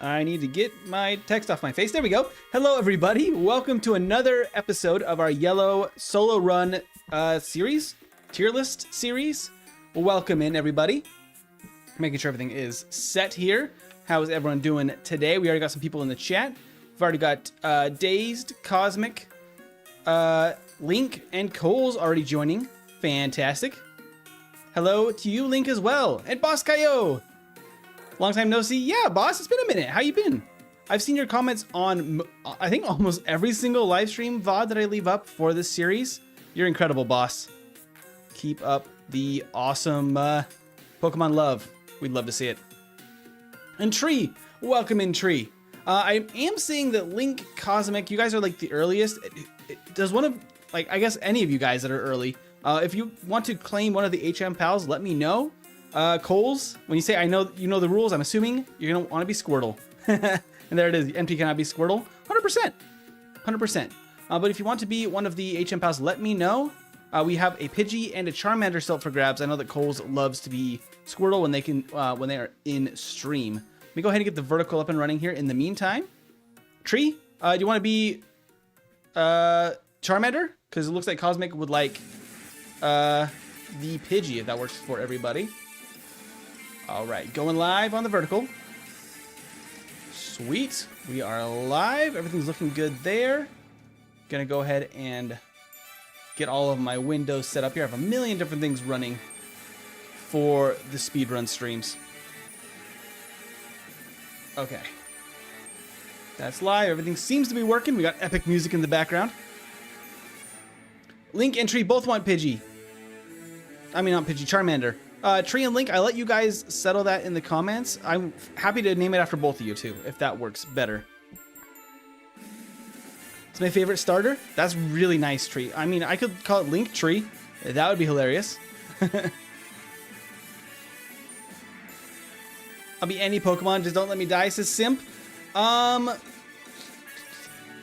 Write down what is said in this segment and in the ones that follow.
I need to get my text off my face. There we go. Hello, everybody. Welcome to another episode of our Yellow Solo Run series, tier list series. Welcome in, everybody. Making sure everything is set here. How is everyone doing today? We already got some people in the chat. We've already got Dazed, Cosmic, Link, and Cole's already joining. Fantastic. Hello to you, Link, as well. And Boss Kaio. Long time no see. Yeah, boss, it's been a minute. How you been? I've seen your comments on, I think, almost every single live stream VOD that I leave up for this series. You're incredible, boss. Keep up the awesome Pokemon love. We'd love to see it. And Tree, welcome in, Tree. I am seeing that Link, Cosmic, you guys are like the earliest. Does one of, like, I guess any of you guys that are early, if you want to claim one of the HM pals, let me know. Coles, when you say I know you know the rules, I'm assuming you're gonna want to be Squirtle. And there it is. Empty cannot be Squirtle. 100%. 100%. But if you want to be one of the HM pals, let me know. We have a Pidgey and a Charmander still up for grabs. I know that Coles loves to be Squirtle when they can when they are in stream. Let me go ahead and get the vertical up and running here. In the meantime, Tree, do you want to be Charmander? Because it looks like Cosmic would like the Pidgey, if that works for everybody. All right, going live on the vertical. Sweet, we are live. Everything's looking good there. Gonna go ahead and get all of my windows set up here. I have a million different things running for the speedrun streams. Okay. That's live. Everything seems to be working. We got epic music in the background. Link and Tree both want Pidgey. I mean, not Pidgey, Charmander. Tree and Link, I let you guys settle that in the comments. I'm happy to name it after both of you, too, if that works better. It's my favorite starter. That's really nice, Tree. I mean, I could call it Link Tree. That would be hilarious. I'll be any Pokemon, just don't let me die, says Simp.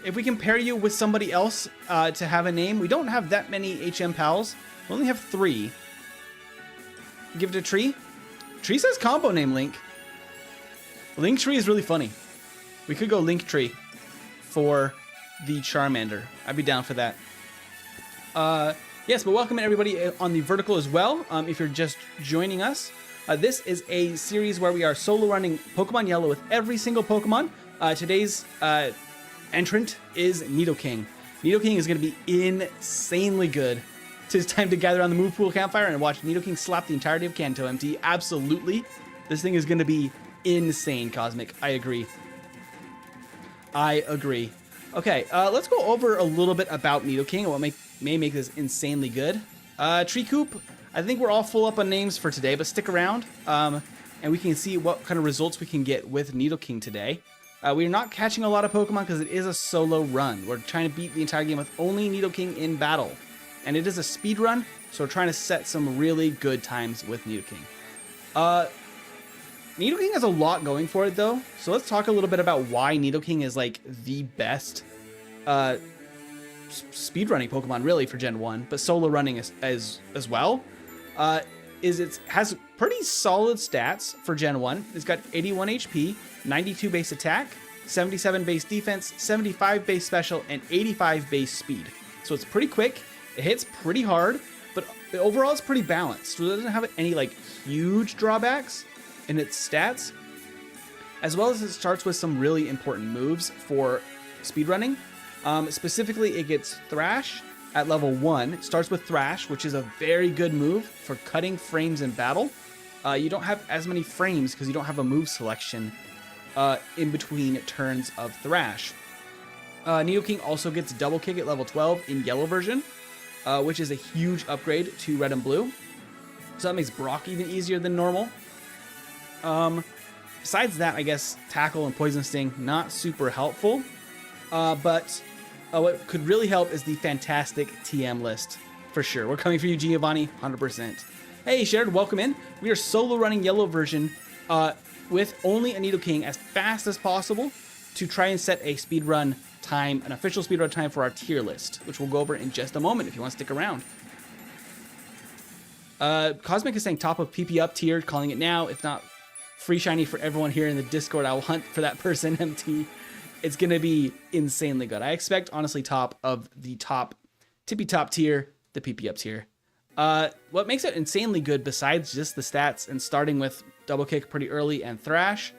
If we can pair you with somebody else to have a name, we don't have that many HM pals. We only have 3. Give it to Tree. Tree says combo name Link. Link Tree is really funny. We could go Link Tree for the Charmander. I'd be down for that. Yes, but welcome everybody on the vertical as well. If you're just joining us, this is a series where we are solo running Pokemon Yellow with every single Pokemon. Today's entrant is NidoKIng. NidoKIng is going to be insanely good. It's time to gather on the move pool campfire and watch NidoKIng slap the entirety of Kanto empty. Absolutely. This thing is going to be insane, Cosmic. I agree. I agree. Okay, let's go over a little bit about NidoKIng and what may make this insanely good. Tree Coop, I think we're all full up on names for today, but stick around and we can see what kind of results we can get with NidoKIng today. We're not catching a lot of Pokemon because it is a solo run. We're trying to beat the entire game with only NidoKIng in battle. And it is a speed run, so we're trying to set some really good times with NidoKIng. NidoKIng has a lot going for it, though. So let's talk a little bit about why NidoKIng is like the best speedrunning Pokemon, really, for Gen 1, but solo running as well. It has pretty solid stats for Gen 1. It's got 81 HP, 92 base attack, 77 base defense, 75 base special, and 85 base speed. So it's pretty quick. It hits pretty hard, but overall it's pretty balanced. So it doesn't have any like huge drawbacks in its stats, as well as it starts with some really important moves for speedrunning. Specifically, it gets Thrash at level 1. It starts with Thrash, which is a very good move for cutting frames in battle. You don't have as many frames because you don't have a move selection in between turns of Thrash. NidoKIng also gets Double Kick at level 12 in Yellow version, which is a huge upgrade to Red and Blue. So that makes Brock even easier than normal. Besides that, I guess Tackle and Poison Sting, not super helpful. But what could really help is the fantastic TM list, for sure. We're coming for you, Giovanni, 100%. Hey, Shared, welcome in. We are solo running Yellow version with only a NidoKIng as fast as possible to try and set a speedrun time, an official speedrun time for our tier list, which we'll go over in just a moment if you want to stick around. Cosmic is saying top of PP up tier, calling it now. If not free shiny for everyone here in the Discord. I will hunt for that person, MT. It's going to be insanely good. I expect, honestly, top of the tippy top tier, the PP up tier. What makes it insanely good, besides just the stats and starting with Double Kick pretty early and Thrash,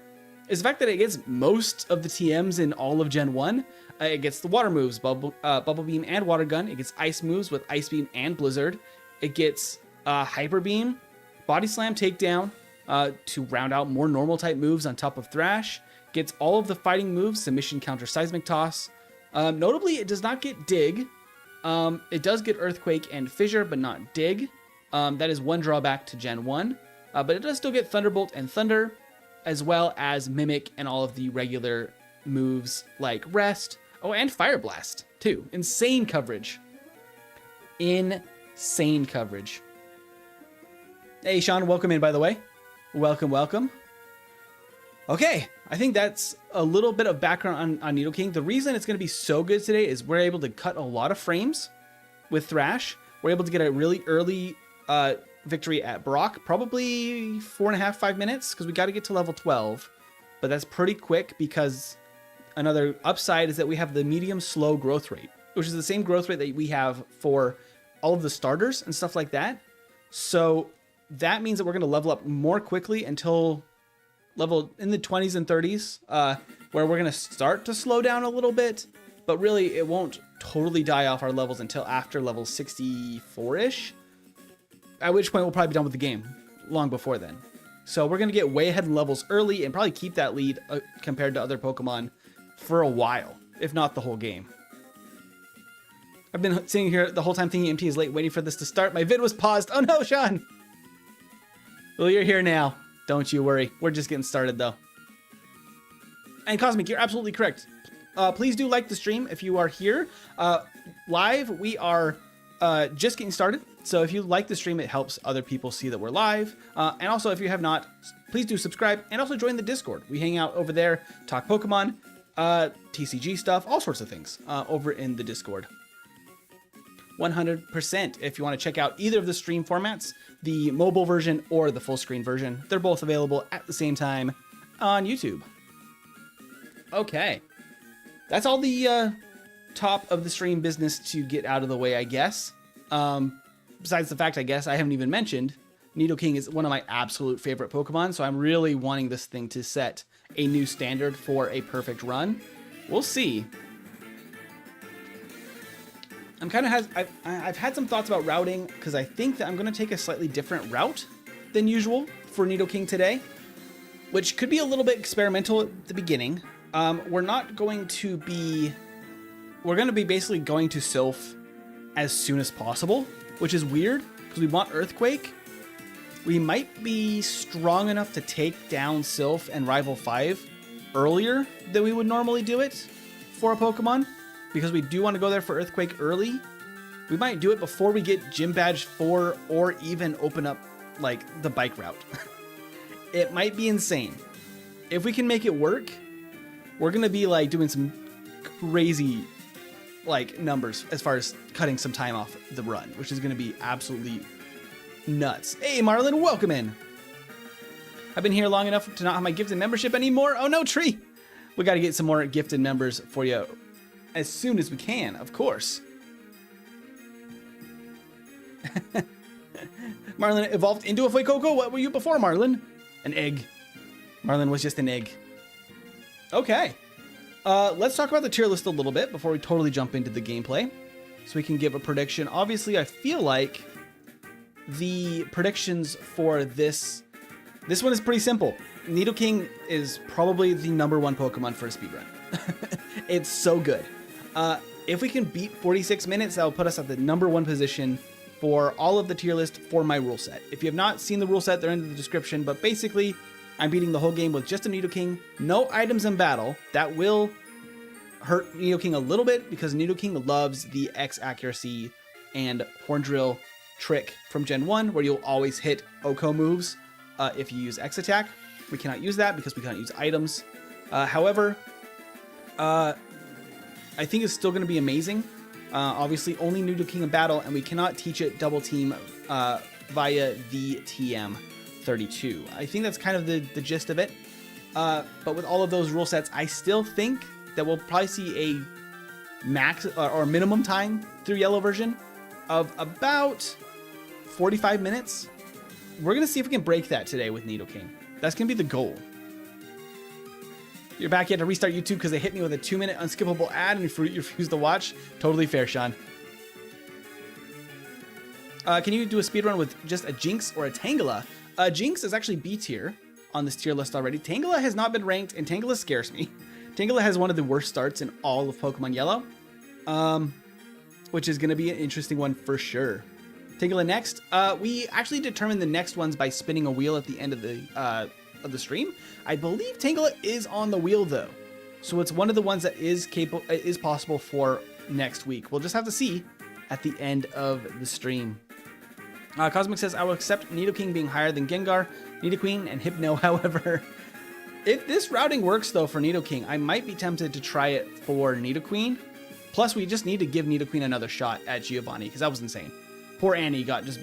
is the fact that it gets most of the TMs in all of Gen 1. It gets the water moves, Bubble Beam and Water Gun. It gets ice moves with Ice Beam and Blizzard. It gets Hyper Beam, Body Slam, Takedown to round out more normal type moves on top of Thrash. Gets all of the fighting moves, Submission, Counter, Seismic Toss. Notably, it does not get Dig. It does get Earthquake and Fissure, but not Dig. That is one drawback to Gen 1. But it does still get Thunderbolt and Thunder, as well as Mimic and all of the regular moves like Rest. Oh, and Fire Blast, too. Insane coverage. Insane coverage. Hey, Sean, welcome in, by the way. Welcome, welcome. Okay, I think that's a little bit of background on NidoKING. The reason it's going to be so good today is we're able to cut a lot of frames with Thrash. We're able to get a really early victory at Brock, probably 4.5, 5 minutes, because we got to get to level 12. But that's pretty quick because another upside is that we have the medium slow growth rate, which is the same growth rate that we have for all of the starters and stuff like that. So that means that we're going to level up more quickly until level in the 20s and 30s, where we're going to start to slow down a little bit, but really it won't totally die off our levels until after level 64-ish, at which point we'll probably be done with the game long before then. So we're going to get way ahead in levels early and probably keep that lead compared to other Pokemon for a while, if not the whole game. I've been sitting here the whole time thinking MT is late, waiting for this to start. My vid was paused. Oh no, Sean! Well, you're here now. Don't you worry. We're just getting started, though. And Cosmic, you're absolutely correct. Please do like the stream if you are here. Live, we are just getting started. So if you like the stream, it helps other people see that we're live. And also, if you have not, please do subscribe and also join the Discord. We hang out over there, talk Pokemon, TCG stuff, all sorts of things over in the Discord. 100% if you want to check out either of the stream formats, the mobile version or the full screen version. They're both available at the same time on YouTube. Okay. That's all the top of the stream business to get out of the way, I guess. Besides the fact, I guess, I haven't even mentioned, NidoKING is one of my absolute favorite Pokemon, so I'm really wanting this thing to set a new standard for a perfect run. We'll see. I've had some thoughts about routing, because I think that I'm going to take a slightly different route than usual for NidoKING today, which could be a little bit experimental at the beginning. We're going to be basically going to Sylph as soon as possible, which is weird because we want Earthquake. We might be strong enough to take down Sylph and Rival 5 earlier than we would normally do it for a Pokemon, because we do want to go there for Earthquake early. We might do it before we get Gym Badge 4 or even open up like the bike route. It might be insane. If we can make it work, we're going to be like doing some crazy like numbers as far as cutting some time off the run, which is going to be absolutely nuts. Hey, Marlon, welcome in. I've been here long enough to not have my gifted membership anymore. Oh no, Tree. We got to get some more gifted members for you as soon as we can, of course. Marlon evolved into a Fuecoco. What were you before, Marlon? An egg. Marlon was just an egg. Okay. Let's talk about the tier list a little bit before we totally jump into the gameplay, so we can give a prediction. Obviously, I feel like the predictions for this one is pretty simple. NidoKING is probably the #1 Pokemon for a speedrun. It's so good. If we can beat 46 minutes, that will put us at the #1 position for all of the tier list for my rule set. If you have not seen the rule set, they're in the description, but basically, I'm beating the whole game with just a NidoKING, no items in battle. That will hurt NidoKING a little bit because NidoKING loves the X accuracy and Horn Drill trick from Gen 1, where you'll always hit OHKO moves if you use X attack. We cannot use that because we can't use items. However, I think it's still going to be amazing. Obviously, only NidoKING in battle, and we cannot teach it double team via the TM 32. I think that's kind of the gist of it. But with all of those rule sets, I still think that we'll probably see a max or minimum time through yellow version of about 45 minutes. We're going to see if we can break that today with NidoKING. That's going to be the goal. You're back. You had to restart YouTube because they hit me with a 2-minute unskippable ad and you refused to watch. Totally fair, Sean. Can you do a speedrun with just a Jinx or a Tangela? Jinx is actually B tier on this tier list already. Tangela has not been ranked, and Tangela scares me. Tangela has one of the worst starts in all of Pokemon Yellow, which is going to be an interesting one for sure. Tangela next. We actually determined the next ones by spinning a wheel at the end of the stream. I believe Tangela is on the wheel though, so it's one of the ones that is possible for next week. We'll just have to see at the end of the stream. Cosmic says, I will accept NidoKING being higher than Gengar, Nidoqueen, and Hypno. However, if this routing works though for NidoKING, I might be tempted to try it for Nidoqueen. Plus, we just need to give Nidoqueen another shot at Giovanni because that was insane. Poor Annie got just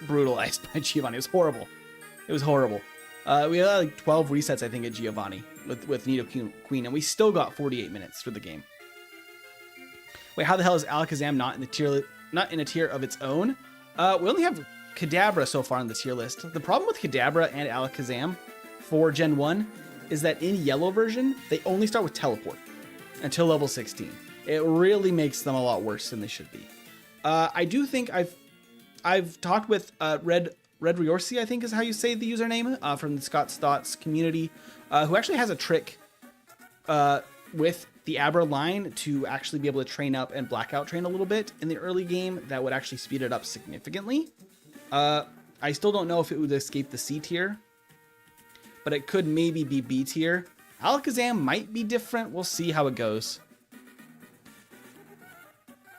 brutalized by Giovanni. It was horrible. It was horrible. We had like 12 resets, I think, at Giovanni with Nidoqueen, and we still got 48 minutes for the game. Wait, how the hell is Alakazam not in a tier of its own? We only have Kadabra so far on the tier list. The problem with Kadabra and Alakazam for Gen 1 is that in yellow version, they only start with Teleport until level 16. It really makes them a lot worse than they should be. I do think I've talked with Red Riorsi, I think is how you say the username, from the Scott's Thoughts community, who actually has a trick with the Abra line to actually be able to train up and blackout train a little bit in the early game that would actually speed it up significantly. I still don't know if it would escape the C tier, but it could maybe be B tier. Alakazam might be different. We'll see how it goes.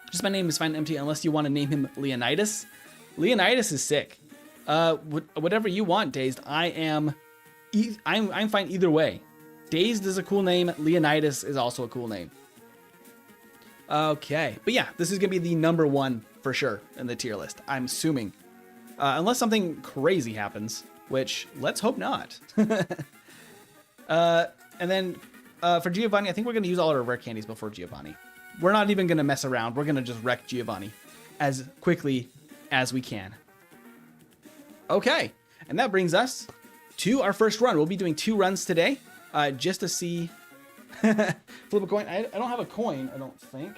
Just my name is fine empty unless you want to name him Leonidas. Leonidas is sick. Whatever you want, Dazed. I'm fine either way. Dazed is a cool name. Leonidas is also a cool name. Okay, but yeah, this is gonna be the number one for sure in the tier list, I'm assuming, unless something crazy happens, which let's hope not. And then for Giovanni, I think we're gonna use all our rare candies before Giovanni. We're not even gonna mess around. We're gonna just wreck Giovanni as quickly as we can. Okay, and that brings us to our first run. We'll be doing 2 runs today, just to see. Flip a coin. I don't have a coin, I don't think.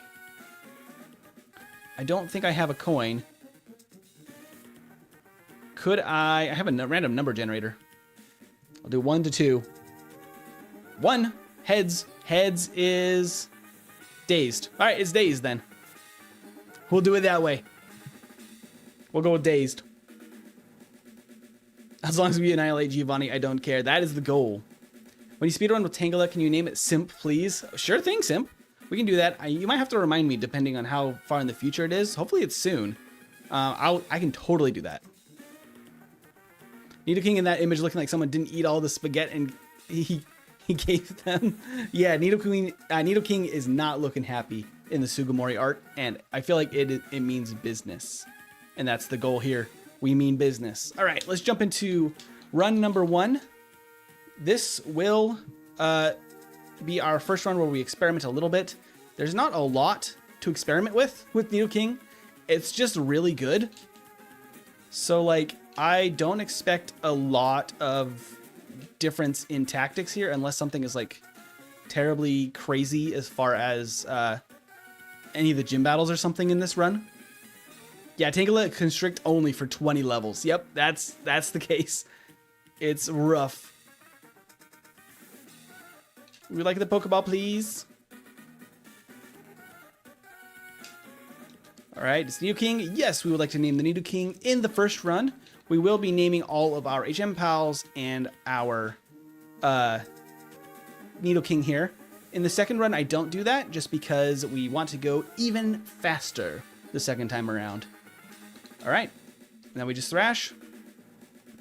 I don't think I have a coin. Could I have a random number generator. I'll do 1 to 2. 1. Heads. Heads is Dazed. All right, it's Dazed then. We'll do it that way. We'll go with Dazed. As long as we annihilate Giovanni, I don't care. That is the goal. When you speedrun with Tangela, can you name it Simp, please? Sure thing, Simp. We can do that. You might have to remind me depending on how far in the future it is. Hopefully it's soon. I can totally do that. NidoKING in that image looking like someone didn't eat all the spaghetti and he gave them. Yeah, NidoKING is not looking happy in the Sugimori art, and I feel like it means business. And that's the goal here. We mean business. All right, let's jump into run number 1. This will be our first run where we experiment a little bit. There's not a lot to experiment with NidoKING. It's just really good. So like, I don't expect a lot of difference in tactics here unless something is like terribly crazy as far as any of the gym battles or something in this run. Yeah, Tangela constrict only for 20 levels. Yep, that's the case. It's rough. Would you like the Pokeball, please? All right, it's NidoKING. Yes, we would like to name the NidoKING in the first run. We will be naming all of our HM pals and our NidoKING here. In the second run, I don't do that just because we want to go even faster the second time around. All right, now we just thrash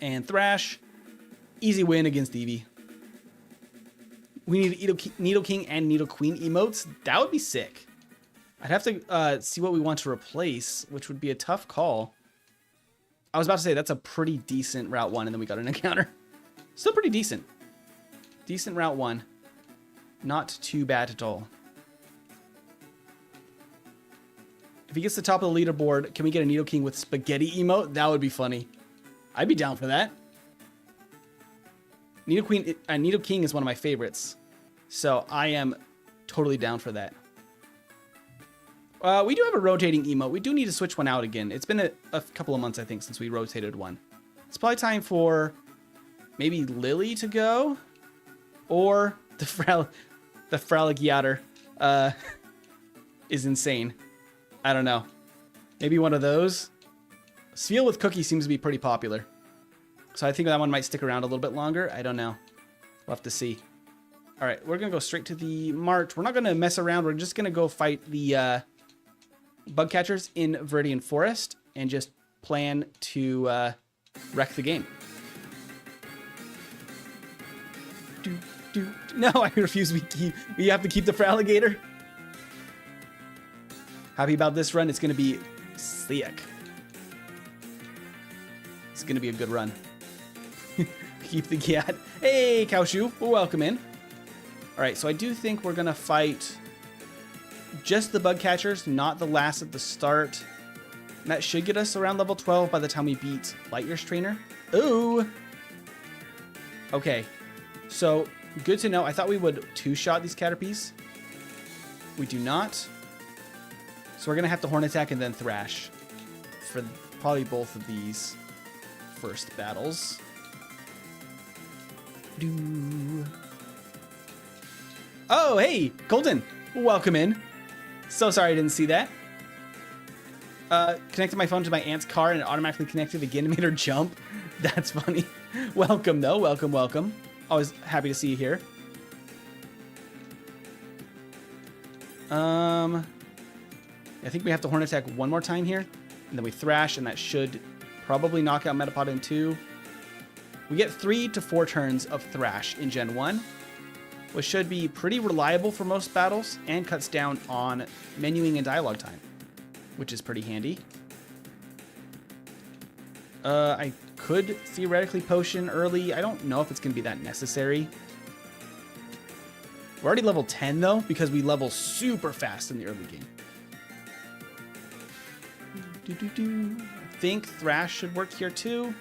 and thrash. Easy win against Eevee. We need NidoKING and Nidoqueen emotes. That would be sick. I'd have to see what we want to replace, which would be a tough call. I was about to say that's a pretty decent Route 1, and then we got an encounter. Still pretty decent. Decent Route 1. Not too bad at all. If he gets to the top of the leaderboard, can we get a NidoKING with spaghetti emote? That would be funny. I'd be down for that. NidoKING is one of my favorites. So I am totally down for that. We do have a rotating emote. We do need to switch one out again. It's been a couple of months, I think, since we rotated one. It's probably time for maybe Lily to go. Or the Fraligiator is insane. I don't know. Maybe one of those. Seal with Cookie seems to be pretty popular. So I think that one might stick around a little bit longer. I don't know. We'll have to see. All right, we're going to go straight to the march. We're not going to mess around. We're just going to go fight the bug catchers in Viridian Forest and just plan to wreck the game. No, I refuse. We have to keep the Fraligator. Happy about this run. It's going to be slick. It's going to be a good run. Keep the cat. Hey, Cowshoe. Welcome in. All right, so I do think we're going to fight just the bug catchers, not the last at the start. And that should get us around level 12 by the time we beat Lightyear's trainer. Ooh. Okay, so good to know. I thought we would two-shot these Caterpies. We do not. So we're going to have to Horn Attack and then Thrash for probably both of these first battles. Oh, hey, Colton. Welcome in. So sorry I didn't see that. Connected my phone to my aunt's car and it automatically connected again and made her jump. That's funny. Welcome, though. Welcome, welcome. Always happy to see you here. I think we have to Horn Attack one more time here. And then we Thrash, and that should probably knock out Metapod in 2. We get 3 to 4 turns of Thrash in Gen 1, which should be pretty reliable for most battles and cuts down on menuing and dialogue time, which is pretty handy. I could theoretically potion early. I don't know if it's going to be that necessary. We're already level 10, though, because we level super fast in the early game. I think Thrash should work here, too.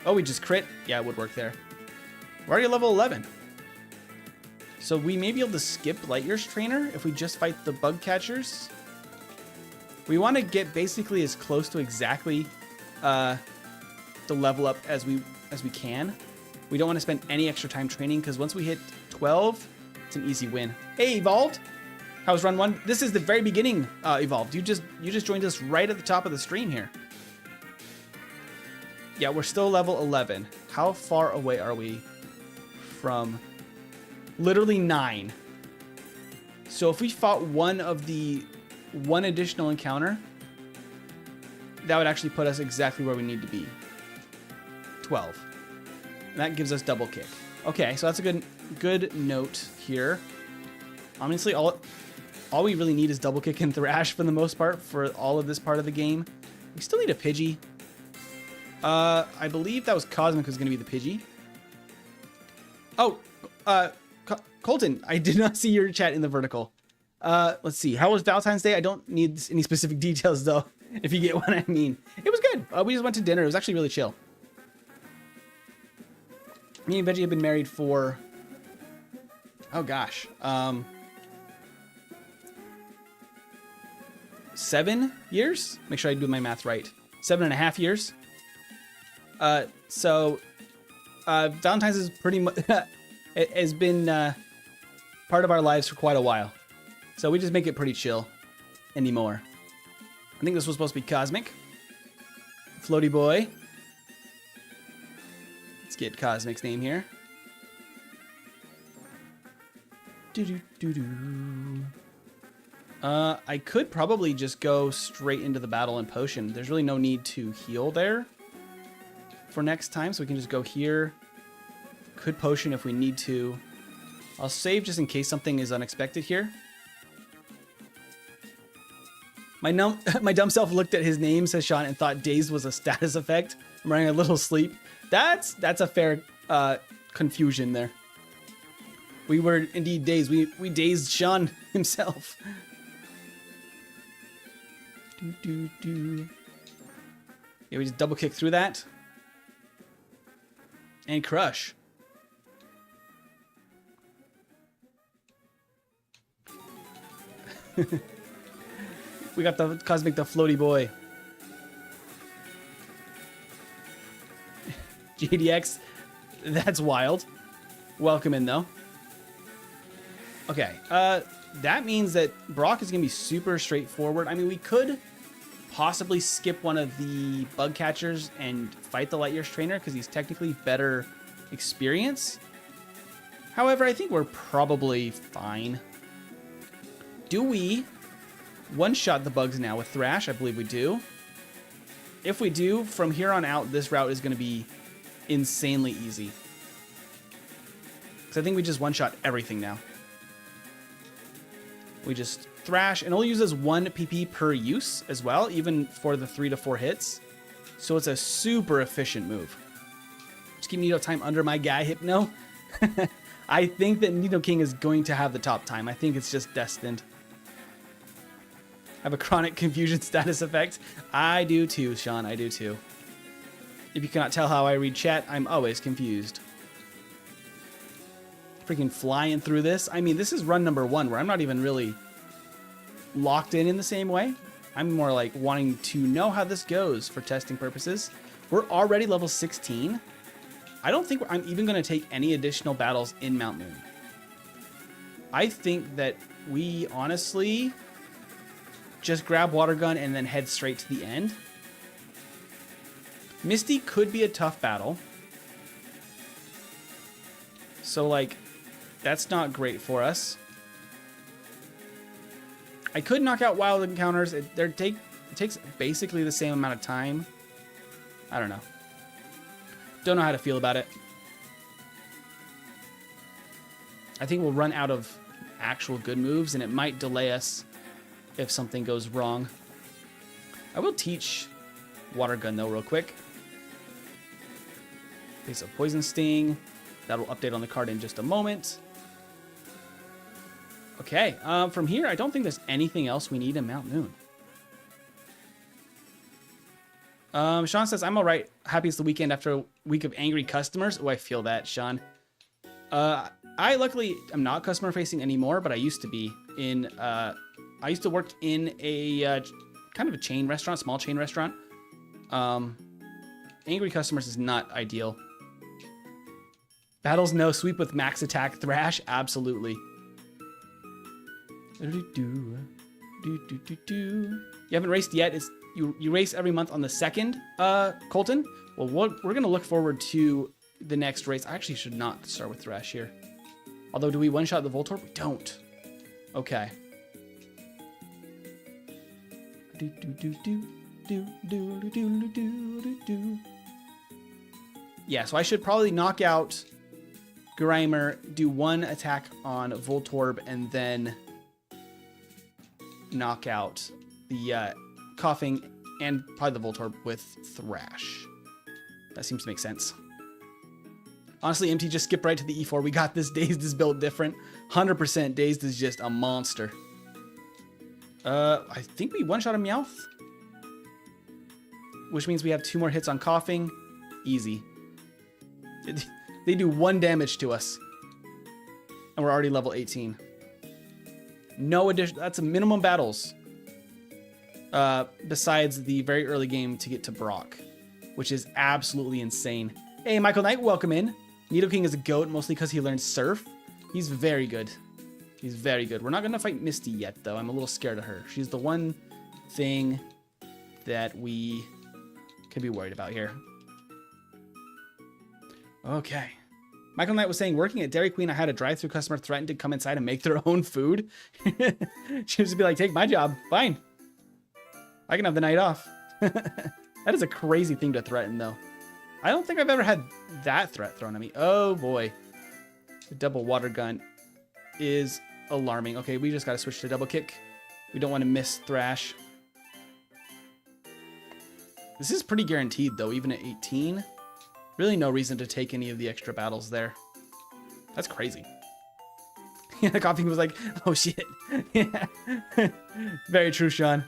Oh, we just crit? Yeah, it would work there. We're already level 11. So we may be able to skip Lightyear's trainer if we just fight the bug catchers. We want to get basically as close to exactly the level up as we can. We don't want to spend any extra time training because once we hit 12, it's an easy win. Hey, Evolved. How's run 1? This is the very beginning, Evolved. You just joined us right at the top of the stream here. Yeah, we're still level 11. How far away are we from literally 9? So if we fought one additional encounter, that would actually put us exactly where we need to be. 12. And that gives us double kick. Okay, so that's a good note here. Honestly, all we really need is double kick and Thrash for the most part for all of this part of the game. We still need a Pidgey. I believe that was Cosmic who's going to be the Pidgey. Oh, Colton, I did not see your chat in the vertical. Let's see. How was Valentine's Day? I don't need any specific details, though, if you get what I mean. It was good. We just went to dinner. It was actually really chill. Me and Veggie have been married for, oh gosh, 7 years? Make sure I do my math right. 7.5 years. So Valentine's is pretty much it has been part of our lives for quite a while. So we just make it pretty chill anymore. I think this was supposed to be Cosmic. Floaty boy. Let's get Cosmic's name here. I could probably just go straight into the battle and potion. There's really no need to heal there for next time, so we can just go here. Could potion if we need to. I'll save just in case something is unexpected here. My dumb self looked at his name, says Sean, and thought dazed was a status effect. I'm running a little sleep. That's a fair confusion there. We were indeed dazed. We dazed Sean himself. Yeah, we just double kick through that. And crush. We got the Cosmic the Floaty Boy. JDX, that's wild. Welcome in though. Okay, that means that Brock is gonna be super straightforward. I mean, we could possibly skip one of the bug catchers and fight the Light Years trainer because he's technically better experience. However, I think we're probably fine. Do we one-shot the bugs now with Thrash? I believe we do. If we do, from here on out, this route is going to be insanely easy. Because I think we just one-shot everything now. We just Thrash, and only uses 1 PP per use as well, even for the 3 to 4 hits. So it's a super efficient move. Just keep Nido time under my guy, Hypno. I think that NidoKING is going to have the top time. I think it's just destined. I have a chronic confusion status effect. I do too, Sean. I do too. If you cannot tell how I read chat, I'm always confused. Freaking flying through this. I mean, this is run number 1 where I'm not even really locked in the same way. I'm more like wanting to know how this goes for testing purposes. We're already level 16. I don't think I'm even going to take any additional battles in Mount Moon. I think that we honestly just grab Water Gun and then head straight to the end. Misty could be a tough battle. So, like, that's not great for us. I could knock out wild encounters. It takes basically the same amount of time. I don't know. Don't know how to feel about it. I think we'll run out of actual good moves, and it might delay us if something goes wrong. I will teach Water Gun, though, real quick. Face of Poison Sting. That'll update on the card in just a moment. Okay, from here, I don't think there's anything else we need in Mount Moon. Sean says, I'm all right. Happy it's the weekend after a week of angry customers. Oh, I feel that, Sean. I luckily am not customer facing anymore, but I used to be in, I used to work in a kind of a chain restaurant, small chain restaurant. Angry customers is not ideal. Battles no sweep with max attack Thrash, absolutely. You haven't raced yet. It's you race every month on the 2nd, Colton. Well, we're gonna look forward to the next race. I actually should not start with Thrash here. Although, do we one-shot the Voltorb? We don't. Okay. Yeah, so I should probably knock out Grimer, do 1 attack on Voltorb, and then knock out the Coughing and probably the Voltorb with Thrash. That seems to make sense. Honestly, MT, just skip right to the E4. We got this. Dazed is built different. 100% Dazed is just a monster. I think we one-shot a Meowth. Which means we have 2 more hits on Coughing. Easy. They do 1 damage to us. And we're already level 18. No addition. That's a minimum battles. Besides the very early game to get to Brock. Which is absolutely insane. Hey, Michael Knight, welcome in. NidoKING is a GOAT mostly because he learned Surf. He's very good. He's very good. We're not going to fight Misty yet, though. I'm a little scared of her. She's the one thing that we could be worried about here. Okay. Michael Knight was saying, working at Dairy Queen, I had a drive-thru customer threaten to come inside and make their own food. She was to be like, take my job. Fine. I can have the night off. That is a crazy thing to threaten, though. I don't think I've ever had that threat thrown at me. Oh, boy. The double water gun is alarming. Okay, we just got to switch to double kick. We don't want to miss Thrash. This is pretty guaranteed, though, even at 18. Really no reason to take any of the extra battles there. That's crazy. Yeah, the coffee was like, oh, shit. Yeah. Very true, Sean.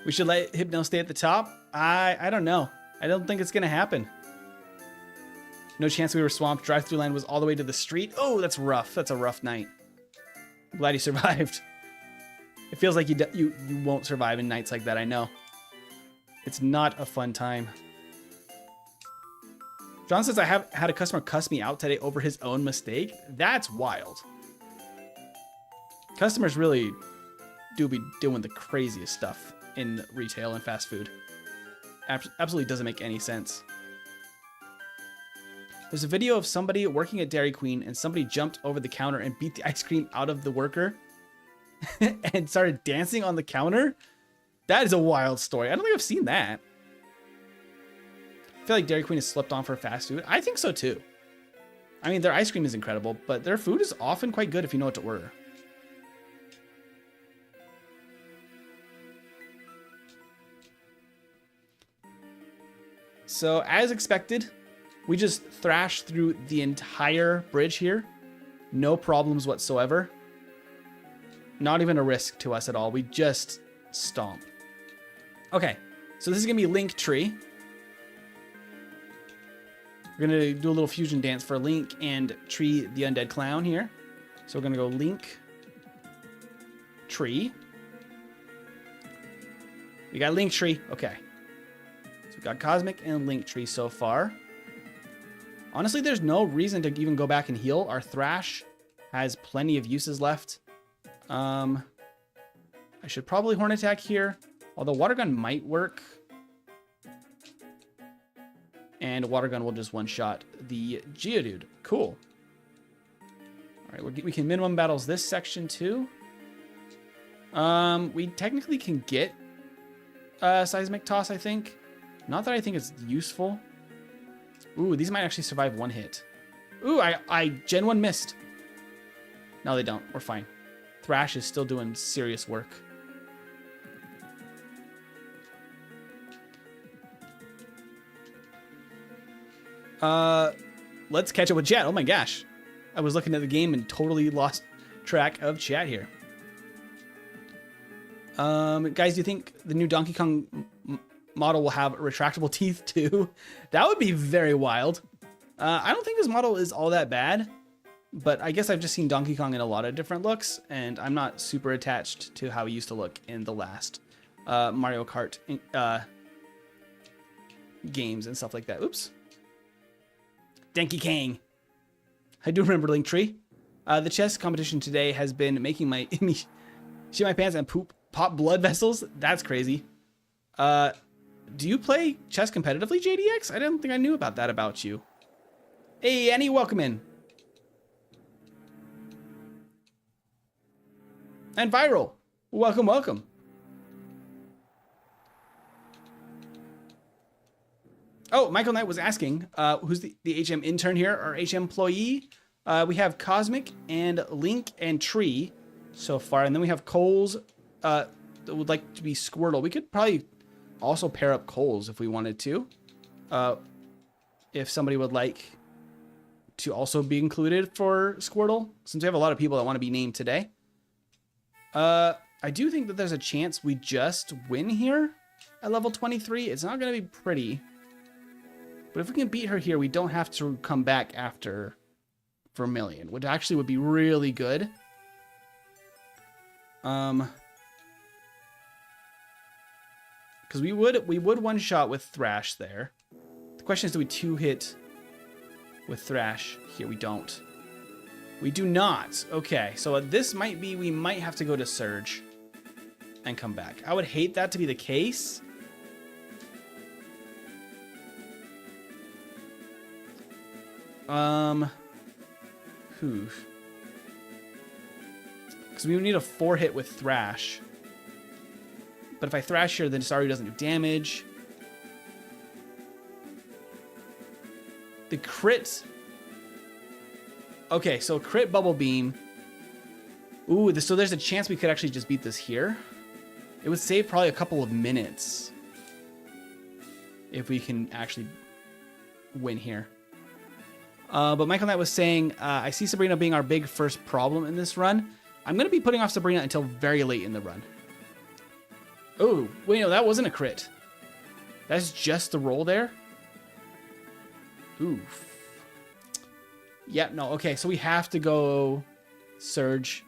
We should let Hypno stay at the top? I don't know. I don't think it's going to happen. No chance we were swamped. Drive-thru line was all the way to the street. Oh, that's rough. That's a rough night. I'm glad you survived. It feels like you won't survive in nights like that, I know. It's not a fun time. John says, I have had a customer cuss me out today over his own mistake. That's wild. Customers really do be doing the craziest stuff in retail and fast food. Absolutely doesn't make any sense. There's a video of somebody working at Dairy Queen and somebody jumped over the counter and beat the ice cream out of the worker and started dancing on the counter. That is a wild story. I don't think I've seen that. I feel like Dairy Queen has slept on for fast food. I think so too. I mean, their ice cream is incredible, but their food is often quite good if you know what to order. So as expected, we just thrashed through the entire bridge here. No problems whatsoever. Not even a risk to us at all. We just stomp. Okay, so this is gonna be Link Tree. We're gonna do a little fusion dance for Link and Tree the Undead Clown here. So we're gonna go Link, Tree. We got Link Tree, okay. So we got Cosmic and Link Tree so far. Honestly, there's no reason to even go back and heal. Our Thrash has plenty of uses left. I should probably Horn Attack here, although Water Gun might work. And Water Gun will just one-shot the Geodude. Cool. All right, we can minimum battles this section too. We technically can get Seismic Toss, I think. Not that I think it's useful. Ooh, these might actually survive one hit. Ooh, I Gen 1 missed. No, they don't. We're fine. Thrash is still doing serious work. Let's catch up with chat. Oh my gosh. I was looking at the game and totally lost track of chat here. Guys, do you think the new Donkey Kong model will have retractable teeth too? That would be very wild. I don't think this model is all that bad, but I guess I've just seen Donkey Kong in a lot of different looks, and I'm not super attached to how he used to look in the last Mario Kart games and stuff like that. Oops. Donkey Kong. I do remember Link Tree. The chess competition today has been making me shit my pants and pop blood vessels. That's crazy. Do you play chess competitively, JDX? I didn't think I knew about that about you. Hey, Annie, welcome in. And Viral, welcome, welcome. Oh, Michael Knight was asking, who's the HM intern here, or HM employee? We have Cosmic and Link and Tree so far, and then we have Coles that would like to be Squirtle. We could probably also pair up Coles if we wanted to. If somebody would like to also be included for Squirtle, since we have a lot of people that want to be named today. I do think that there's a chance we just win here at level 23. It's not going to be pretty. But if we can beat her here, we don't have to come back after Vermilion, which actually would be really good. Because we would one shot with Thrash there. The question is, do we two hit with Thrash here? We don't. We do not. Okay, so this might be, we might have to go to Surge and come back. I would hate that to be the case. Because we would need a 4-hit with Thrash. But if I Thrash here, then Saru doesn't do damage. The crit. Okay, so crit Bubble Beam. Ooh, so there's a chance we could actually just beat this here. It would save probably a couple of minutes if we can actually win here. But Michael Knight was saying, I see Sabrina being our big first problem in this run. I'm going to be putting off Sabrina until very late in the run. Oh, wait, no, that wasn't a crit. That's just the roll there. Oof. Yeah, no, okay, so we have to go Surge.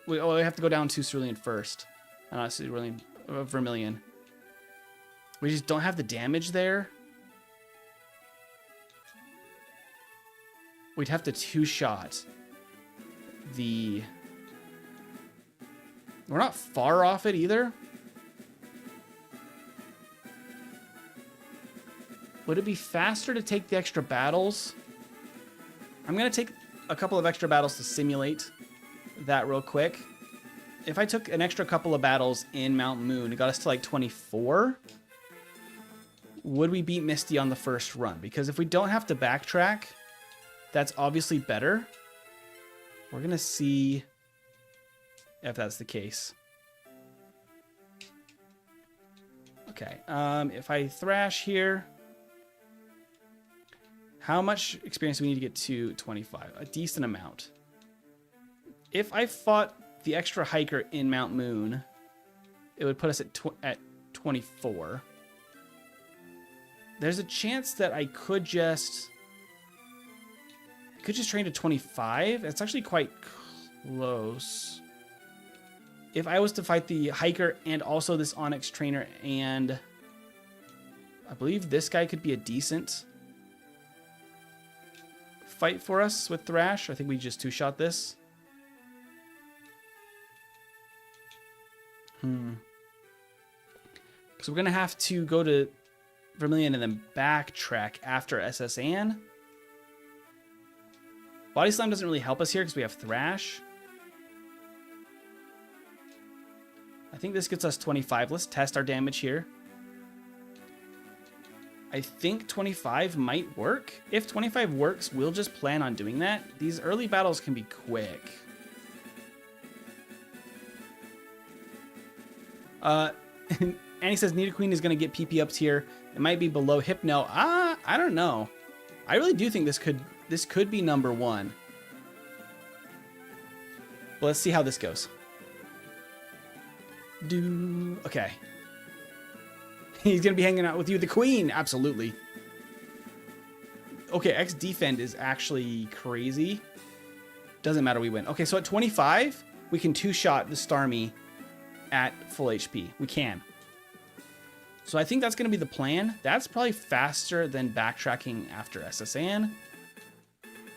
We have to go down to Cerulean first. Not Cerulean, Vermilion. We just don't have the damage there. We'd have to two-shot the... We're not far off it either. Would it be faster to take the extra battles? I'm going to take a couple of extra battles to simulate that real quick. If I took an extra couple of battles in Mount Moon, it got us to like 24. Would we beat Misty on the first run? Because if we don't have to backtrack, that's obviously better. We're going to see if that's the case. Okay, if I Thrash here, how much experience do we need to get to 25? A decent amount. If I fought the extra hiker in Mount Moon, it would put us at 24. There's a chance that I could just train to 25. It's actually quite close. If I was to fight the hiker and also this Onyx trainer, and I believe this guy could be a decent fight for us with Thrash. I think we just two-shot this. Because we're going to have to go to Vermilion and then backtrack after SS Anne. Body Slam doesn't really help us here because we have Thrash. I think this gets us 25. Let's test our damage here. I think 25 might work. If 25 works, we'll just plan on doing that. These early battles can be quick. Annie says NidoKING is going to get PP ups here. It might be below Hypno. I don't know. I really do think this could be number one. Well, let's see how this goes. Okay. He's going to be hanging out with you, the Queen. Absolutely. Okay, X defend is actually crazy. Doesn't matter, we win. Okay, so at 25, we can two-shot the Starmie at full HP. We can. So I think that's going to be the plan. That's probably faster than backtracking after SS Anne.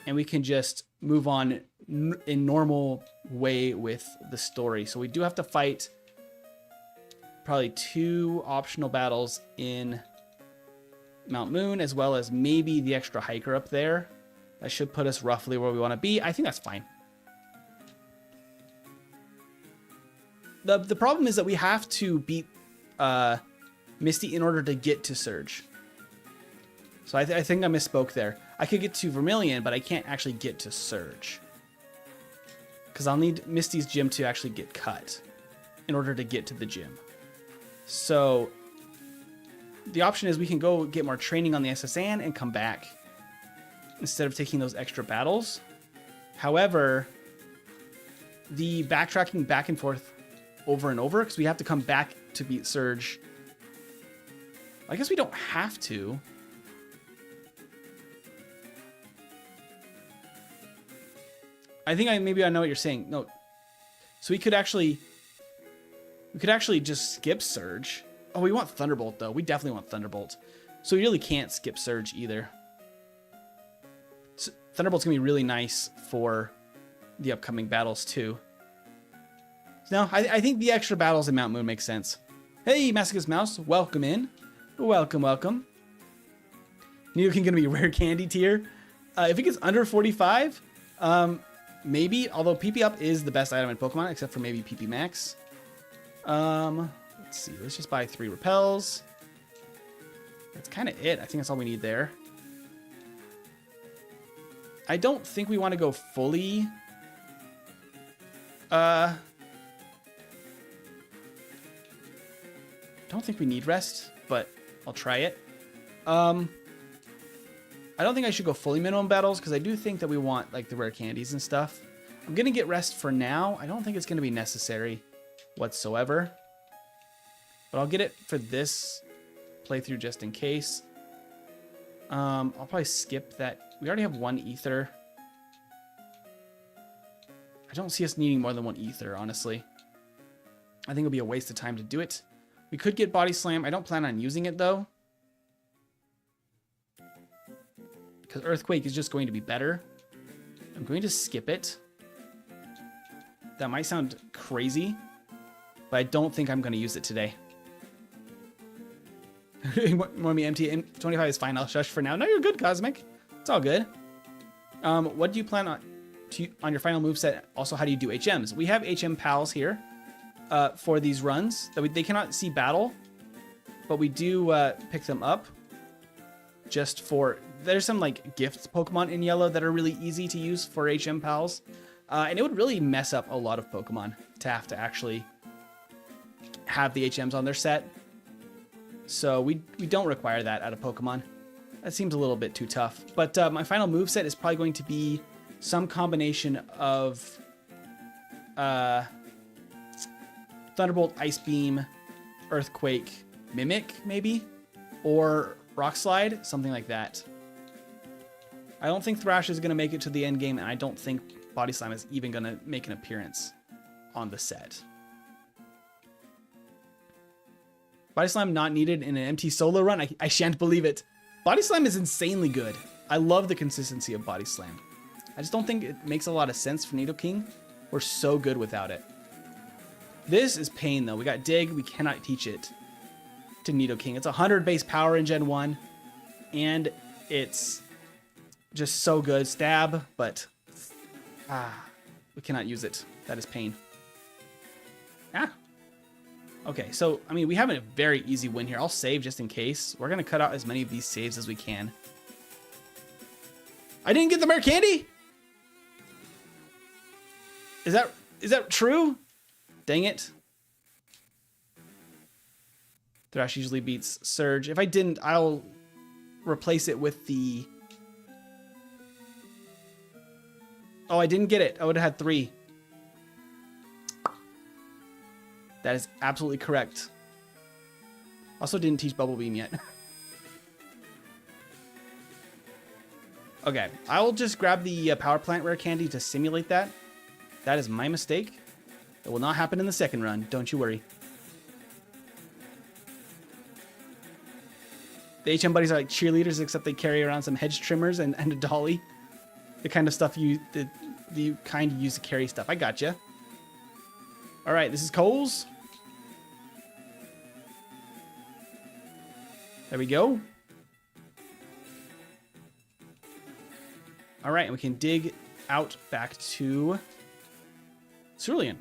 And we can just move on in normal way with the story. So we do have to fight probably 2 optional battles in Mount Moon, as well as maybe the extra hiker up there. That should put us roughly where we want to be. I think that's fine. The problem is that we have to beat Misty in order to get to Surge. So I think I misspoke there. I could get to Vermilion, but I can't actually get to Surge. Because I'll need Misty's gym to actually get cut in order to get to the gym. So the option is we can go get more training on the SS Anne and come back instead of taking those extra battles. However, the backtracking back and forth over and over, because we have to come back to beat Surge. I guess we don't have to. I think maybe I know what you're saying. No. So we could actually just skip Surge. Oh, we want Thunderbolt, though. We definitely want Thunderbolt. So we really can't skip Surge either. So Thunderbolt's going to be really nice for the upcoming battles, too. So now, I think the extra battles in Mount Moon make sense. Hey, Massacus Mouse. Welcome in. Welcome, welcome. NidoKING going to be rare candy tier. If it gets under 45, maybe. Although PP Up is the best item in Pokemon, except for maybe PP Max. Let's see. Let's just buy 3 repels. That's kind of it. I think that's all we need there. I don't think we want to go fully. don't think we need rest, but I'll try it. I don't think I should go fully minimum battles because I do think that we want like the rare candies and stuff. I'm going to get rest for now. I don't think it's going to be necessary whatsoever. But I'll get it for this playthrough just in case. I'll probably skip that. We already have 1 ether. I don't see us needing more than 1 ether, honestly. I think it'll be a waste of time to do it. We could get body slam. I don't plan on using it though, because earthquake is just going to be better. I'm going to skip it. That might sound crazy, but I don't think I'm going to use it today. More me empty. 25 is fine. I'll shush for now. No, you're good, Cosmic. It's all good. What do you plan on your final moveset? Also, how do you do HMs? We have HM pals here for these runs. They cannot see battle, but we do pick them up just for... There's some like gift Pokemon in yellow that are really easy to use for HM pals. And it would really mess up a lot of Pokemon to have to actually have the HMs on their set. So we don't require that out of Pokemon. That seems a little bit too tough. But my final moveset is probably going to be some combination of Thunderbolt, Ice Beam, Earthquake, Mimic, maybe? Or Rock Slide, something like that. I don't think Thrash is going to make it to the end game, and I don't think Body Slam is even going to make an appearance on the set. Body Slam not needed in an MT solo run? I shan't believe it. Body Slam is insanely good. I love the consistency of Body Slam. I just don't think it makes a lot of sense for NidoKING. We're so good without it. This is pain, though. We got Dig. We cannot teach it to NidoKING. It's 100 base power in Gen 1, and it's just so good. Stab, but we cannot use it. That is pain. Okay, so, I mean, we have a very easy win here. I'll save just in case. We're going to cut out as many of these saves as we can. I didn't get the rare candy? Is that true? Dang it. Thrash usually beats Surge. If I didn't, I'll replace it with the... Oh, I didn't get it. I would have had 3. That is absolutely correct. Also didn't teach Bubble Beam yet. Okay, I will just grab the Power Plant Rare Candy to simulate that. That is my mistake. It will not happen in the second run. Don't you worry. The HM buddies are like cheerleaders, except they carry around some hedge trimmers and a dolly. The kind of stuff you kind of use to carry stuff. I gotcha. All right, this is Coles. There we go. All right, and we can dig out back to Cerulean.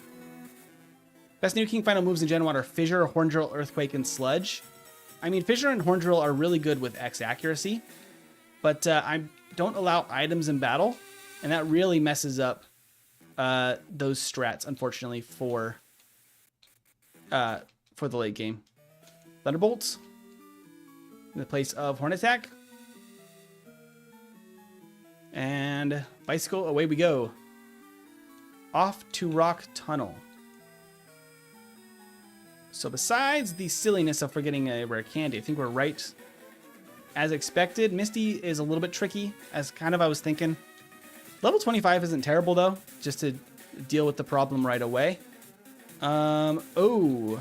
Best NidoKING final moves in Gen 1 are Fissure, Horn Drill, Earthquake, and Sludge. I mean, Fissure and Horn Drill are really good with X accuracy, but I don't allow items in battle, and that really messes up those strats, unfortunately, for the late game. Thunderbolts in the place of Horn Attack. And Bicycle, away we go. Off to Rock Tunnel. So besides the silliness of forgetting a rare candy, I think we're right as expected. Misty is a little bit tricky, as kind of I was thinking. Level 25 isn't terrible, though, just to deal with the problem right away. Oh.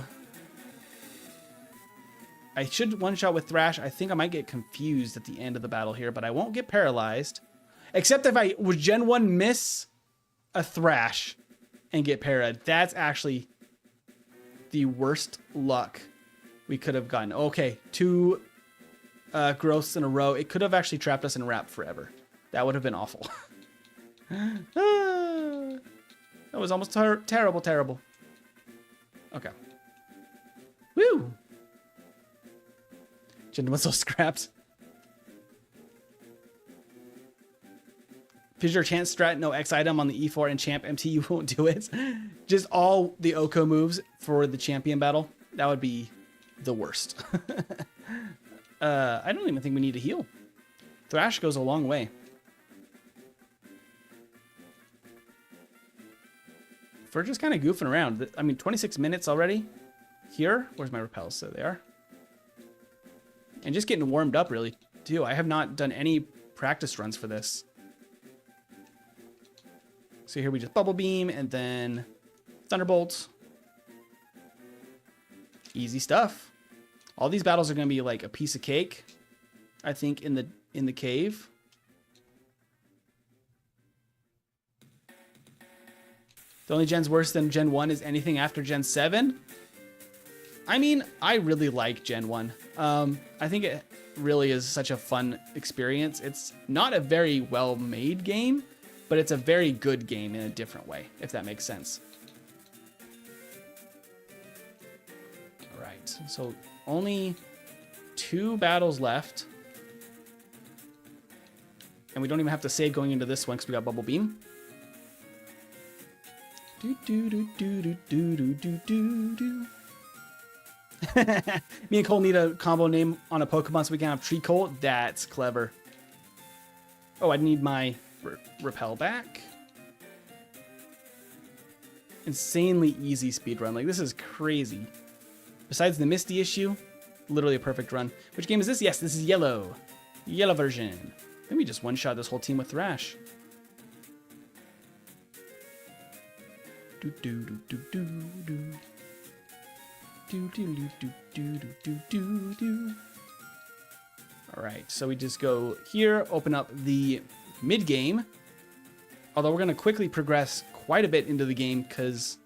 I should one-shot with Thrash. I think I might get confused at the end of the battle here, but I won't get paralyzed. Except if I would Gen 1 miss a Thrash and get parried. That's actually the worst luck we could have gotten. Okay, 2 growths in a row. It could have actually trapped us in Wrap forever. That would have been awful. That was almost terrible, terrible. Okay. Woo! Gen 1 so scrapped. Fissure Chance Strat, no X item on the E4 and Champ MT, you won't do it. Just all the Oko moves for the champion battle. That would be the worst. I don't even think we need to heal. Thrash goes a long way. If we're just kind of goofing around. I mean, 26 minutes already here. Where's my repels? So they are. And just getting warmed up, really, too. I have not done any practice runs for this. So here we just Bubble Beam and then Thunderbolt. Easy stuff. All these battles are going to be like a piece of cake, I think, in the cave. The only gen's worse than Gen 1 is anything after Gen 7. I mean, I really like Gen 1. I think it really is such a fun experience. It's not a very well-made game, but it's a very good game in a different way, if that makes sense. All right, so only 2 battles left. And we don't even have to save going into this one because we got Bubble Beam. Do do do do do do do do do. Me and Cole need a combo name on a Pokemon so we can have Tree Colt. That's clever. Oh, I need my repel back. Insanely easy speedrun. Like, this is crazy. Besides the Misty issue, literally a perfect run. Which game is this? Yes, this is Yellow. Yellow version. Then we just one-shot this whole team with Thrash. Do do do do do do. Do do do do do do do do. All right, so we just go here, open up the mid game. Although we're going to quickly progress quite a bit into the game because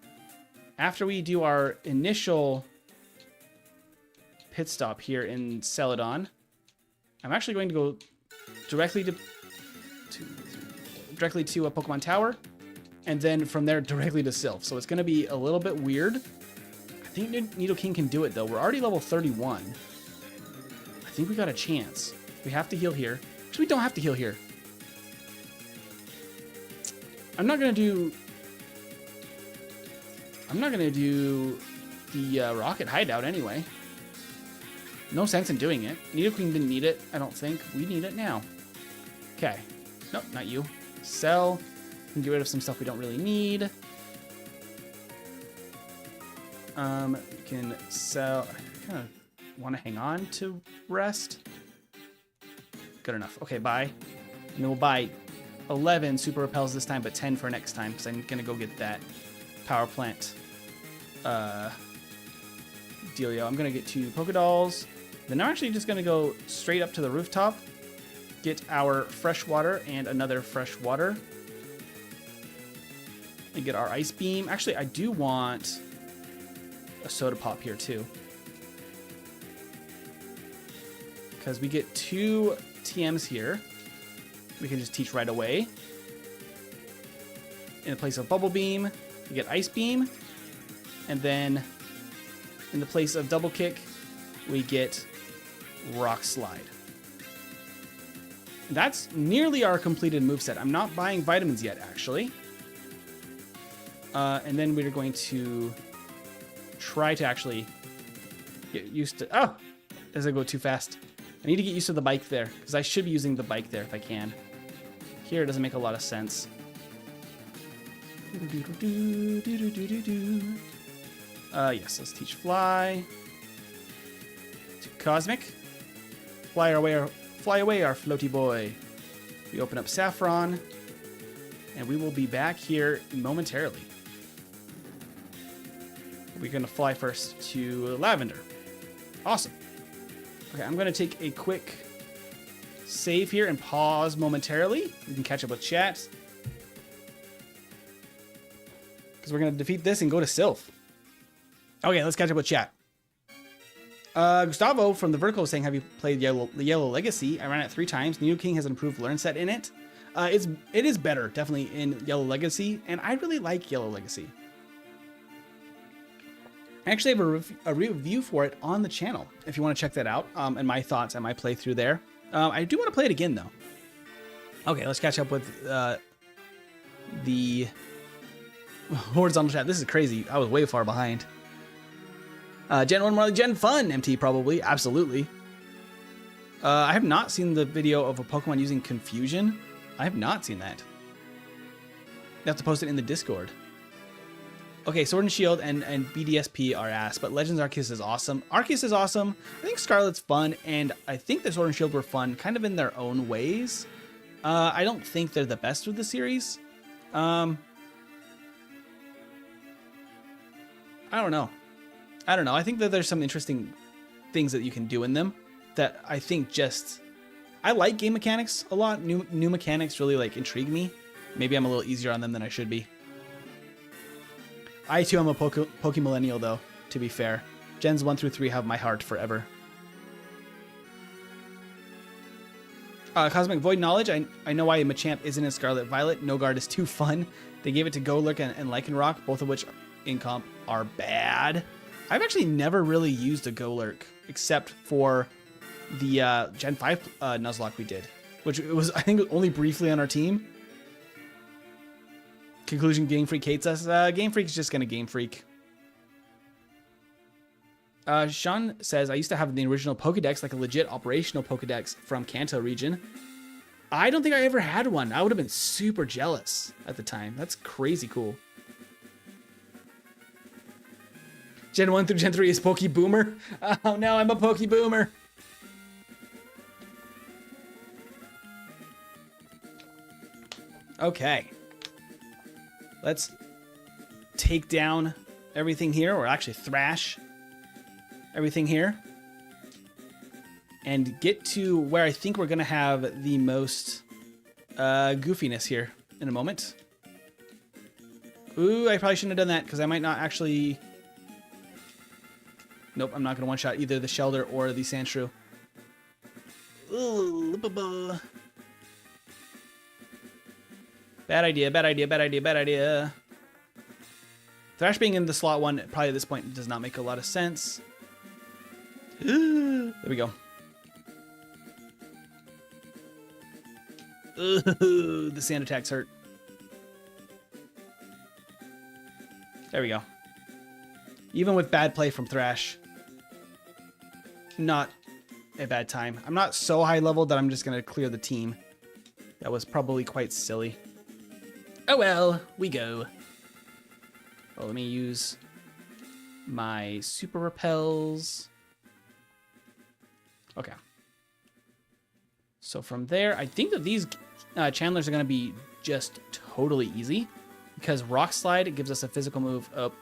after we do our initial pit stop here in Celadon, I'm actually going to go directly to a Pokemon Tower, and then from there directly to Sylph. So it's going to be a little bit weird. I think NidoKING can do it though. We're already level 31. I think we got a chance. We have to heal here. Actually, we don't have to heal here. I'm not gonna do the rocket hideout anyway. No sense in doing it. NidoKING didn't need it, I don't think. We need it now. Okay. Nope, not you. Sell. Can get rid of some stuff we don't really need. We can sell. I kind of want to hang on to rest. Good enough. Okay, buy. And then we'll buy 11 super repels this time, but 10 for next time because I'm gonna go get that power plant dealio. I'm gonna get 2 Pokedolls. Then I'm actually just gonna go straight up to the rooftop, get our fresh water and another fresh water, and get our ice beam. Actually, I do want a soda pop here too, because we get 2 TMs here. We can just teach right away. In the place of Bubble Beam, we get Ice Beam. And then in the place of Double Kick, we get Rock Slide. That's nearly our completed moveset. I'm not buying vitamins yet, actually. And then we're going to try to actually get used to... Oh! As I go too fast. I need to get used to the bike there, because I should be using the bike there if I can. Here it doesn't make a lot of sense. Yes, let's teach Fly. To Cosmic. Fly away our floaty boy. We open up Saffron, and we will be back here momentarily. We're going to fly first to Lavender. Awesome. Okay, I'm going to take a quick save here and pause momentarily. We can catch up with chat. Because we're going to defeat this and go to Sylph. Okay, let's catch up with chat. Gustavo from the Vertical was saying, have you played the Yellow Legacy? I ran it 3 times. NidoKING has an improved learn set in it. It is better, definitely, in Yellow Legacy. And I really like Yellow Legacy. I actually have a review for it on the channel, if you want to check that out, and my thoughts and my playthrough there. I do want to play it again, though. Okay, let's catch up with the horizontal chat. This is crazy. I was way far behind. Gen 1 more like Gen Fun, MT probably. Absolutely. I have not seen the video of a Pokemon using Confusion. I have not seen that. You have to post it in the Discord. Okay, Sword and Shield and BDSP are ass, but Legends Arceus is awesome. Arceus is awesome. I think Scarlet's fun, and I think the Sword and Shield were fun, kind of in their own ways. I don't think they're the best of the series. I don't know. I think that there's some interesting things that you can do in them that I think just... I like game mechanics a lot. New mechanics really like intrigue me. Maybe I'm a little easier on them than I should be. I too am a Pokemillennial though, to be fair. Gens 1 through 3 have my heart forever. Cosmic Void Knowledge. I know why Machamp isn't in Scarlet Violet. No Guard is too fun. They gave it to Golurk and Lycanroc, both of which in comp are bad. I've actually never really used a Golurk except for the Gen 5 Nuzlocke we did, which it was, I think, only briefly on our team. Conclusion, Game Freak hates us. Game Freak's just gonna Game Freak. Sean says, I used to have the original Pokedex, like a legit operational Pokedex from Kanto region. I don't think I ever had one. I would have been super jealous at the time. That's crazy cool. Gen 1 through Gen 3 is Pokeboomer. Oh no, I'm a Pokeboomer. Okay. Let's take down everything here, or actually thrash everything here. And get to where I think we're gonna have the most goofiness here in a moment. Ooh, I probably shouldn't have done that because I might not actually... Nope, I'm not gonna one-shot either the Shelder or the Sandshrew. Ooh, bad idea, bad idea, bad idea, bad idea. Thrash being in the slot 1 probably at this point does not make a lot of sense. There we go. Ooh, the sand attacks hurt. There we go. Even with bad play from Thrash, not a bad time. I'm not so high level that I'm just going to clear the team. That was probably quite silly. Oh well, we go. Well, let me use my super repels. Okay. So from there, I think that these channelers are going to be just totally easy because Rock Slide gives us a physical move up.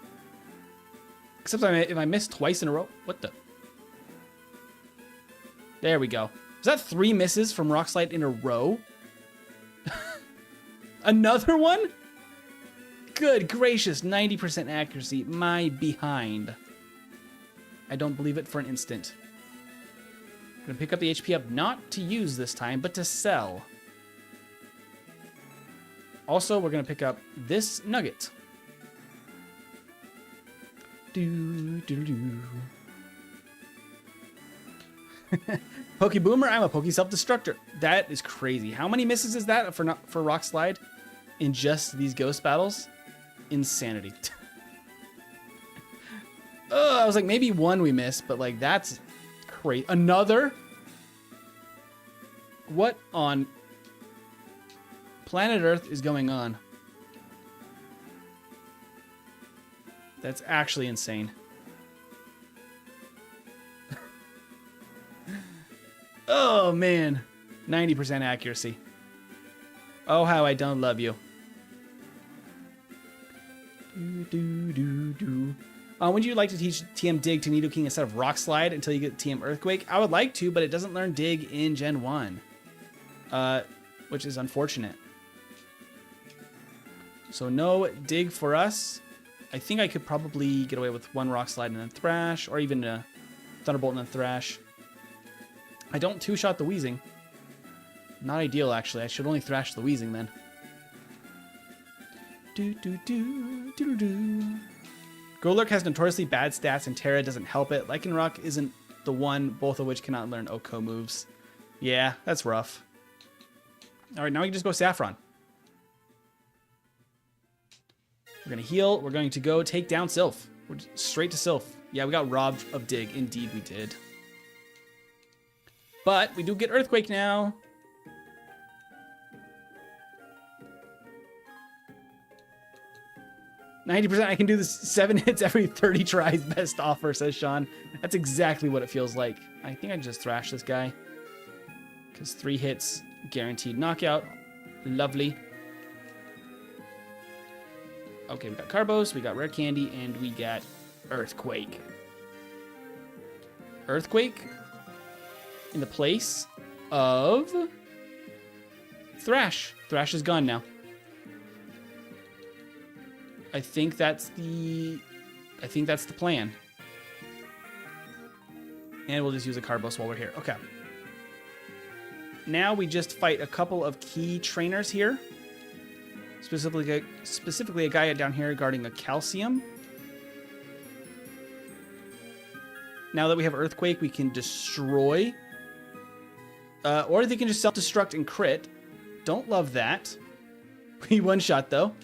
Except if I miss twice in a row. What the? There we go. Is that 3 misses from Rock Slide in a row? Another one? Good gracious, 90% accuracy. My behind. I don't believe it for an instant. I'm going to pick up the HP up, not to use this time, but to sell. Also, we're going to pick up this Nugget. Pokeboomer, I'm a Poke Self-Destructor. That is crazy. How many misses is that for Rock Slide in just these ghost battles? Insanity. Oh, I was like, maybe 1 we missed, but like that's crazy. Another? What on planet Earth is going on? That's actually insane. Oh, man. 90% accuracy. Oh, how I don't love you. Would you like to teach TM Dig to NidoKING instead of Rock Slide until you get TM Earthquake? I would like to, but it doesn't learn Dig in Gen 1. Which is unfortunate. So no Dig for us. I think I could probably get away with 1 Rock Slide and then Thrash, or even a Thunderbolt and then Thrash. I don't 2-shot the Weezing. Not ideal, actually. I should only Thrash the Weezing then. Golurk has notoriously bad stats and Terra doesn't help it. Lycanroc isn't the one, both of which cannot learn Oko moves. Yeah, that's rough. Alright, now we can just go Saffron. We're going to heal. We're going to go take down Sylph. We're straight to Sylph. Yeah, we got robbed of dig. Indeed, we did. But we do get Earthquake now. "90%, I can do this 7 hits every 30 tries. Best offer," says Sean. That's exactly what it feels like. I think I just thrashed this guy. Because 3 hits, guaranteed knockout. Lovely. Okay, we got Carbos, we got Rare Candy, and we got Earthquake. Earthquake in the place of Thrash. Thrash is gone now. I think that's the plan. And we'll just use a Carbos while we're here. Okay. Now we just fight a couple of key trainers here. Specifically a guy down here guarding a Calcium. Now that we have Earthquake, we can destroy. Or they can just self-destruct and crit. Don't love that. We one-shot, though.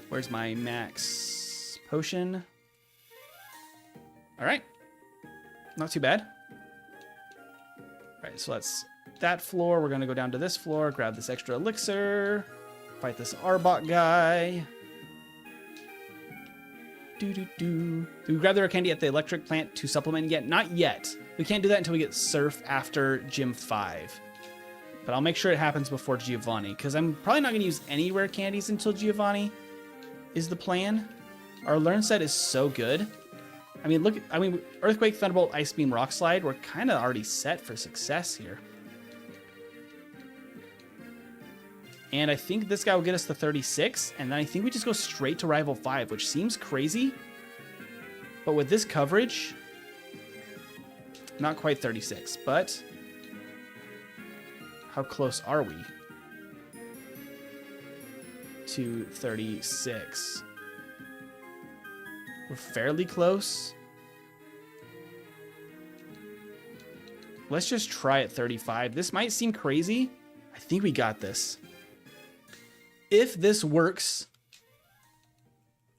Where's my max potion? All right. Not too bad. All right, so that's that floor. We're going to go down to this floor, grab this extra elixir, fight this Arbok guy. Do we grab the rare candy at the electric plant to supplement yet? Not yet. We can't do that until we get Surf after Gym 5. But I'll make sure it happens before Giovanni, because I'm probably not going to use any rare candies until Giovanni is the plan. Our learn set is so good. I mean, Earthquake, Thunderbolt, Ice Beam, Rock Slide, we're kind of already set for success here. And I think this guy will get us to 36, and then I think we just go straight to Rival 5, which seems crazy. But with this coverage, not quite 36, but how close are we to 36? We're fairly close. Let's just try at 35. This might seem crazy. I think we got this. If this works,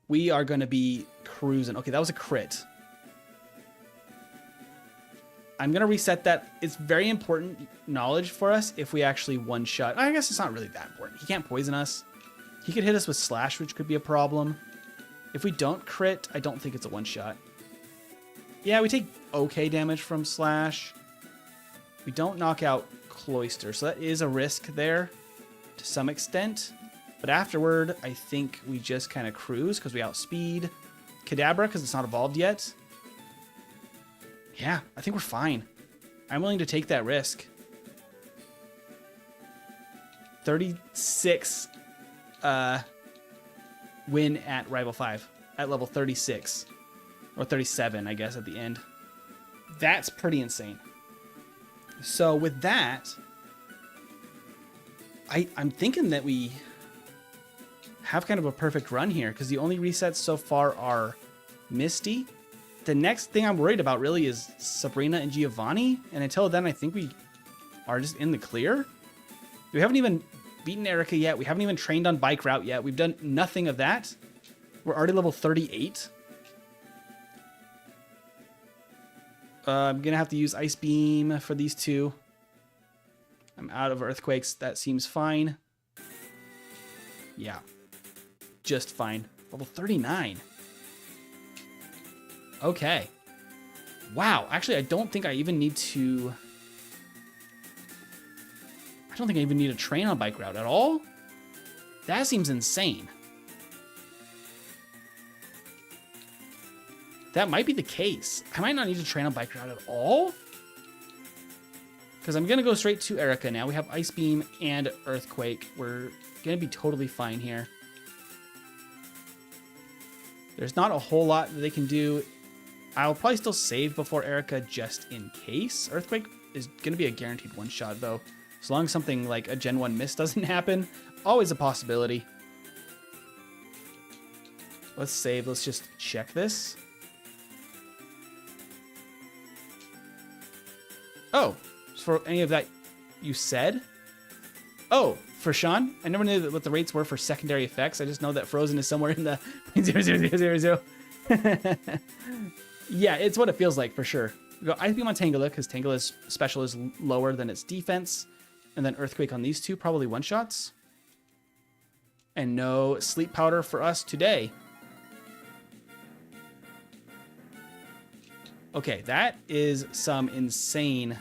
we are going to be cruising. Okay, that was a crit. I'm going to reset that. It's very important knowledge for us if we actually one-shot. I guess it's not really that important. He can't poison us. He could hit us with Slash, which could be a problem. If we don't crit, I don't think it's a one-shot. Yeah, we take okay damage from Slash. We don't knock out Cloyster, so that is a risk there to some extent. But afterward, I think we just kind of cruise because we outspeed Kadabra because it's not evolved yet. Yeah, I think we're fine. I'm willing to take that risk. 36 win at Rival 5 at level 36. Or 37, I guess, at the end. That's pretty insane. So with that, I'm thinking that we have kind of a perfect run here because the only resets so far are Misty. The next thing I'm worried about really is Sabrina and Giovanni. And until then, I think we are just in the clear. We haven't even beaten Erica yet. We haven't even trained on Bike Route yet. We've done nothing of that. We're already level 38. I'm going to have to use Ice Beam for these two. I'm out of Earthquakes. That seems fine. Yeah. Just fine. Level 39. Okay. Wow. Actually, I don't think I even need to... I don't think I even need to train on Bike Route at all. That seems insane. That might be the case. I might not need to train on Bike Route at all. Because I'm going to go straight to Erica now. We have Ice Beam and Earthquake. We're going to be totally fine here. There's not a whole lot that they can do. I'll probably still save before Erica just in case. Earthquake is going to be a guaranteed one-shot, though. As long as something like a Gen 1 miss doesn't happen, always a possibility. Let's save. Let's just check this. Oh, for any of that you said? Oh, for Sean? I never knew what the rates were for secondary effects. I just know that Frozen is somewhere in the 0.00000. Yeah, it's what it feels like for sure. We go Ice Beam on Tangela because Tangela's special is lower than its defense. And then Earthquake on these two, probably one-shots. And no Sleep Powder for us today. Okay, that is some insane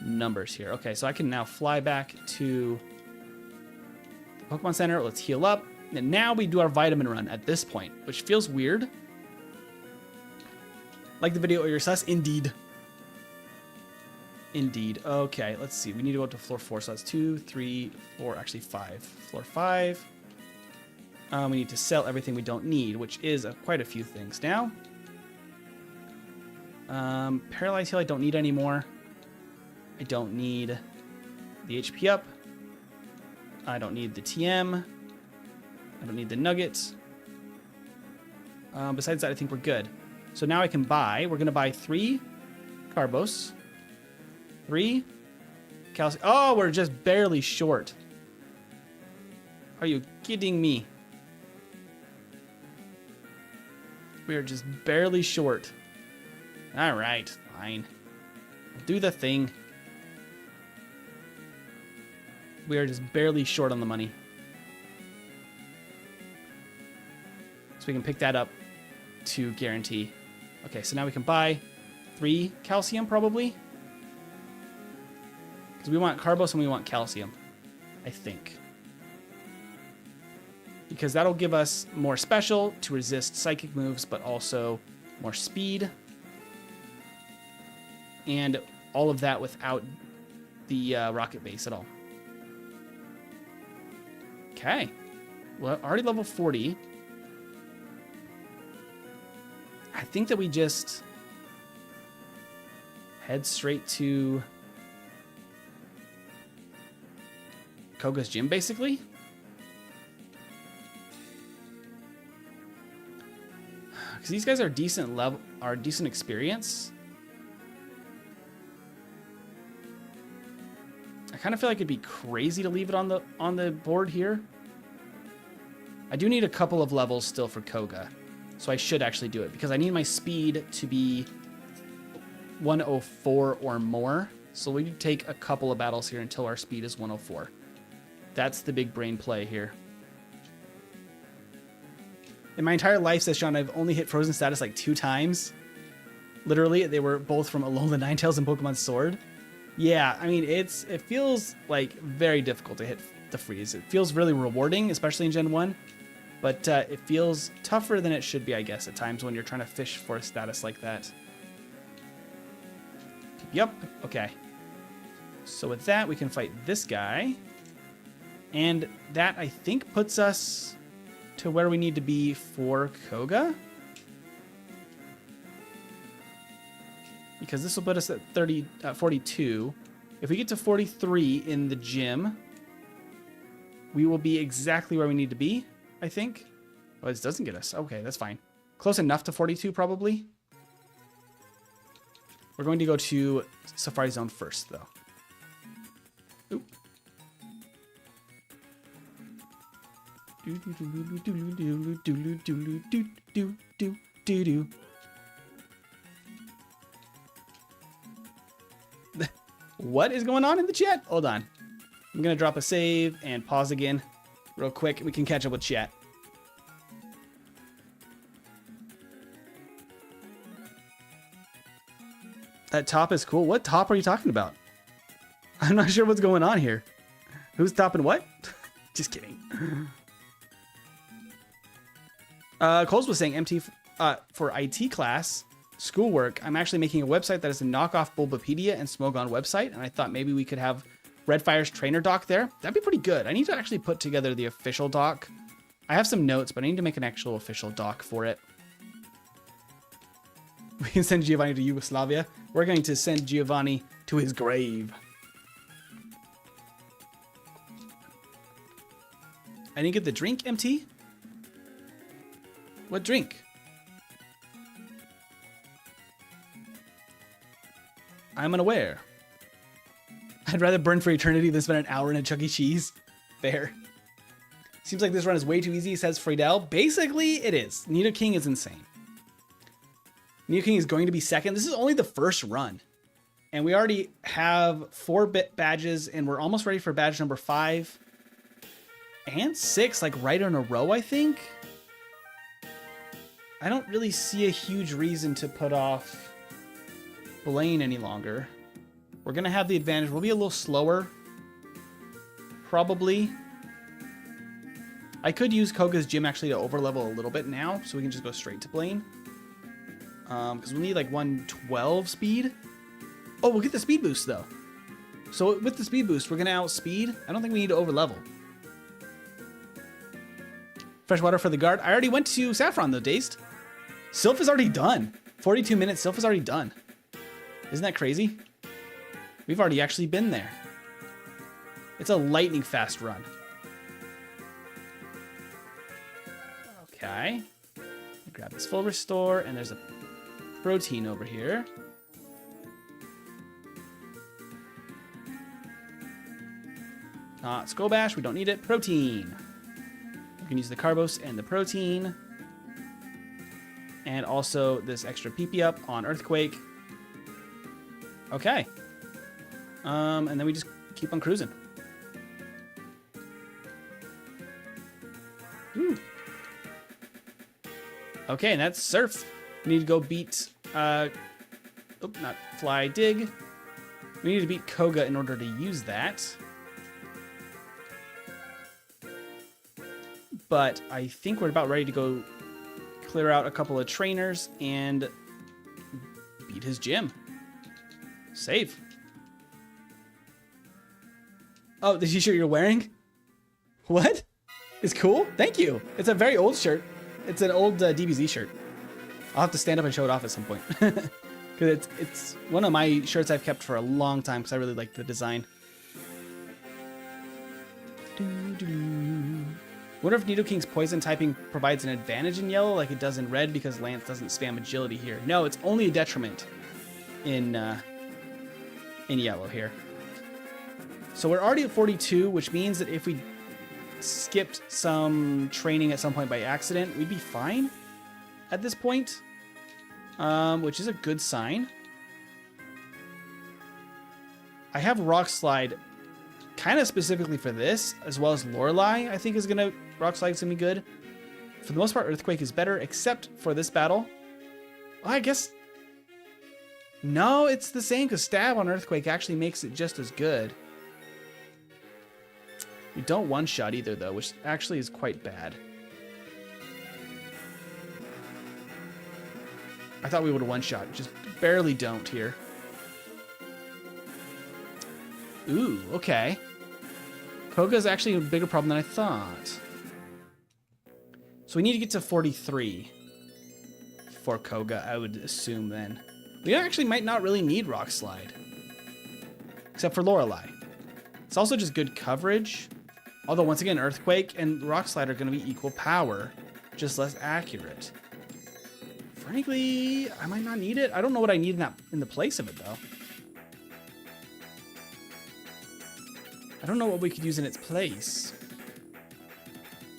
numbers here. Okay, so I can now fly back to the Pokemon Center. Let's heal up. And now we do our vitamin run at this point, which feels weird. Like the video or your sus? Indeed. Indeed. Okay, let's see. We need to go up to floor 4. So that's 2, 3, 4, actually 5. Floor 5. We need to sell everything we don't need, which is quite a few things now. Paralyzed Heal I don't need anymore. I don't need the HP up. I don't need the TM. I don't need the Nuggets. Besides that, I think we're good. So now I can buy. We're going to buy 3 Carbos. 3 calcium. Oh, we're just barely short. Are you kidding me? We are just barely short. All right, fine. I'll do the thing. We are just barely short on the money. So we can pick that up to guarantee. Okay, so now we can buy 3 calcium probably. Because we want Carbos and we want calcium, I think. Because that'll give us more special to resist psychic moves, but also more speed. And all of that without the rocket base at all. Okay. Well, already level 40. I think that we just head straight to Koga's gym, basically. Because these guys are decent level, are decent experience. I kind of feel like it'd be crazy to leave it on the board here. I do need a couple of levels still for Koga, so I should actually do it because I need my speed to be 104 or more. So we take a couple of battles here until our speed is 104. That's the big brain play here. In my entire life, says Sean, I've only hit Frozen status like 2 times. Literally, they were both from Alola Ninetales and Pokemon Sword. Yeah, I mean, it feels like very difficult to hit the freeze. It feels really rewarding, especially in Gen 1. But it feels tougher than it should be, I guess, at times when you're trying to fish for a status like that. Yep, okay. So with that, we can fight this guy. And that, I think, puts us to where we need to be for Koga. Because this will put us at 42. If we get to 43 in the gym, we will be exactly where we need to be, I think. Oh, this doesn't get us. Okay, that's fine. Close enough to 42, probably. We're going to go to Safari Zone first, though. Oop. What is going on in the chat? Hold on. I'm going to drop a save and pause again real quick. We can catch up with chat. That top is cool. What top are you talking about? I'm not sure what's going on here. Who's topping what? Just kidding. Coles was saying MT for IT class, schoolwork, I'm actually making a website that is a knockoff Bulbapedia and Smogon website, and I thought maybe we could have Redfire's trainer doc there. That'd be pretty good. I need to actually put together the official doc. I have some notes, but I need to make an actual official doc for it. We can send Giovanni to Yugoslavia. We're going to send Giovanni to his grave. I didn't get the drink, MT? What drink? I'm unaware. I'd rather burn for eternity than spend an hour in a Chuck E. Cheese. Fair. Seems like this run is way too easy, says Friedel. Basically, it is. NidoKING is insane. NidoKING is going to be second. This is only the first run. And we already have 4 badges, and we're almost ready for badge number 5 and 6, like right in a row, I think. I don't really see a huge reason to put off Blaine any longer. We're going to have the advantage. We'll be a little slower, probably. I could use Koga's gym actually to overlevel a little bit now, so we can just go straight to Blaine. Because we need like 112 speed. Oh, we'll get the speed boost though. So with the speed boost, we're going to outspeed. I don't think we need to overlevel. Fresh water for the guard. I already went to Saffron though, Dazed. Sylph is already done. 42 minutes, Sylph is already done. Isn't that crazy? We've already actually been there. It's a lightning fast run. Okay. Grab this full restore, and there's a protein over here. Skull Bash, we don't need it. Protein. You can use the Carbos and the protein. And also this extra PP up on Earthquake. Okay. And then we just keep on cruising. Ooh. Okay, and that's Surf. We need to go beat, not Fly, Dig. We need to beat Koga in order to use that. But I think we're about ready to go clear out a couple of trainers and beat his gym. Save. Oh, the t-shirt you're wearing? What? It's cool? Thank you. It's a very old shirt. It's an old DBZ shirt. I'll have to stand up and show it off at some point. Because it's one of my shirts I've kept for a long time because I really like the design. Wonder if NidoKING's poison typing provides an advantage in yellow like it does in red because Lance doesn't spam agility here. No, it's only a detriment in yellow here. So we're already at 42, which means that if we skipped some training at some point by accident, we'd be fine at this point, which is a good sign. I have Rock Slide kind of specifically for this, as well as Lorelei, I think Rock Slide's gonna be good. For the most part, Earthquake is better, except for this battle. Well, I guess, no, it's the same, because Stab on Earthquake actually makes it just as good. We don't one-shot either, though, which actually is quite bad. I thought we would have one-shot, just barely don't here. Ooh, okay. Koga's actually a bigger problem than I thought. So we need to get to 43 for Koga, I would assume then. We actually might not really need Rock Slide. Except for Lorelei. It's also just good coverage. Although, once again, Earthquake and Rock Slide are going to be equal power, just less accurate. Frankly, I might not need it. I don't know what I need in the place of it, though. I don't know what we could use in its place.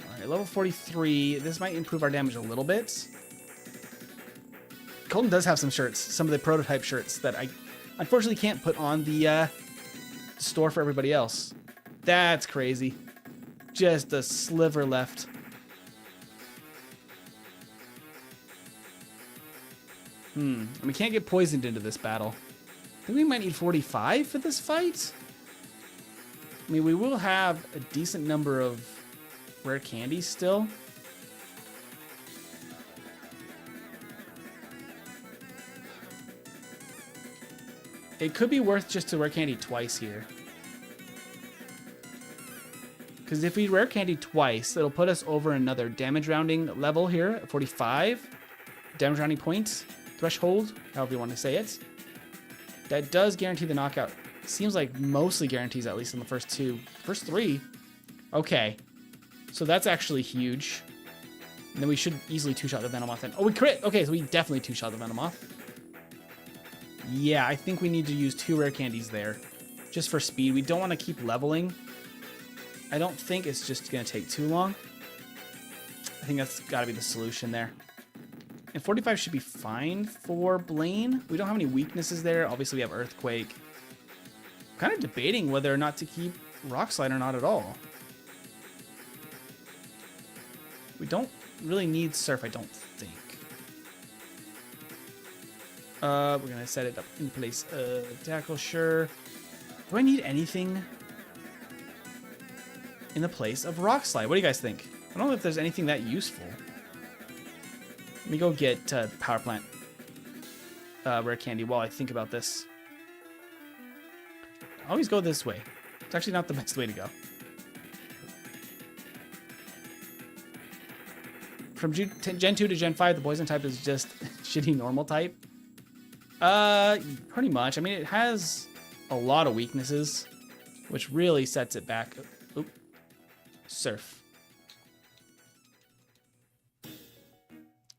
All right, level 43. This might improve our damage a little bit. Colton does have some shirts, some of the prototype shirts that I unfortunately can't put on the store for everybody else. That's crazy. Just a sliver left. And we can't get poisoned into this battle. I think we might need 45 for this fight. I mean, we will have a decent number of rare candies still. It could be worth just to rare candy twice here. Because if we rare candy twice, it'll put us over another damage rounding level here at 45. Damage rounding point threshold, however you want to say it. That does guarantee the knockout. Seems like mostly guarantees, at least in the first three. Okay. So that's actually huge. And then we should easily two-shot the Venomoth then. Oh, we crit! Okay, so we definitely two-shot the Venomoth. Yeah, I think we need to use 2 rare candies there. Just for speed. We don't want to keep leveling. I don't think it's just going to take too long. I think that's got to be the solution there. And 45 should be fine for Blaine. We don't have any weaknesses there. Obviously, we have Earthquake. I'm kind of debating whether or not to keep Rock Slide or not at all. We don't really need Surf, I don't think. We're going to set it up in place. Tackle, sure. Do I need anything in the place of Rock Slide? What do you guys think? I don't know if there's anything that useful. Let me go get Power Plant Rare Candy while I think about this. I always go this way. It's actually not the best way to go. From Gen 2 to Gen 5, the Poison type is just shitty normal type. Pretty much. I mean, it has a lot of weaknesses, which really sets it back. Oop. Surf.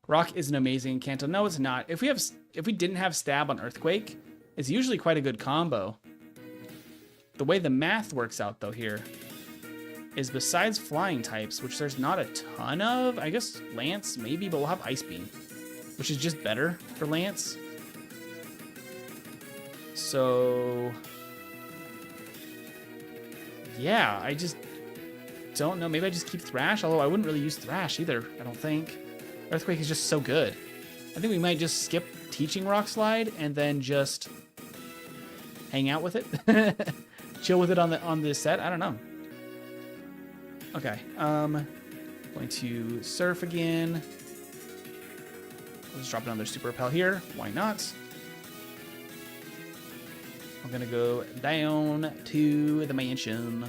Rock isn't amazing in Kanto. No, it's not. If we didn't have Stab on Earthquake, it's usually quite a good combo. The way the math works out, though, here is besides flying types, which there's not a ton of, I guess Lance maybe, but we'll have Ice Beam, which is just better for Lance. So, yeah, I just don't know. Maybe I just keep Thrash, although I wouldn't really use Thrash either, I don't think. Earthquake is just so good. I think we might just skip teaching Rock Slide and then just hang out with it. Chill with it on the set. I don't know. Okay. Going to Surf again. Let's drop another Super Repel here. Why not? I'm gonna go down to the mansion.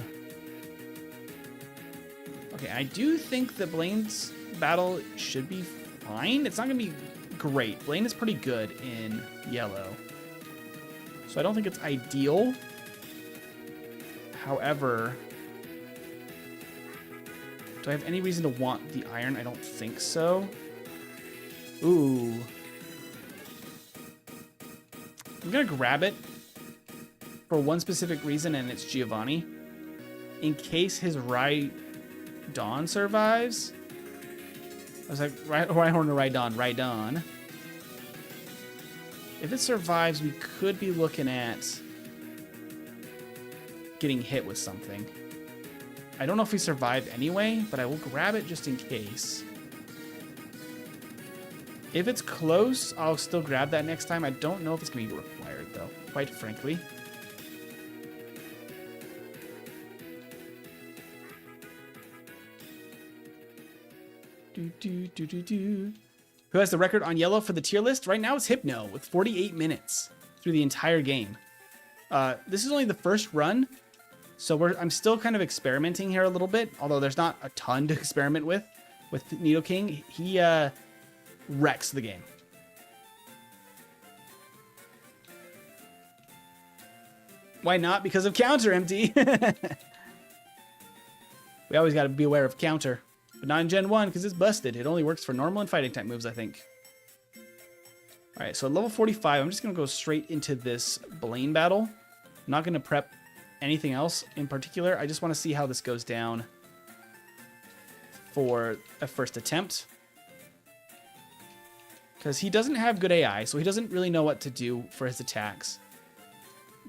Okay, I do think that Blaine's battle should be fine. It's not gonna be great. Blaine is pretty good in yellow, so I don't think it's ideal. However, do I have any reason to want the iron? I don't think so. Ooh. I'm gonna grab it for one specific reason, and it's Giovanni. In case his Rhydon survives. I was like, Rhyhorn or Rhydon? Rhydon. If it survives, we could be looking at getting hit with something. I don't know if we survive anyway, but I will grab it just in case. If it's close, I'll still grab that next time. I don't know if it's going to be required, though, quite frankly. Who has the record on yellow for the tier list? Right now it's Hypno with 48 minutes through the entire game. This is only the first run, so I'm still kind of experimenting here a little bit, although there's not a ton to experiment with NidoKIng. He wrecks the game. Why not? Because of counter, MT. We always got to be aware of counter. But not in Gen 1, because it's busted. It only works for normal and fighting type moves, I think. Alright, so at level 45, I'm just going to go straight into this Blaine battle. I'm not going to prep anything else in particular. I just want to see how this goes down for a first attempt. Because he doesn't have good AI, so he doesn't really know what to do for his attacks.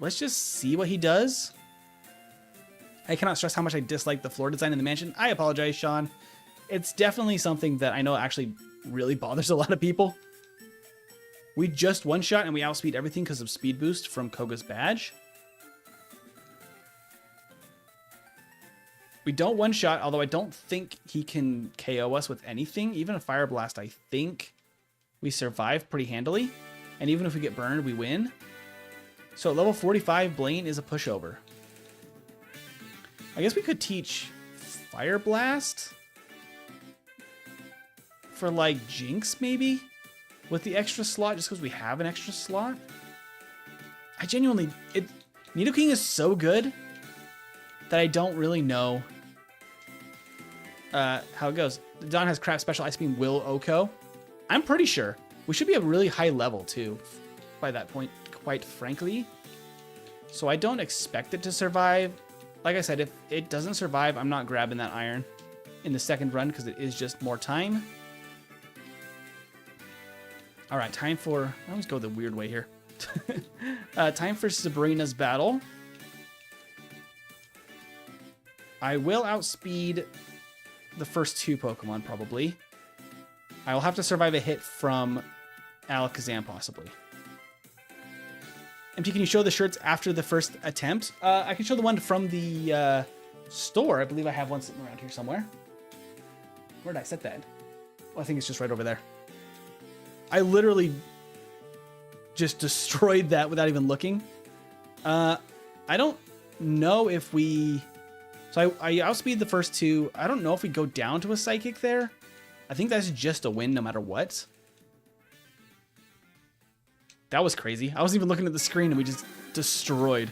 Let's just see what he does. I cannot stress how much I dislike the floor design in the mansion. I apologize, Sean. It's definitely something that I know actually really bothers a lot of people. We just one-shot and we outspeed everything because of speed boost from Koga's badge. We don't one-shot, although I don't think he can KO us with anything. Even a Fire Blast, I think we survive pretty handily. And even if we get burned, we win. So at level 45, Blaine is a pushover. I guess we could teach Fire Blast for like Jinx maybe with the extra slot, just because we have an extra slot. I genuinely, NidoKIng is so good that I don't really know how it goes. Don has crap special Ice Beam will Oko. I'm pretty sure we should be a really high level too by that point, quite frankly. So I don't expect it to survive. like I said, if it doesn't survive, I'm not grabbing that iron in the second run because it is just more time. All right, time for... I always go the weird way here. Time for Sabrina's battle. I will outspeed the first two Pokemon, probably. I will have to survive a hit from Alakazam, possibly. MT, can you show the shirts after the first attempt? I can show the one from the store. I believe I have one sitting around here somewhere. Where did I set that? Oh, I think it's just right over there. I literally just destroyed that without even looking. I don't know if we... So I outspeed the first two. I don't know if we go down to a Psychic there. I think that's just a win no matter what. That was crazy. I wasn't even looking at the screen and we just destroyed.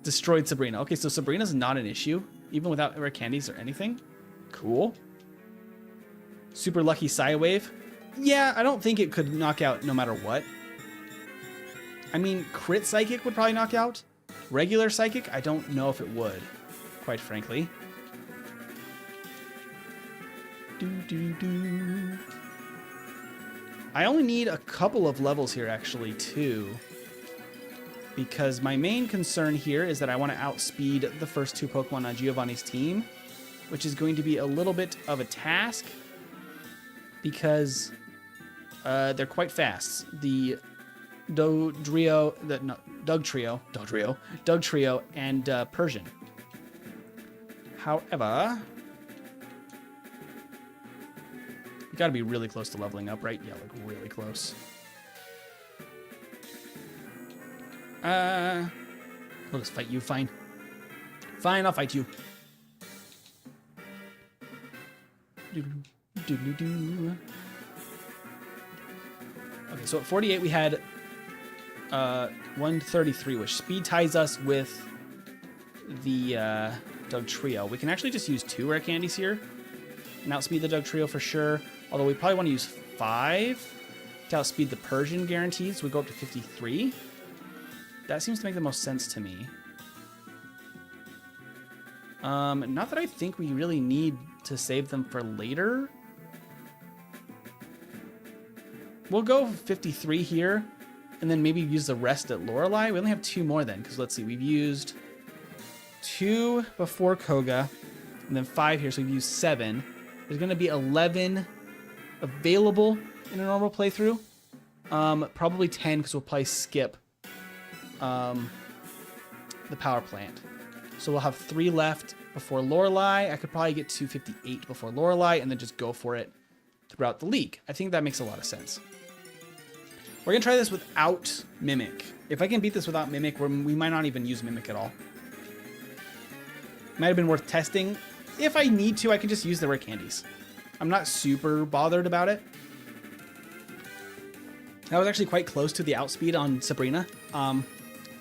Destroyed Sabrina. Okay, so Sabrina's not an issue, even without rare candies or anything. Cool. Super lucky Psy Wave. Yeah, I don't think it could knock out no matter what. I mean, crit Psychic would probably knock out. Regular Psychic, I don't know if it would, quite frankly. I only need a couple of levels here, actually, too. Because my main concern here is that I want to outspeed the first two Pokemon on Giovanni's team, which is going to be a little bit of a task because they're quite fast. The Doug Trio, and Persian. However, you gotta be really close to leveling up, right? Yeah, like really close. We'll just fight you, fine. Fine, I'll fight you. Okay, so at 48 we had 133, which speed ties us with the Doug Trio. We can actually just use 2 rare candies here and outspeed the Doug Trio for sure. Although we probably want to use 5 to outspeed the Persian guaranteed, so we go up to 53. That seems to make the most sense to me. Not that I think we really need to save them for later. We'll go 53 here, and then maybe use the rest at Lorelei. We only have 2 more then, because let's see, we've used 2 before Koga, and then 5 here, so we've used 7. There's going to be 11 available in a normal playthrough. Probably 10, because we'll probably skip the power plant. So we'll have 3 left before Lorelei. I could probably get to 58 before Lorelei, and then just go for it throughout the league. I think that makes a lot of sense. We're going to try this without Mimic. If I can beat this without Mimic, we might not even use Mimic at all. Might have been worth testing. If I need to, I can just use the rare candies. I'm not super bothered about it. That was actually quite close to the outspeed on Sabrina.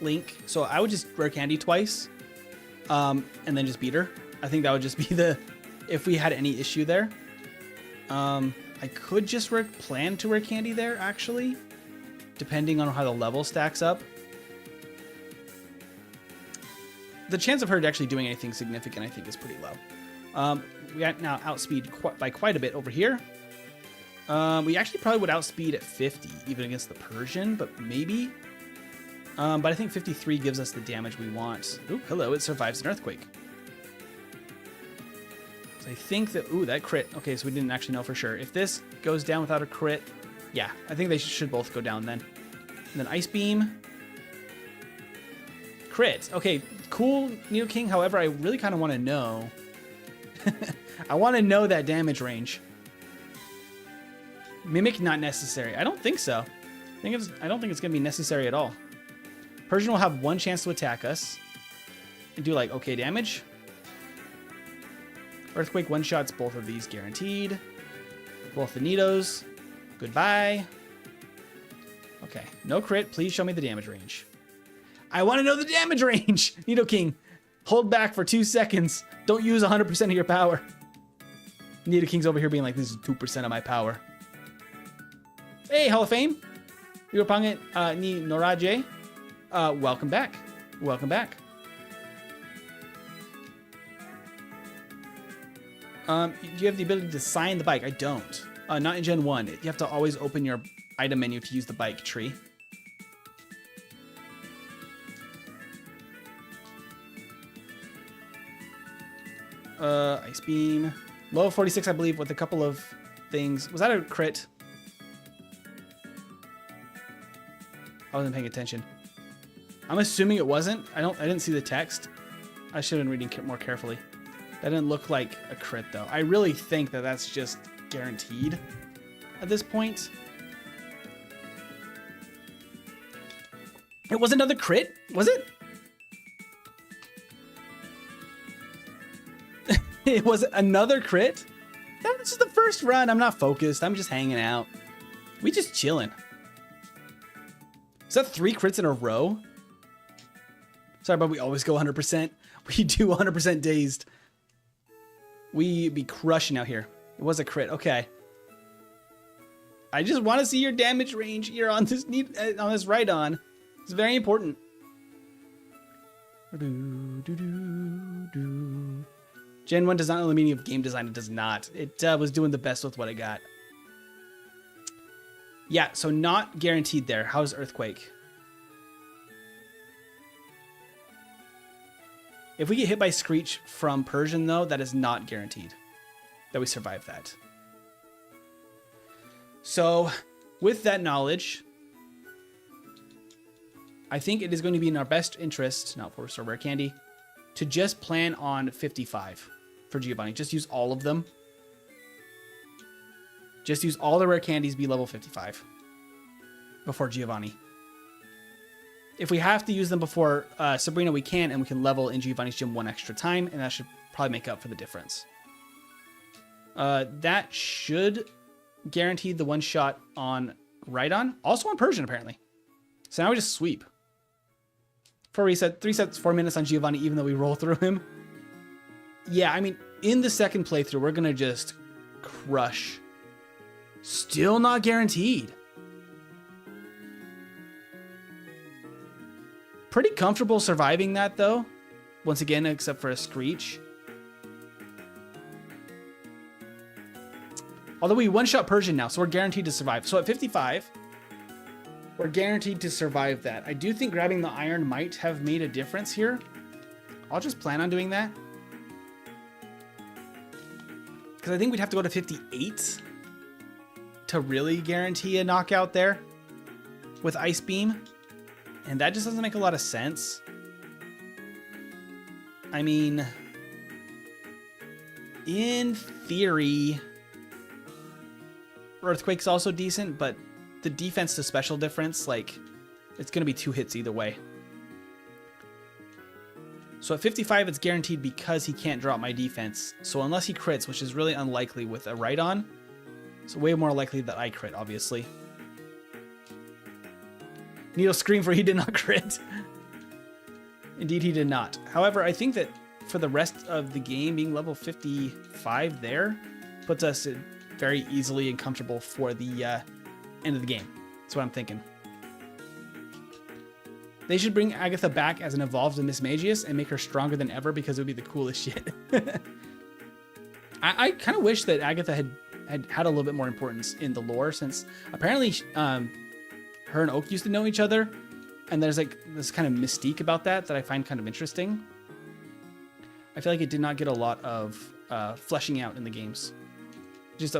Link. So I would just rare candy twice. And then just beat her. I think that would just be the... If we had any issue there. I could just plan to rare candy there, actually. Depending on how the level stacks up. The chance of her actually doing anything significant, I think, is pretty low. We got now outspeed by quite a bit over here. We actually probably would outspeed at 50, even against the Persian, but maybe. But I think 53 gives us the damage we want. Ooh, hello, it survives an earthquake. So I think that, ooh, that crit. Okay, so we didn't actually know for sure. If this goes down without a crit, yeah, I think they should both go down then. And then Ice Beam. Crit. Okay, cool, NidoKING. However, I really kind of want to know. I want to know that damage range. Mimic not necessary. I don't think so. I don't think it's going to be necessary at all. Persian will have 1 chance to attack us. And do like okay damage. Earthquake one-shots both of these guaranteed. Both the Nidos. Goodbye. Okay, no crit. Please show me the damage range. I want to know the damage range! NidoKING, hold back for 2 seconds. Don't use 100% of your power. NidoKING's over here being like, this is 2% of my power. Hey, Hall of Fame. Your opponent, Ni Noraje. Welcome back. Welcome back. Do you have the ability to sign the bike? I don't. Not in Gen 1. You have to always open your item menu to use the bike tree. Ice Beam. Low 46, I believe, with a couple of things. Was that a crit? I wasn't paying attention. I'm assuming it wasn't. I didn't see the text. I should have been reading more carefully. That didn't look like a crit, though. I really think that that's just guaranteed at this point. It was another crit? Was it? It was another crit? This is the first run. I'm not focused. I'm just hanging out. We just chilling. Is that 3 crits in a row? Sorry, but we always go 100%. We do 100% dazed. We be crushing out here. It was a crit. Okay. I just want to see your damage range here on this ride-on. It's very important. Gen 1 does not know the meaning of game design. It does not. It was doing the best with what it got. Yeah, so not guaranteed there. How's Earthquake? If we get hit by Screech from Persian, though, that is not guaranteed that we survive that. So, with that knowledge, I think it is going to be in our best interest, not for Rare Candy, to just plan on 55 for Giovanni. Just use all of them. Just use all the rare candies, be level 55 before Giovanni. If we have to use them before Sabrina, we can, and we can level in Giovanni's gym 1 extra time, and that should probably make up for the difference. That should guarantee the 1-shot on Rhydon. Also on Persian, apparently. So now we just sweep. For reset, 3 sets, 4 minutes on Giovanni, even though we roll through him. Yeah, I mean, in the second playthrough, we're going to just crush. Still not guaranteed. Pretty comfortable surviving that, though. Once again, except for a Screech. Although we 1-shot Persian now, so we're guaranteed to survive. So at 55, we're guaranteed to survive that. I do think grabbing the iron might have made a difference here. I'll just plan on doing that. Because I think we'd have to go to 58 to really guarantee a knockout there with Ice Beam. And that just doesn't make a lot of sense. I mean, in theory, Earthquake's also decent, but the defense to special difference, like, it's going to be 2 hits either way. So at 55, it's guaranteed because he can't drop my defense. So unless he crits, which is really unlikely with a Rhydon, it's way more likely that I crit, obviously. Nido screamed for he did not crit. Indeed, he did not. However, I think that for the rest of the game, being level 55 there puts us very easily and comfortable for the end of the game. That's what I'm thinking. They should bring Agatha back as an evolved Mismagius and make her stronger than ever because it would be the coolest shit. I kind of wish that Agatha had a little bit more importance in the lore, since apparently her and Oak used to know each other, and there's like this kind of mystique about that I find kind of interesting. I feel like it did not get a lot of fleshing out in the games. Just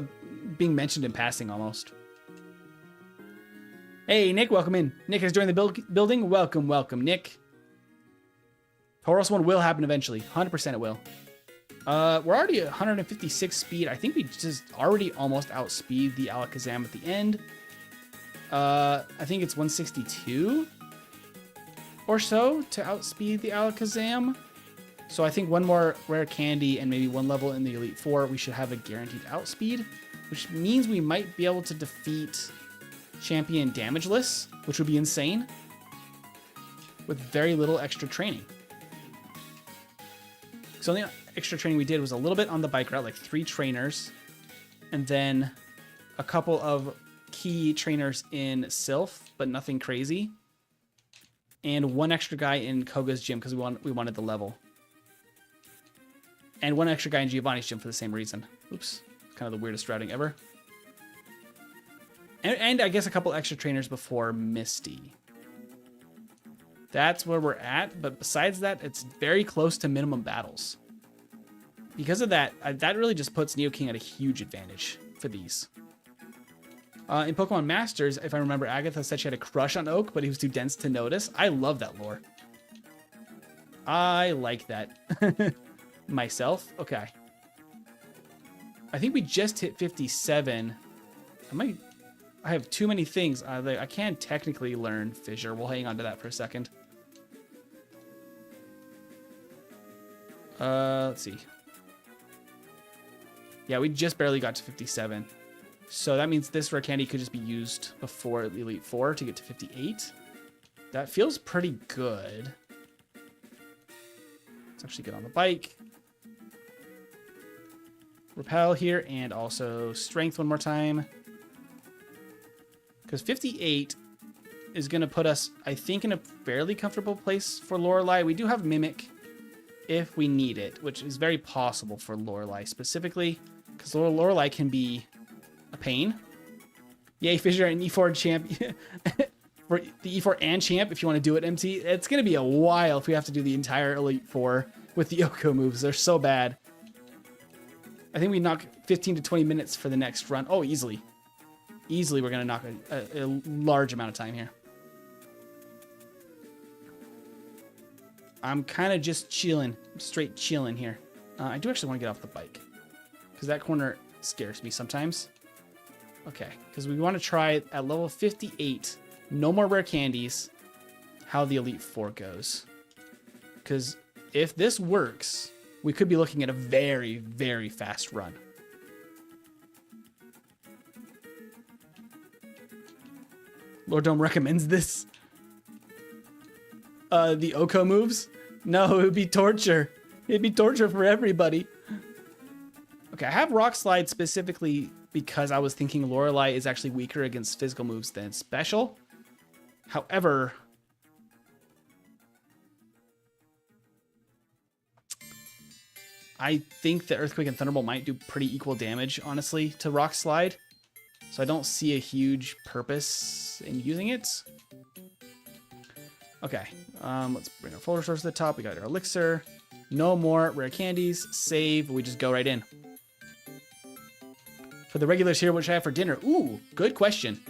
being mentioned in passing almost. Hey, Nick, welcome in. Nick has joined the building. Welcome, welcome, Nick. Tauros 1 will happen eventually. 100% it will. We're already at 156 speed. I think we just already almost outspeed the Alakazam at the end. I think it's 162 or so to outspeed the Alakazam. So I think one more rare candy and maybe 1 level in the Elite Four, we should have a guaranteed outspeed, which means we might be able to defeat Champion damageless, which would be insane, with very little extra training. So the only extra training we did was a little bit on the bike route, like 3 trainers, and then a couple of key trainers in Sylph, but nothing crazy, and 1 extra guy in Koga's gym because we wanted the level. And one extra guy in Giovanni's gym for the same reason. Oops. Kind of the weirdest routing ever. And I guess a couple extra trainers before Misty. That's where we're at. But besides that, it's very close to minimum battles. Because of that, that really just puts NidoKING at a huge advantage for these. In Pokemon Masters, if I remember, Agatha said she had a crush on Oak, but he was too dense to notice. I love that lore. I like that. Myself. Okay. I think we just hit 57. I have too many things. I can technically learn Fissure. We'll hang on to that for a second. Let's see. Yeah, we just barely got to 57. So that means this rare candy could just be used before Elite Four to get to 58. That feels pretty good. Let's actually get on the bike. Repel here, and also Strength one more time. Because 58 is going to put us, I think, in a fairly comfortable place for Lorelei. We do have Mimic if we need it, which is very possible for Lorelei specifically, because Lorelei can be a pain. Yay, Fissure and E4 champ. For the E4 and champ, if you want to do it, MT. It's going to be a while if we have to do the entire Elite Four with the Oko moves. They're so bad. I think we knock 15 to 20 minutes for the next run. Oh, easily. Easily, we're going to knock a large amount of time here. I'm kind of just chilling. Straight chilling here. I do actually want to get off the bike, because that corner scares me sometimes. Okay, because we want to try at level 58, no more rare candies, how the Elite Four goes. Because if this works, we could be looking at a very, very fast run. Lord Dome recommends this. The Oko moves? No, it would be torture. It'd be torture for everybody. Okay, I have Rock Slide specifically because I was thinking Lorelei is actually weaker against physical moves than special. However, I think that Earthquake and Thunderbolt might do pretty equal damage, honestly, to Rock Slide. So I don't see a huge purpose in using it. Okay, let's bring our folder source to the top. We got our elixir. No more rare candies. Save. We just go right in. For the regulars here, what should I have for dinner? Ooh, good question.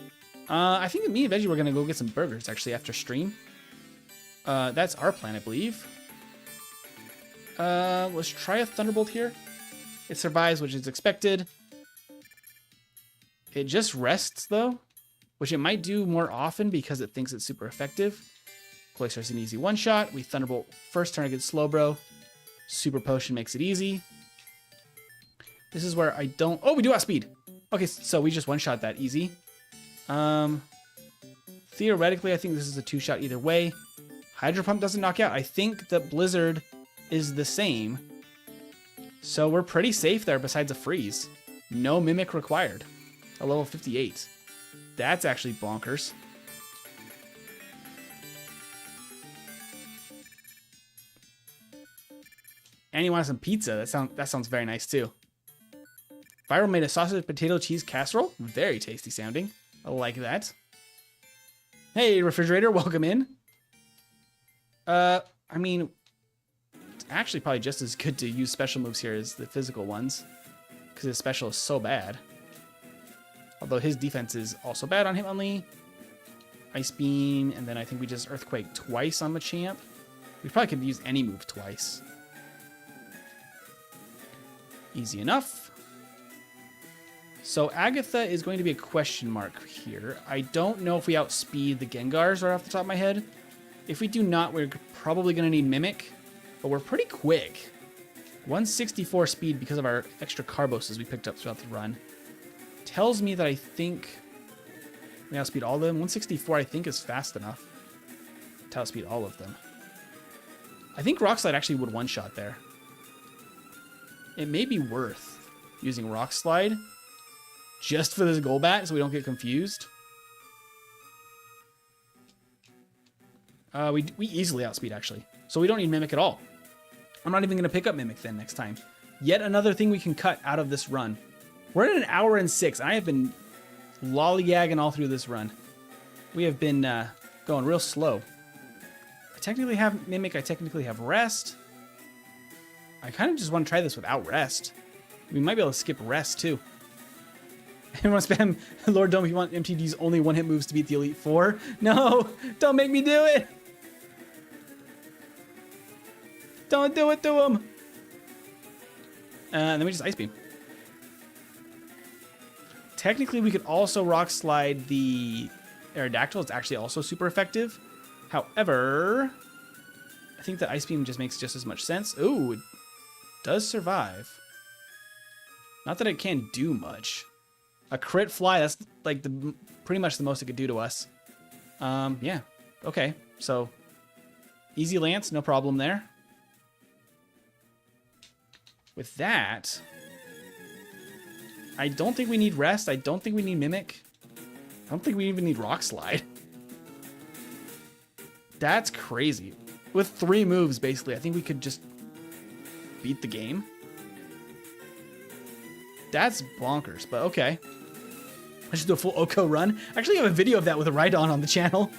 I think me and Veggie were going to go get some burgers, actually, after stream. That's our plan, I believe. Let's try a Thunderbolt here. It survives, which is expected. It just rests, though, which it might do more often because it thinks it's super effective. Cloister's an easy one-shot. We Thunderbolt first turn against Slowbro. Super Potion makes it easy. This is where I don't... Oh, we do have speed. Okay, so we just one-shot that easy. Theoretically, I think this is a two-shot either way. Hydro Pump doesn't knock out. I think that Blizzard is the same. So we're pretty safe there besides a freeze. No Mimic required. A level 58. That's actually bonkers. And you want some pizza. That sounds very nice too. Viral made a sausage potato cheese casserole. Very tasty sounding. I like that. Hey, refrigerator, welcome in. I mean, it's actually probably just as good to use special moves here as the physical ones, because his special is so bad. Although his defense is also bad on Hitmonlee. Ice Beam, and then I think we just Earthquake twice on Machamp. We probably could use any move twice. Easy enough. So Agatha is going to be a question mark here. I don't know if we outspeed the Gengars right off the top of my head. If we do not, we're probably going to need Mimic, but we're pretty quick. 164 speed because of our extra Carboses we picked up throughout the run. Tells me that I think we outspeed all of them. 164 I think is fast enough to outspeed all of them. I think Rock Slide actually would one-shot there. It may be worth using Rock Slide just for this Golbat so we don't get confused. We easily outspeed, actually. So we don't need Mimic at all. I'm not even going to pick up Mimic then next time. Yet another thing we can cut out of this run. We're at 1 hour and 6. I have been lollygagging all through this run. We have been going real slow. I technically have Mimic. I technically have Rest. I kind of just want to try this without Rest. We might be able to skip Rest, too. Everyone spam Lord Dome if you want MTD's only one-hit moves to beat the Elite Four. No! Don't make me do it! Don't do it to him! And then we just Ice Beam. Technically, we could also Rock Slide the Aerodactyl. It's actually also super effective. However, I think that Ice Beam just makes just as much sense. Ooh, it does survive. Not that it can do much. A crit fly, that's like pretty much the most it could do to us. Yeah, okay. So, easy Lance, no problem there. With that, I don't think we need Rest. I don't think we need Mimic. I don't think we even need Rock Slide. That's crazy. With 3 moves, basically, I think we could just beat the game. That's bonkers, but okay. I should do a full Oko run. I actually have a video of that with a Rhydon on the channel.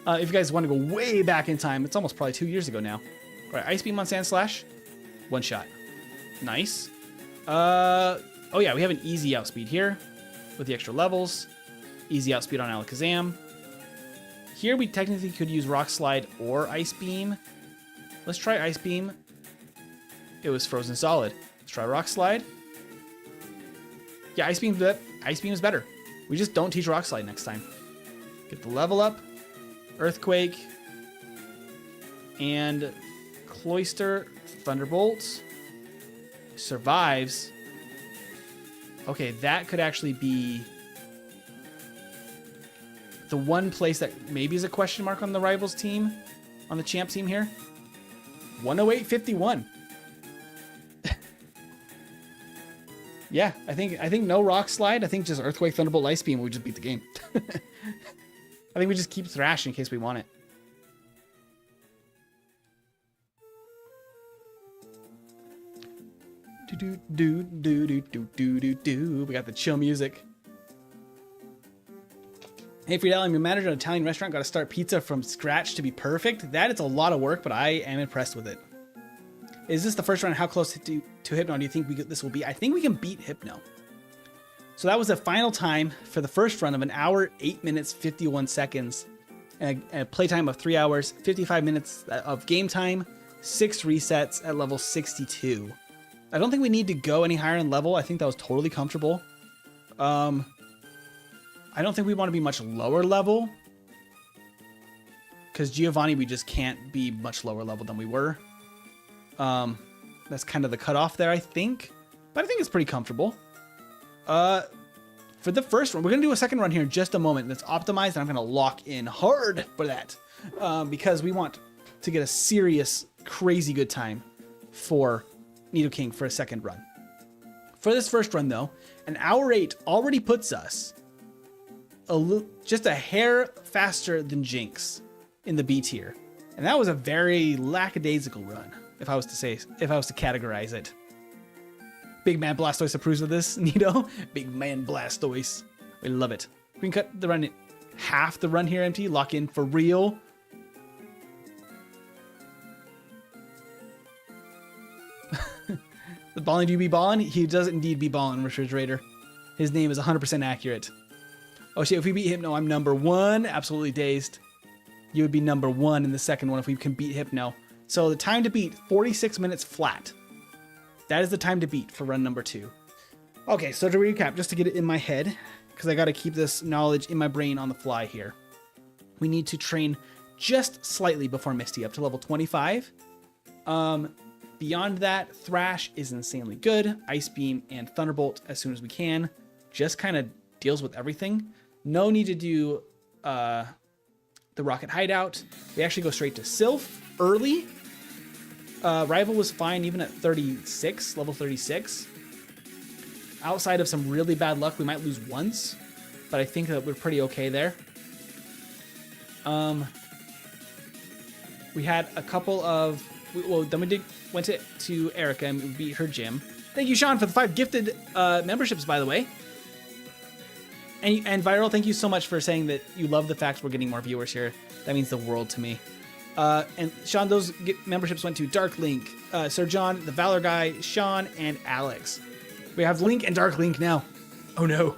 If you guys want to go way back in time, it's almost probably 2 years ago now. All right, Ice Beam on Sand Slash. 1 shot. Nice. Oh yeah, we have an easy outspeed here with the extra levels. Easy outspeed on Alakazam. Here we technically could use Rock Slide or Ice Beam. Let's try Ice Beam. It was frozen solid. Let's try Rock Slide. Yeah, Ice Beam is better. We just don't teach Rock Slide next time. Get the level up. Earthquake. And Cloyster. Thunderbolt. Survives. Okay, that could actually be the one place that maybe is a question mark on the Rivals team, on the champ team here. 108.51. Yeah, I think no Rock Slide. I think just Earthquake, Thunderbolt, Ice Beam, we just beat the game. I think we just keep Thrash in case we want it. Do do do do do do do do. We got the chill music. Hey Friedel, I'm your manager at an Italian restaurant. Got to start pizza from scratch to be perfect. That is a lot of work, but I am impressed with it. Is this the first round? How close to Hypno do you think this will be? I think we can beat Hypno. So that was the final time for the first run of 1 hour, 8 minutes, 51 seconds. And a playtime of 3 hours, 55 minutes of game time, 6 resets at level 62. I don't think we need to go any higher in level. I think that was totally comfortable. I don't think we want to be much lower level. Because Giovanni, we just can't be much lower level than we were. That's kind of the cutoff there, I think. But I think it's pretty comfortable. For the first run, we're going to do a second run here in just a moment. That's optimized, and I'm going to lock in hard for that. Because we want to get a serious, crazy good time for NidoKING for a second run. For this first run, though, 1 hour 8 already puts us just a hair faster than Jinx in the B tier. And that was a very lackadaisical run, if I was to categorize it. Big Man Blastoise approves of this, Nido. Big Man Blastoise. We love it. We can cut the run in half the run here, MT. Lock in for real. The balling, do you be ballin'? He does indeed be ballin', Refrigerator. His name is 100% accurate. Oh shit, if we beat Hypno, I'm number 1. Absolutely dazed. You would be number 1 in the second one if we can beat Hypno. So the time to beat, 46 minutes flat. That is the time to beat for run number 2. Okay, so to recap, just to get it in my head, because I got to keep this knowledge in my brain on the fly here. We need to train just slightly before Misty up to level 25. Beyond that, Thrash is insanely good. Ice Beam and Thunderbolt as soon as we can. Just kind of deals with everything. No need to do the Rocket Hideout. We actually go straight to Sylph early. Rival was fine even at 36, level 36. Outside of some really bad luck, we might lose once, but I think that we're pretty okay there. We had a couple of... Well, then we went to Erica and we beat her gym. Thank you, Sean, for the 5 gifted memberships, by the way. And Viral, thank you so much for saying that you love the fact we're getting more viewers here. That means the world to me. And Sean, those memberships went to Dark Link, Sir John, the Valor Guy, Sean, and Alex. We have Link and Dark Link now. Oh no.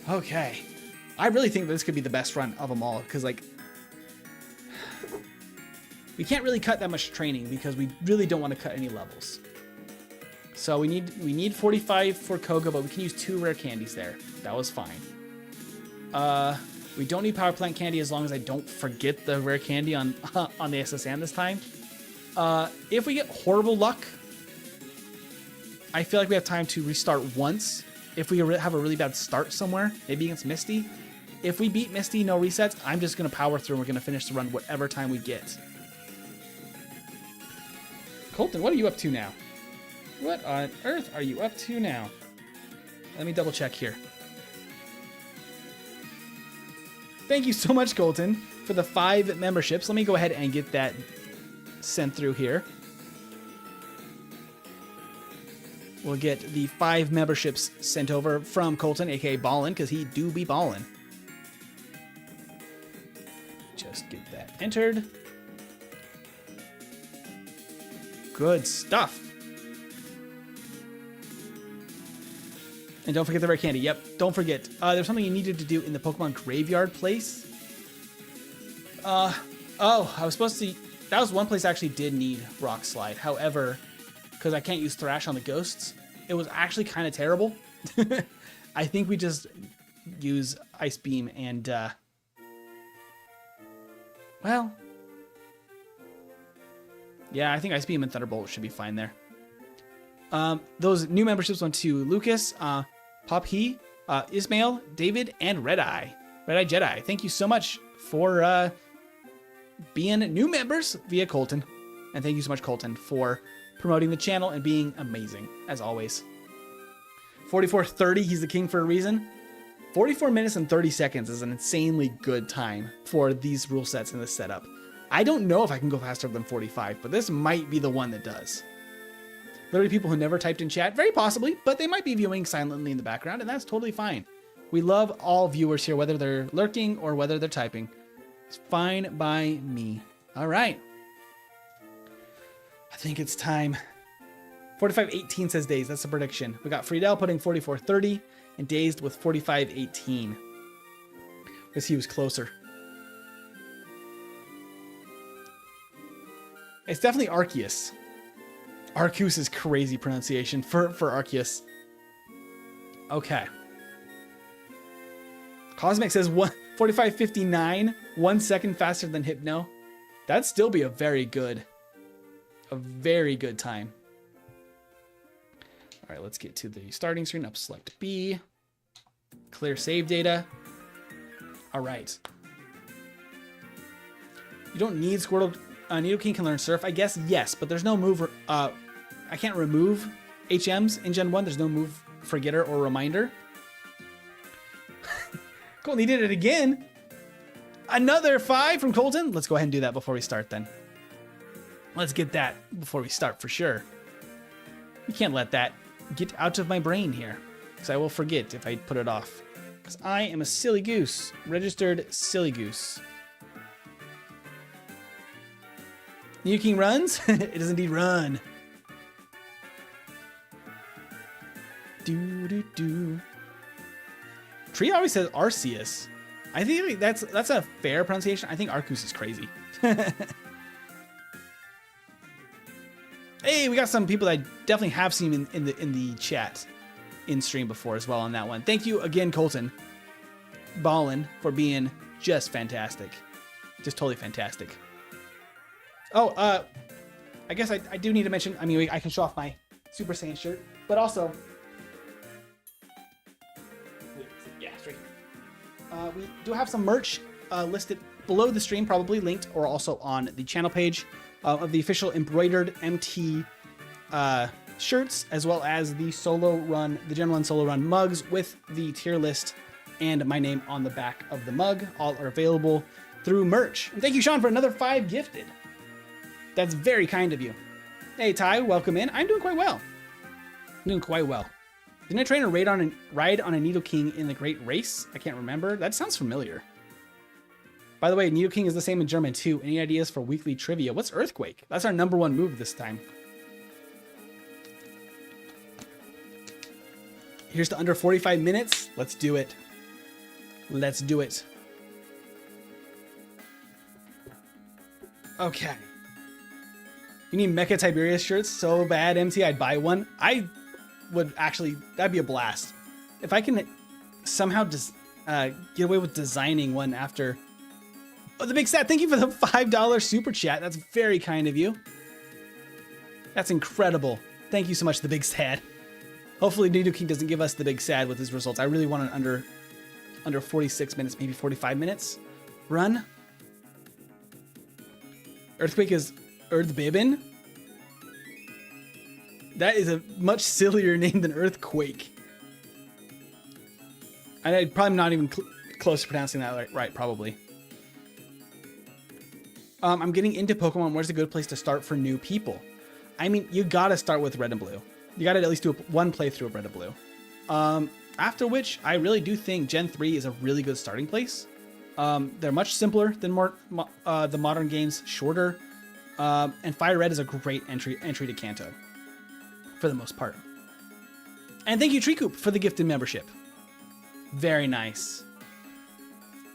Okay. I really think this could be the best run of them all, because like, we can't really cut that much training because we really don't want to cut any levels. So we need 45 for Koga, but we can use 2 rare candies there. That was fine. We don't need power plant candy as long as I don't forget the rare candy on on the SSN this time. If we get horrible luck, I feel like we have time to restart once. If we have a really bad start somewhere, maybe against Misty. If we beat Misty, no resets, I'm just going to power through and we're going to finish the run whatever time we get. Colton, what are you up to now? What on earth are you up to now? Let me double check here. Thank you so much, Colton, for the 5 memberships. Let me go ahead and get that sent through here. We'll get the 5 memberships sent over from Colton, aka Ballin, because he do be ballin'. Just get that entered. Good stuff. And don't forget the rare candy. Yep, don't forget. There's something you needed to do in the Pokemon Graveyard place. Oh, I was supposed to... That was one place I actually did need Rock Slide. However, because I can't use Thrash on the ghosts, it was actually kind of terrible. I think we just use Ice Beam and... well... Yeah, I think Ice Beam and Thunderbolt should be fine there. Those new memberships went to Lucas, Pop He, Ismail, David, and Red Eye Jedi. Thank you so much for being new members via Colton. And thank you so much, Colton, for promoting the channel and being amazing, as always. 44:30, he's the king for a reason. 44 minutes and 30 seconds is an insanely good time for these rule sets in this setup. I don't know if I can go faster than 45, but this might be the one that does. Literally people who never typed in chat, very possibly, but they might be viewing silently in the background, and that's totally fine. We love all viewers here, whether they're lurking or whether they're typing. It's fine by me. All right. I think it's time. 45:18 says Dazed. That's the prediction. We got Friedel putting 44:30 and Dazed with 45:18. Because he was closer. It's definitely Arceus. Arceus is crazy pronunciation for Arceus. Okay. Cosmic says 45:59, 1 second faster than Hypno. That'd still be a very good time. All right, let's get to the starting screen. Up select B. Clear save data. All right. You don't need Squirtle. NidoKING can learn Surf. I guess yes, but there's no move. I can't remove HMs in Gen 1. There's no move Forgetter or Reminder. Colton, he did it again. Another 5 from Colton. Let's go ahead and do that before we start then. Let's get that before we start for sure. We can't let that get out of my brain here, because I will forget if I put it off. Because I am a silly goose. Registered silly goose. NidoKING runs? It does indeed run. Do. Tree always says Arceus. I think that's a fair pronunciation. I think Arceus is crazy. Hey, we got some people that I definitely have seen in the chat in stream before as well on that one. Thank you again, Colton Ballin, for being just fantastic. Just totally fantastic. Oh, I guess I do need to mention, I mean, I can show off my Super Saiyan shirt, but also, yeah, straight here. We do have some merch listed below the stream, probably linked, or also on the channel page of the official embroidered MT shirts, as well as the solo run, the Gen 1 solo run mugs with the tier list and my name on the back of the mug. All are available through merch. And thank you, Sean, for another 5 gifted. That's very kind of you. Hey, Ty, welcome in. I'm doing quite well. Didn't I train a ride on a NidoKING in the Great Race? I can't remember. That sounds familiar. By the way, NidoKING is the same in German too. Any ideas for weekly trivia? What's Earthquake? That's our #1 move this time. Here's to under 45 minutes. Let's do it. Let's do it. Okay. You need Mecha Tiberius shirts so bad, MT. I'd buy one. I would actually, that'd be a blast. If I can somehow just get away with designing one after. Oh, the Big Sad, thank you for the $5 super chat. That's very kind of you. That's incredible. Thank you so much, the Big Sad. Hopefully NidoKING doesn't give us the Big Sad with his results. I really want an under 46 minutes, maybe 45 minutes run. Earthquake is Erdbeben. That is a much sillier name than Earthquake. I'm probably not even close to pronouncing that right, probably. I'm getting into Pokemon. Where's a good place to start for new people? I mean, you gotta start with Red and Blue. You gotta at least do one playthrough of Red and Blue. After which, I really do think Gen 3 is a really good starting place. They're much simpler than the modern games, shorter. And Fire Red is a great entry to Kanto, for the most part. And thank you, Treecoop, for the gifted membership. Very nice.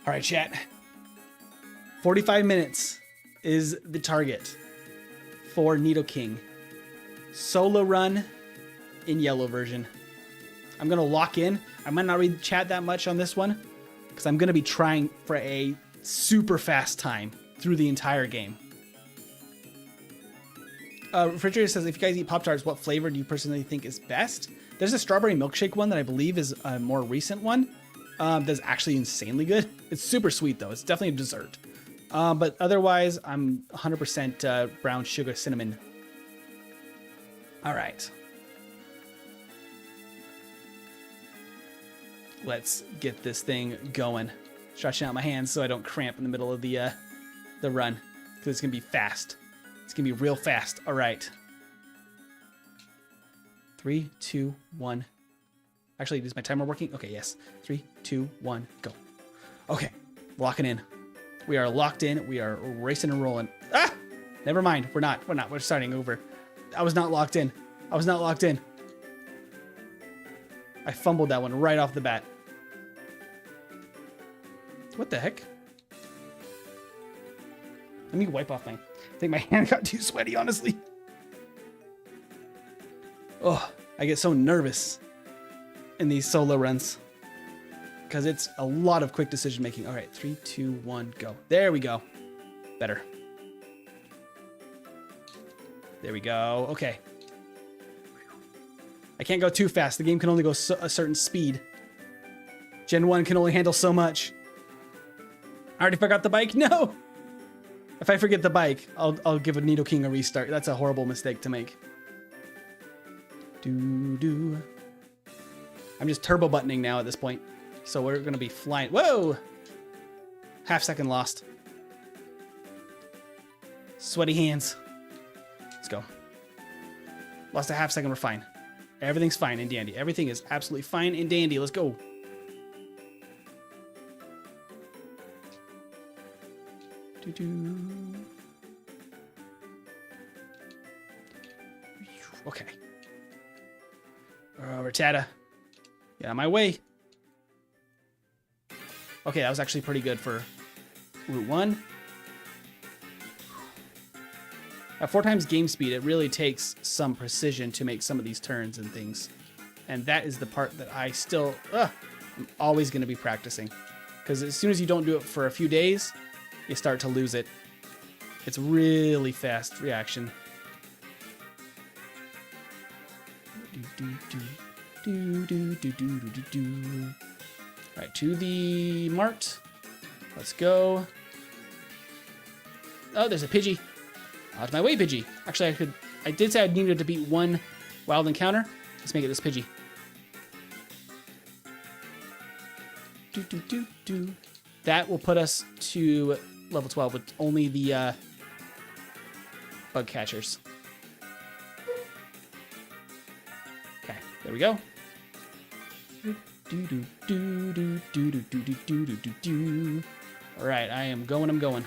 All right, chat. 45 minutes is the target for NidoKING. Solo run in yellow version. I'm gonna lock in. I might not read chat that much on this one because I'm gonna be trying for a super fast time through the entire game. Refrigerator says, if you guys eat Pop-Tarts, what flavor do you personally think is best? There's a strawberry milkshake one that I believe is a more recent one. That's actually insanely good. It's super sweet though. It's definitely a dessert. But otherwise, I'm 100% brown sugar cinnamon. All right. Let's get this thing going. Stretching out my hands so I don't cramp in the middle of the run, because it's gonna be fast. It's gonna be real fast. All right. 3, 2, 1. Actually, is my timer working? Okay, yes. 3, 2, 1, go. Okay, locking in. We are locked in. We are racing and rolling. Ah! Never mind. We're not. We're starting over. I was not locked in. I fumbled that one right off the bat. What the heck? Let me wipe off I think my hand got too sweaty, honestly. Oh, I get so nervous in these solo runs because it's a lot of quick decision making. All right, 3, 2, 1, go. There we go. Better. There we go. Okay. I can't go too fast. The game can only go a certain speed. Gen 1 can only handle so much. I already forgot the bike. No. If I forget the bike, I'll give a NidoKING a restart. That's a horrible mistake to make. I'm just turbo buttoning now at this point. So we're going to be flying. Whoa! Half second lost. Sweaty hands. Let's go. Lost a half second. We're fine. Everything's fine and dandy. Everything is absolutely fine and dandy. Let's go. Okay. Rattata. Yeah, my way. Okay, that was actually pretty good for Route 1. At 4 times game speed, it really takes some precision to make some of these turns and things. And that is the part that I still, I'm always going to be practicing. Because as soon as you don't do it for a few days, you start to lose it. It's really fast reaction. All right, to the mart. Let's go. Oh, there's a Pidgey. Out of my way, Pidgey. Actually, I did say I needed to beat one wild encounter. Let's make it this Pidgey. That will put us to level 12 with only the bug catchers. There we go. All right, I am going, I'm going.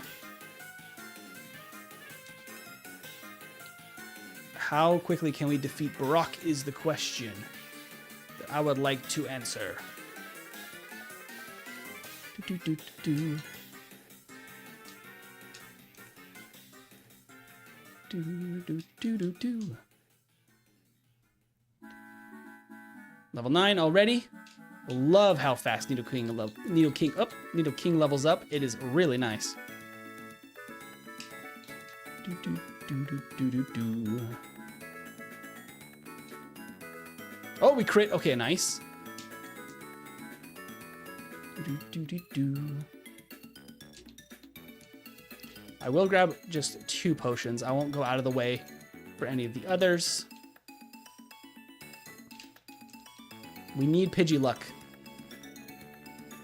How quickly can we defeat Brock is the question that I would like to answer. Level 9 already. Love how fast NidoKIng levels up. It is really nice. Oh, we crit. Okay, nice. I will grab just 2 potions. I won't go out of the way for any of the others. We need Pidgey luck.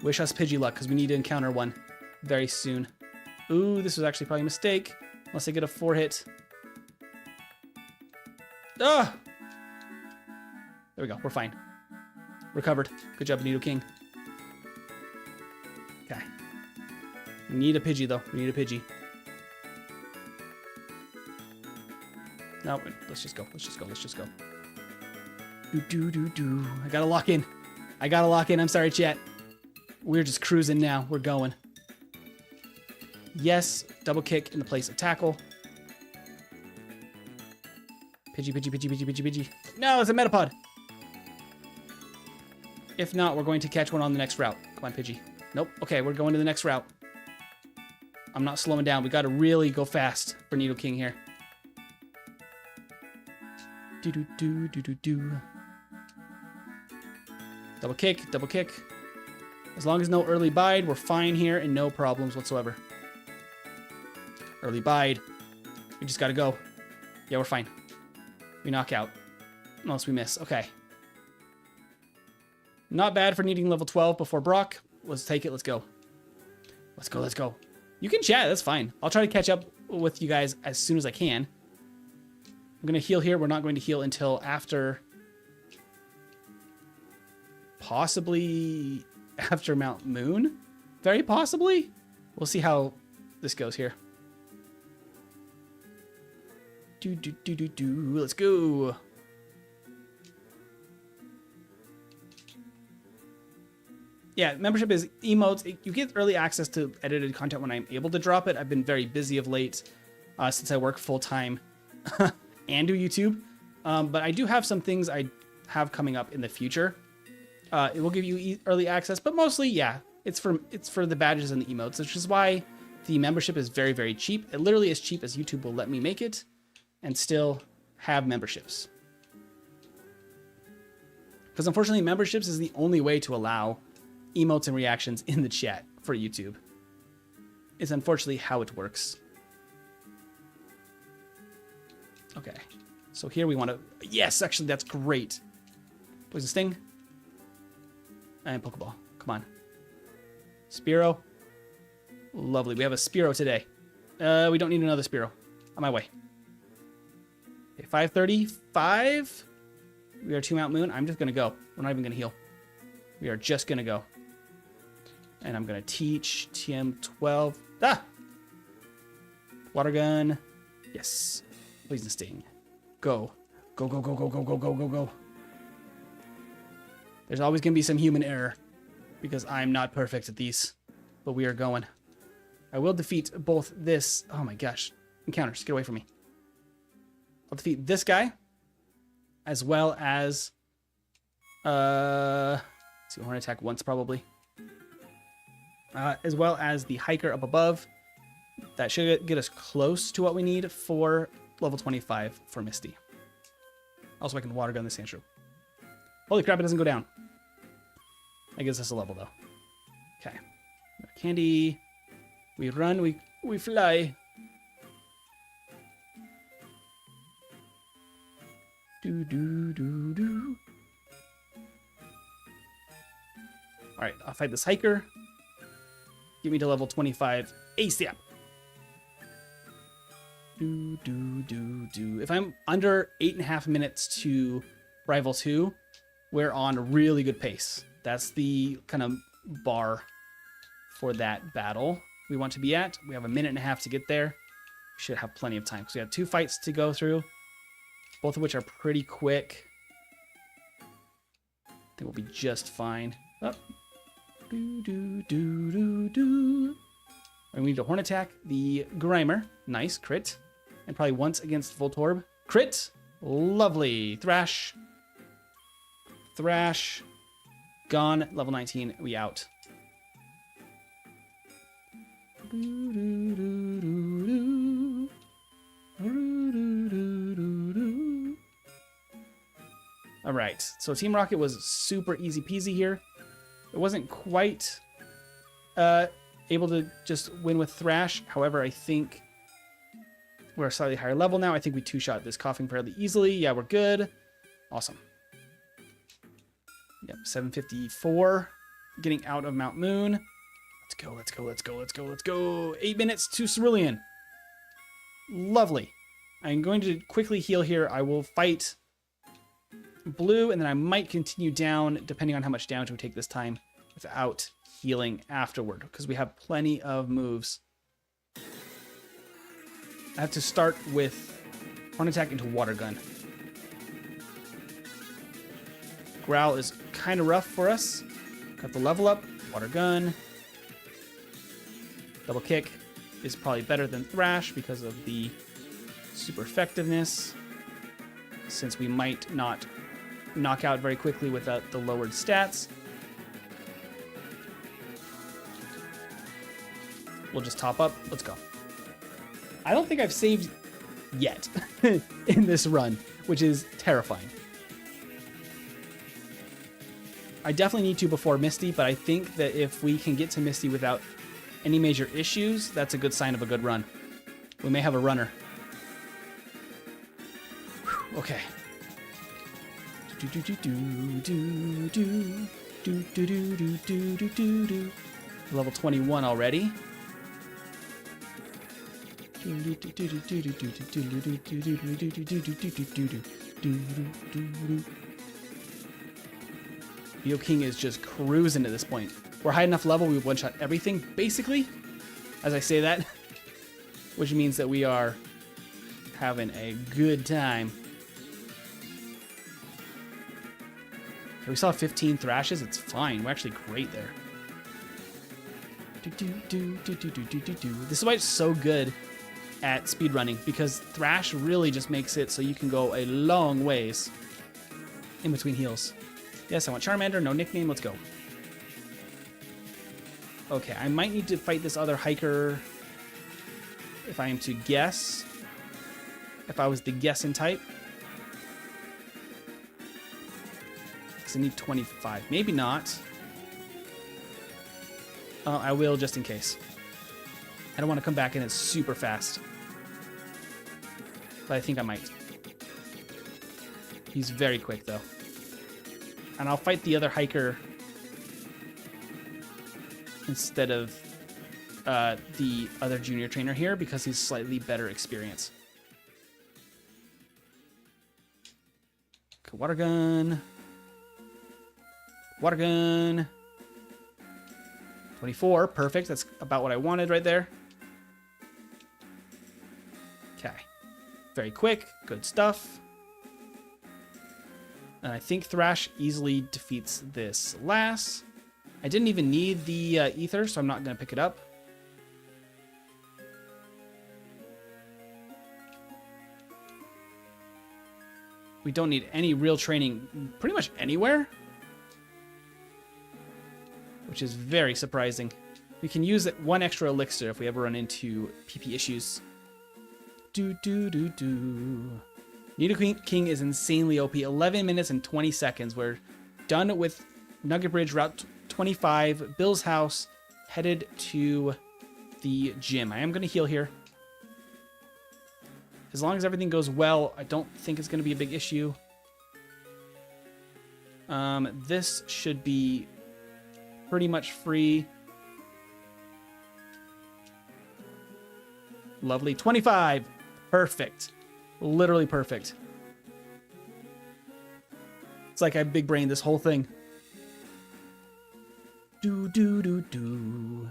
Wish us Pidgey luck, because we need to encounter one very soon. Ooh, this was actually probably a mistake. Unless I get a 4-hit. Ah! There we go. We're fine. Recovered. Good job, NidoKIng. Okay. We need a Pidgey, though. We need a Pidgey. No, let's just go. Let's just go. Let's just go. I gotta lock in. I gotta lock in. I'm sorry, chat. We're just cruising now. We're going. Yes, double kick in the place of tackle. Pidgey, Pidgey, Pidgey, Pidgey, Pidgey, Pidgey. No, it's a Metapod. If not, we're going to catch one on the next route. Come on, Pidgey. Nope. Okay, we're going to the next route. I'm not slowing down. We got to really go fast for NidoKIng here. Double kick, double kick. As long as no early bide, we're fine here and no problems whatsoever. Early bide. We just gotta go. Yeah, we're fine. We knock out. Unless we miss. Okay. Not bad for needing level 12 before Brock. Let's take it. Let's go. Let's go. Let's go. You can chat. That's fine. I'll try to catch up with you guys as soon as I can. I'm going to heal here. We're not going to heal until after... possibly after Mount Moon? Very possibly? We'll see how this goes here. Let's go. Yeah, membership is emotes. You get early access to edited content when I'm able to drop it. I've been very busy of late since I work full-time and do YouTube. But I do have some things I have coming up in the future. It will give you early access, but mostly, yeah, it's for the badges and the emotes, which is why the membership is very, very cheap. It literally as cheap as YouTube will let me make it and still have memberships. Because unfortunately, memberships is the only way to allow emotes and reactions in the chat for YouTube. It's unfortunately how it works. Okay, so here we want to... Yes, actually, that's great. Poison Sting. And Pokeball. Come on. Spearow. Lovely. We have a Spearow today. We don't need another Spearow. On my way. Okay, 535. We are 2 Mount Moon. I'm just going to go. We're not even going to heal. We are just going to go. And I'm going to teach TM12. Ah! Water gun. Yes. Poison Sting. Go. Go, go, go, go, go, go, go, go, go. There's always going to be some human error because I'm not perfect at these, but we are going. I will defeat both this. Oh my gosh. Encounters. Get away from me. I'll defeat this guy as well as, let's see, horn attack once probably. As well as the hiker up above. That should get us close to what we need for level 25 for Misty. Also, I can water gun the Sandshrew. Holy crap, it doesn't go down. I guess that's a level, though. Okay. Candy. We run, we fly. Do, do, do, do. Alright, I'll fight this hiker. Get me to level 25 ASAP. Do, do, do, do. If I'm under 8.5 minutes to Rival 2, we're on a really good pace. That's the kind of bar for that battle we want to be at. We have a minute and a half to get there. We should have plenty of time because we have 2 fights to go through, both of which are pretty quick. I think we'll be just fine. Oh. And we need a horn attack. The Grimer. Nice. Crit. And probably once against Voltorb. Crit. Lovely. Thrash. Thrash. Gone. Level 19. We out. All right. So Team Rocket was super easy peasy here. It wasn't quite able to just win with Thrash. However, I think we're a slightly higher level now. I think we 2-shot this Coughing fairly easily. Yeah, we're good. Awesome. Yep, 754. Getting out of Mount Moon. Let's go, let's go, let's go, let's go, let's go. 8 minutes to Cerulean. Lovely. I'm going to quickly heal here. I will fight Blue, and then I might continue down, depending on how much damage we take this time, without healing afterward, because we have plenty of moves. I have to start with Horn Attack into Water Gun. Growl is kind of rough for us. Got the level up. Water Gun. Double Kick is probably better than Thrash because of the super effectiveness, since we might not knock out very quickly without the lowered stats. We'll just top up. Let's go. I don't think I've saved yet in this run, which is terrifying. I definitely need to before Misty, but I think that if we can get to Misty without any major issues, that's a good sign of a good run. We may have a runner. Whew, okay. Level 21 already. NidoKING is just cruising at this point. We're high enough level, we one-shot everything, basically, as I say that, which means that we are having a good time. Okay, we saw 15 Thrashes, it's fine, we're actually great there. This is why it's so good at speedrunning, because Thrash really just makes it so you can go a long ways in between heals. Yes, I want Charmander, no nickname, let's go. Okay, I might need to fight this other hiker if I am to guess. If I was the guessing type. Because I need 25. Maybe not. I will just in case. I don't want to come back and it's super fast. But I think I might. He's very quick though. And I'll fight the other hiker instead of the other junior trainer here because he's slightly better experience. Okay, water gun. Water gun. 24, perfect. That's about what I wanted right there. Okay. Very quick, good stuff. And I think Thrash easily defeats this Lass. I didn't even need the Ether, so I'm not going to pick it up. We don't need any real training pretty much anywhere, which is very surprising. We can use it 1 extra elixir if we ever run into PP issues. NidoKING is insanely OP. 11 minutes and 20 seconds. We're done with Nugget Bridge, Route 25, Bill's house, headed to the gym. I am going to heal here. As long as everything goes well, I don't think it's going to be a big issue. This should be pretty much free. Lovely. 25. Perfect. Literally perfect. It's like I big brained this whole thing. Do, do, do, do.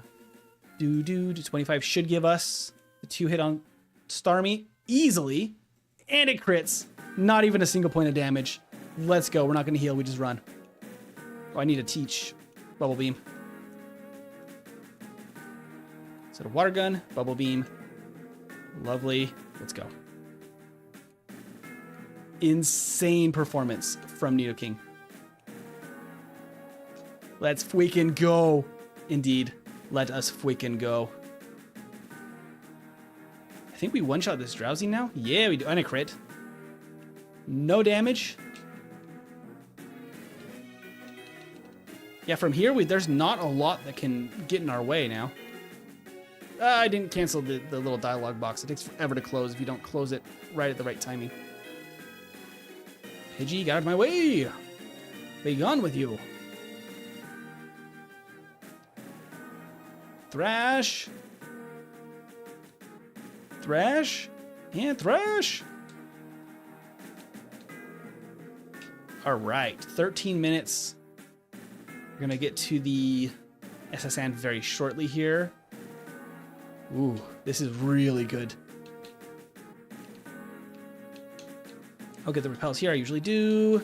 Do, do, do. 25 should give us the 2-hit on Starmie easily. And it crits. Not even a single point of damage. Let's go. We're not going to heal. We just run. Oh, I need to teach Bubble Beam. So the water gun, Bubble Beam. Lovely. Let's go. Insane performance from NidoKING. Let's freaking go. Indeed. Let us freaking go. I think we one-shot this Drowsy now. Yeah, we do. And a crit. No damage. Yeah, from here, there's not a lot that can get in our way now. I didn't cancel the little dialogue box. It takes forever to close if you don't close it right at the right timing. Pidgey, get out of my way! Be gone with you. Thrash. Thrash. And Thrash. All right, 13 minutes. We're going to get to the SSN very shortly here. Ooh, this is really good. I'll get the repels here. I usually do.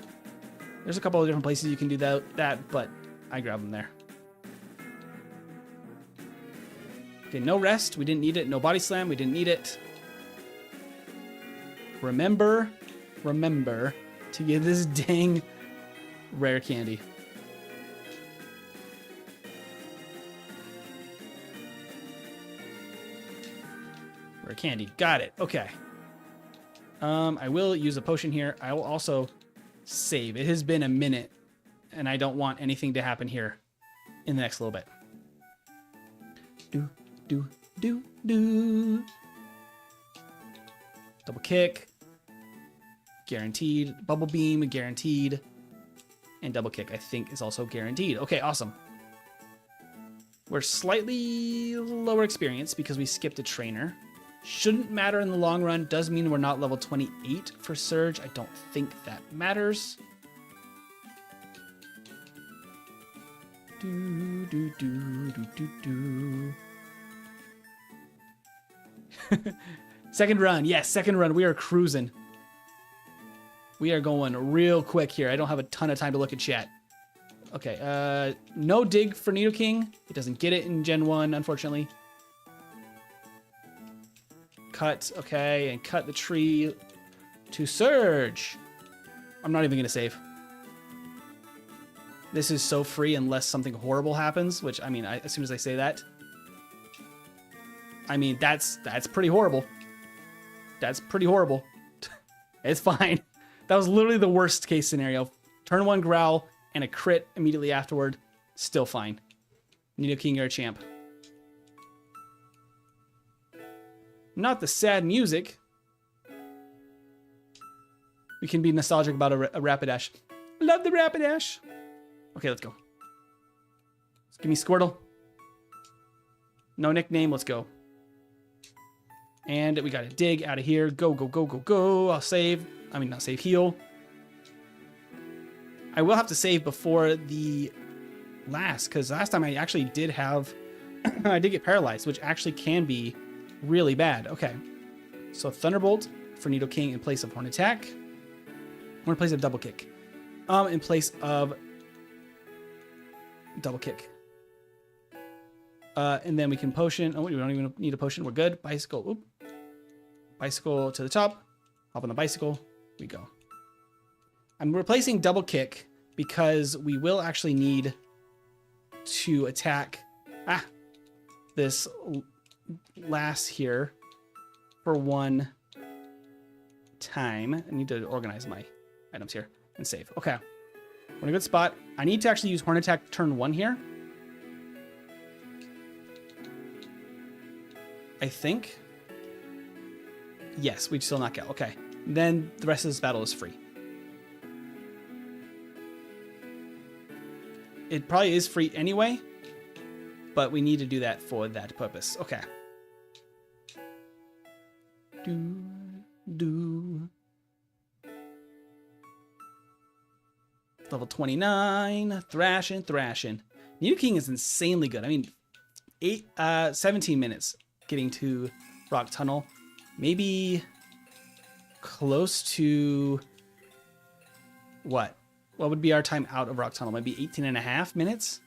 There's a couple of different places you can do that, but I grab them there. Okay, no rest. We didn't need it. No body slam. We didn't need it. Remember to get this dang rare candy. Rare candy. Got it. Okay. I will use a potion here. I will also save. It has been a minute, and I don't want anything to happen here in the next little bit. Do. Double kick. Guaranteed. Bubble beam, guaranteed. And double kick, I think, is also guaranteed. Okay, awesome. We're slightly lower experience because we skipped a trainer. Shouldn't matter in the long run. Does mean we're not level 28 for Surge. I don't think that matters. Second run. Yes, second run. We are cruising. We are going real quick here. I don't have a ton of time to look at chat. Okay, no dig for NidoKING. It doesn't get it in Gen 1, unfortunately. Cut, okay, and cut the tree to Surge. I'm not even gonna save. This is so free unless something horrible happens, which, I mean, as soon as I say that, I mean, that's pretty horrible. That's pretty horrible. It's fine. That was literally the worst case scenario. Turn 1 growl and a crit immediately afterward. Still fine. NidoKING, you're a champ. Not the sad music. We can be nostalgic about a Rapidash. Love the Rapidash. Okay, let's go. Give me Squirtle. No nickname, let's go. And we got to dig out of here. Go, go, go, go, go. I'll save. I mean, not save, heal. I will have to save before the last, because last time I actually did have... I did get paralyzed, which actually can be really bad. Okay. So Thunderbolt for NidoKING in place of Horn Attack. Or in place of Double Kick. In place of Double Kick. And then we can potion. Oh, we don't even need a potion. We're good. Bicycle. Oop. Bicycle to the top. Hop on the bicycle. We go. I'm replacing Double Kick because we will actually need to attack this last here for one time. I need to organize my items here and save. Okay. We're in a good spot. I need to actually use Horn Attack turn 1 here. I think. Yes, we still knock out. Okay. Then the rest of this battle is free. It probably is free anyway, but we need to do that for that purpose. Okay. Level 29. Thrashing. NidoKING is insanely good. I mean, 17 minutes getting to Rock Tunnel. Maybe close to what? What would be our time out of Rock Tunnel? Maybe 18.5 minutes?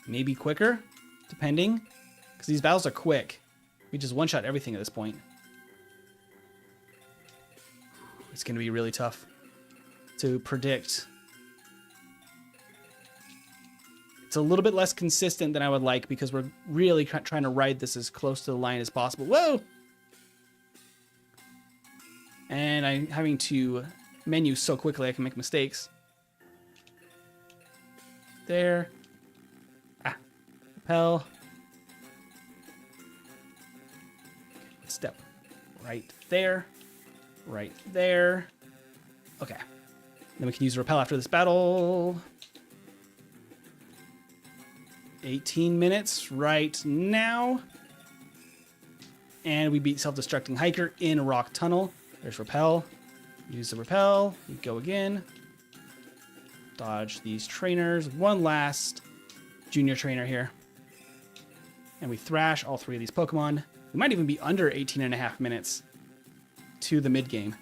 Maybe quicker, depending. Because these battles are quick. We just one-shot everything at this point. It's going to be really tough to predict. It's a little bit less consistent than I would like because we're really trying to ride this as close to the line as possible. Whoa! And I'm having to menu so quickly I can make mistakes. There. Ah. Repel. Step right there. Right there. Okay. Then we can use repel after this battle. 18 minutes right now. And we beat self-destructing hiker in Rock Tunnel. There's repel. Use the repel. We go again. Dodge these trainers. One last junior trainer here. And we thrash all three of these Pokemon. We might even be under 18.5 minutes to the mid-game.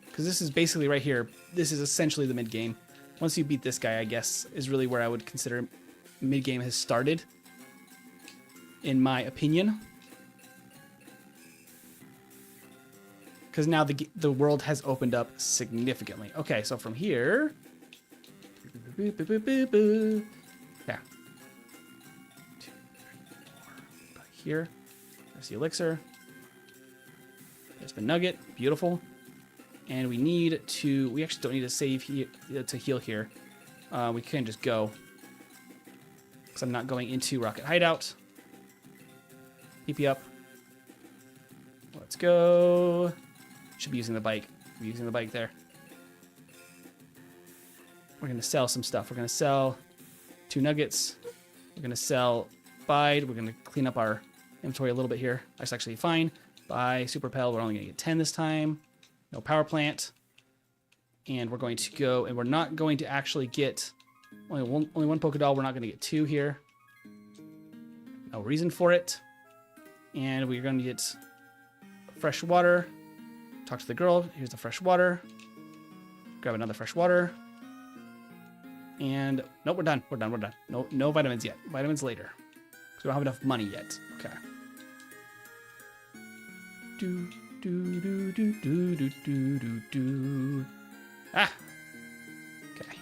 Because this is basically right here. This is essentially the mid-game. Once you beat this guy, I guess, is really where I would consider mid-game has started. In my opinion. Because now the world has opened up significantly. Okay, so from here... Yeah. 2, 3, 4. Here. There's the elixir. There's the nugget. Beautiful. And we need to... We actually don't need to save to heal here. We can just go. Because I'm not going into Rocket Hideout. PP up. Let's go. Should be using the bike. We're using the bike there. We're going to sell some stuff. We're going to sell 2 nuggets. We're going to sell Bide. We're going to clean up our inventory a little bit here. That's actually fine. Buy Super Pel. We're only going to get 10 this time. No power plant. And we're going to go, and we're not going to actually get only one Pokédoll. We're not going to get 2 here. No reason for it. And we're going to get fresh water. Talk to the girl. Here's the fresh water. Grab another fresh water. And nope, we're done. We're done. No vitamins yet. Vitamins later. Because we don't have enough money yet. Okay. Ah. Okay.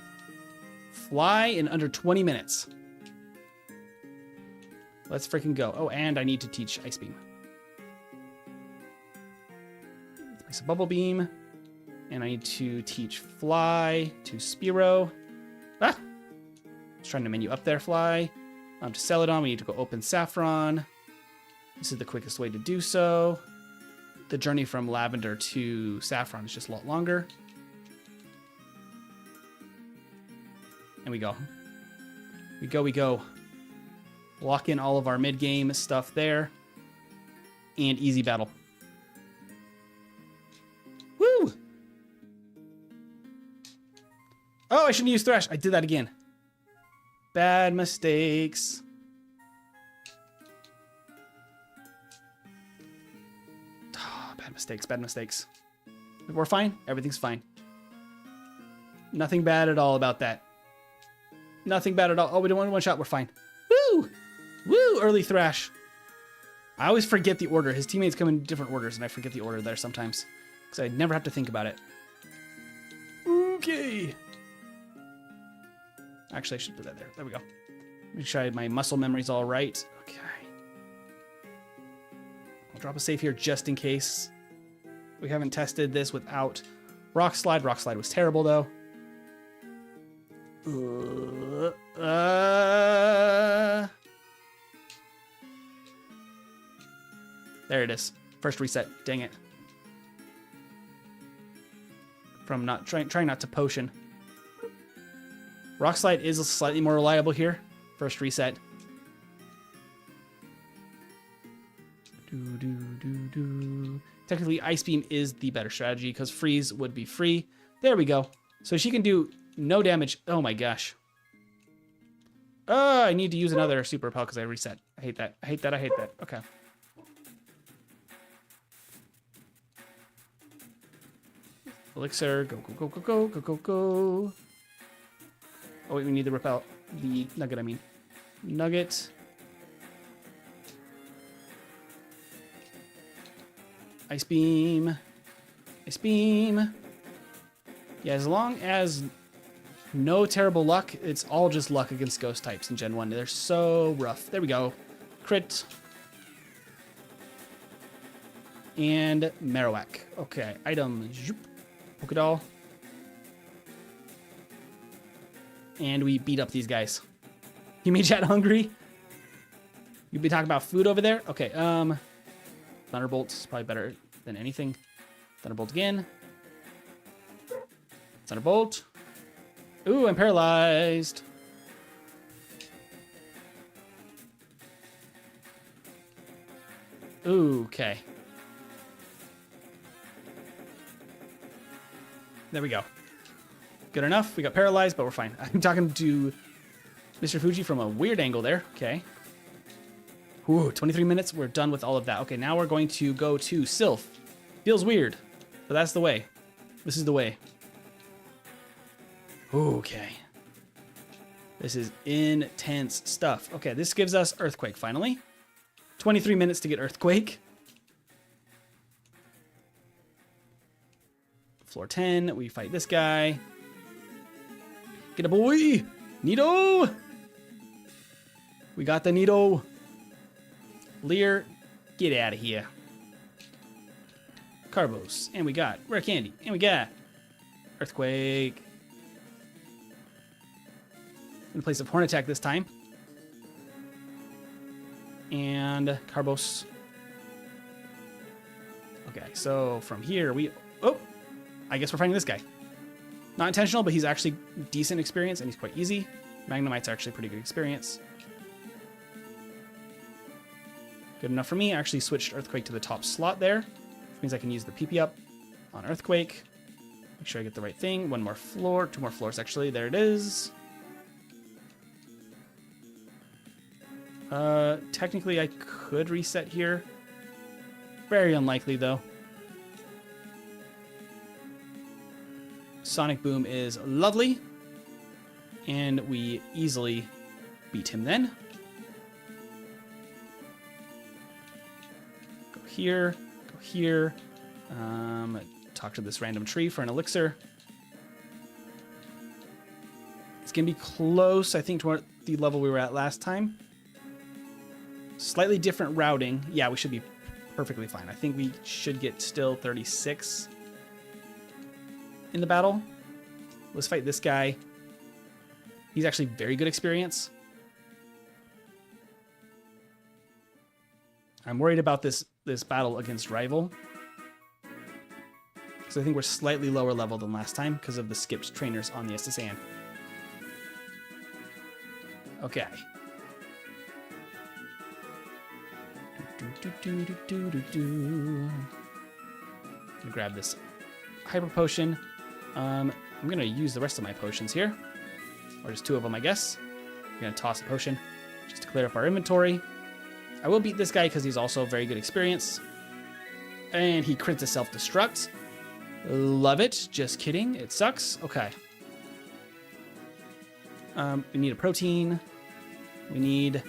Fly in under 20 minutes. Let's freaking go. Oh, and I need to teach Ice Beam. Place a Bubble Beam. And I need to teach Fly to Spearow. Ah! I was trying to menu up there, Fly. To Celadon, we need to go open Saffron. This is the quickest way to do so. The journey from Lavender to Saffron is just a lot longer. And we go. We go. Lock in all of our mid-game stuff there. And easy battle. Woo! Oh, I shouldn't use Thrash. I did that again. Bad mistakes. Oh, bad mistakes. We're fine. Everything's fine. Nothing bad at all about that. Nothing bad at all. Oh, we don't want one shot. We're fine. Woo! Woo! Early Thrash. I always forget the order. His teammates come in different orders, and I forget the order there sometimes. Because I never have to think about it. Okay. Actually, I should put that there. There we go. Make sure my muscle memory's all right. Okay. I'll drop a save here just in case. We haven't tested this without Rock Slide. Rock Slide was terrible, though. There it is. First reset. Dang it. From not trying not to potion. Rock Slide is slightly more reliable here. First reset. Technically, Ice Beam is the better strategy because Freeze would be free. There we go. So she can do no damage. Oh my gosh. I need to use another super repel because I reset. I hate that. I hate that. I hate that. Okay. Elixir. Go, go, go, go, go, go, go, go. Oh, wait, we need the repel. The nugget, I mean. Nugget. Ice beam. Ice beam. Yeah, as long as no terrible luck, it's all just luck against ghost types in Gen 1. They're so rough. There we go. Crit. And Marowak. Okay, item. Pokédoll. And we beat up these guys. You made chat hungry? You'd be talking about food over there? Okay, Thunderbolt is probably better than anything. Thunderbolt again. Thunderbolt. Ooh, I'm paralyzed. Ooh, okay. There we go. Good enough. We got paralyzed, but we're fine. I'm talking to Mr. Fuji from a weird angle there. Okay. Ooh, 23 minutes. We're done with all of that. Okay, now we're going to go to Sylph. Feels weird, but that's the way. This is the way. Okay. This is intense stuff. Okay, this gives us Earthquake finally. 23 minutes to get Earthquake. Floor 10, we fight this guy. Get a boy! Nido! We got the Nido. Lear, get out of here. Carbos, and we got Rare Candy, and we got Earthquake. In place of Horn Attack this time. And Carbos. Okay, so from here we... Oh! I guess we're fighting this guy. Not intentional, but he's actually decent experience, and he's quite easy. Magnemite's actually pretty good experience. Good enough for me. I actually switched Earthquake to the top slot there. Which means I can use the PP up on Earthquake. Make sure I get the right thing. One more floor. 2 more floors, actually. There it is. Technically, I could reset here. Very unlikely, though. Sonic Boom is lovely. And we easily beat him then. Go here. Go here. Talk to this random tree for an elixir. It's going to be close, I think, to the level we were at last time. Slightly different routing. Yeah, we should be perfectly fine. I think we should get still 36 in the battle. Let's fight this guy. He's actually very good experience. I'm worried about this battle against Rival. Because I think we're slightly lower level than last time because of the skipped trainers on the SSN. Okay. Grab this Hyper Potion. I'm going to use the rest of my potions here. Or just 2 of them, I guess. I'm going to toss a potion just to clear up our inventory. I will beat this guy because he's also very good experience. And he crits a self-destruct. Love it. Just kidding. It sucks. Okay. We need a protein. We need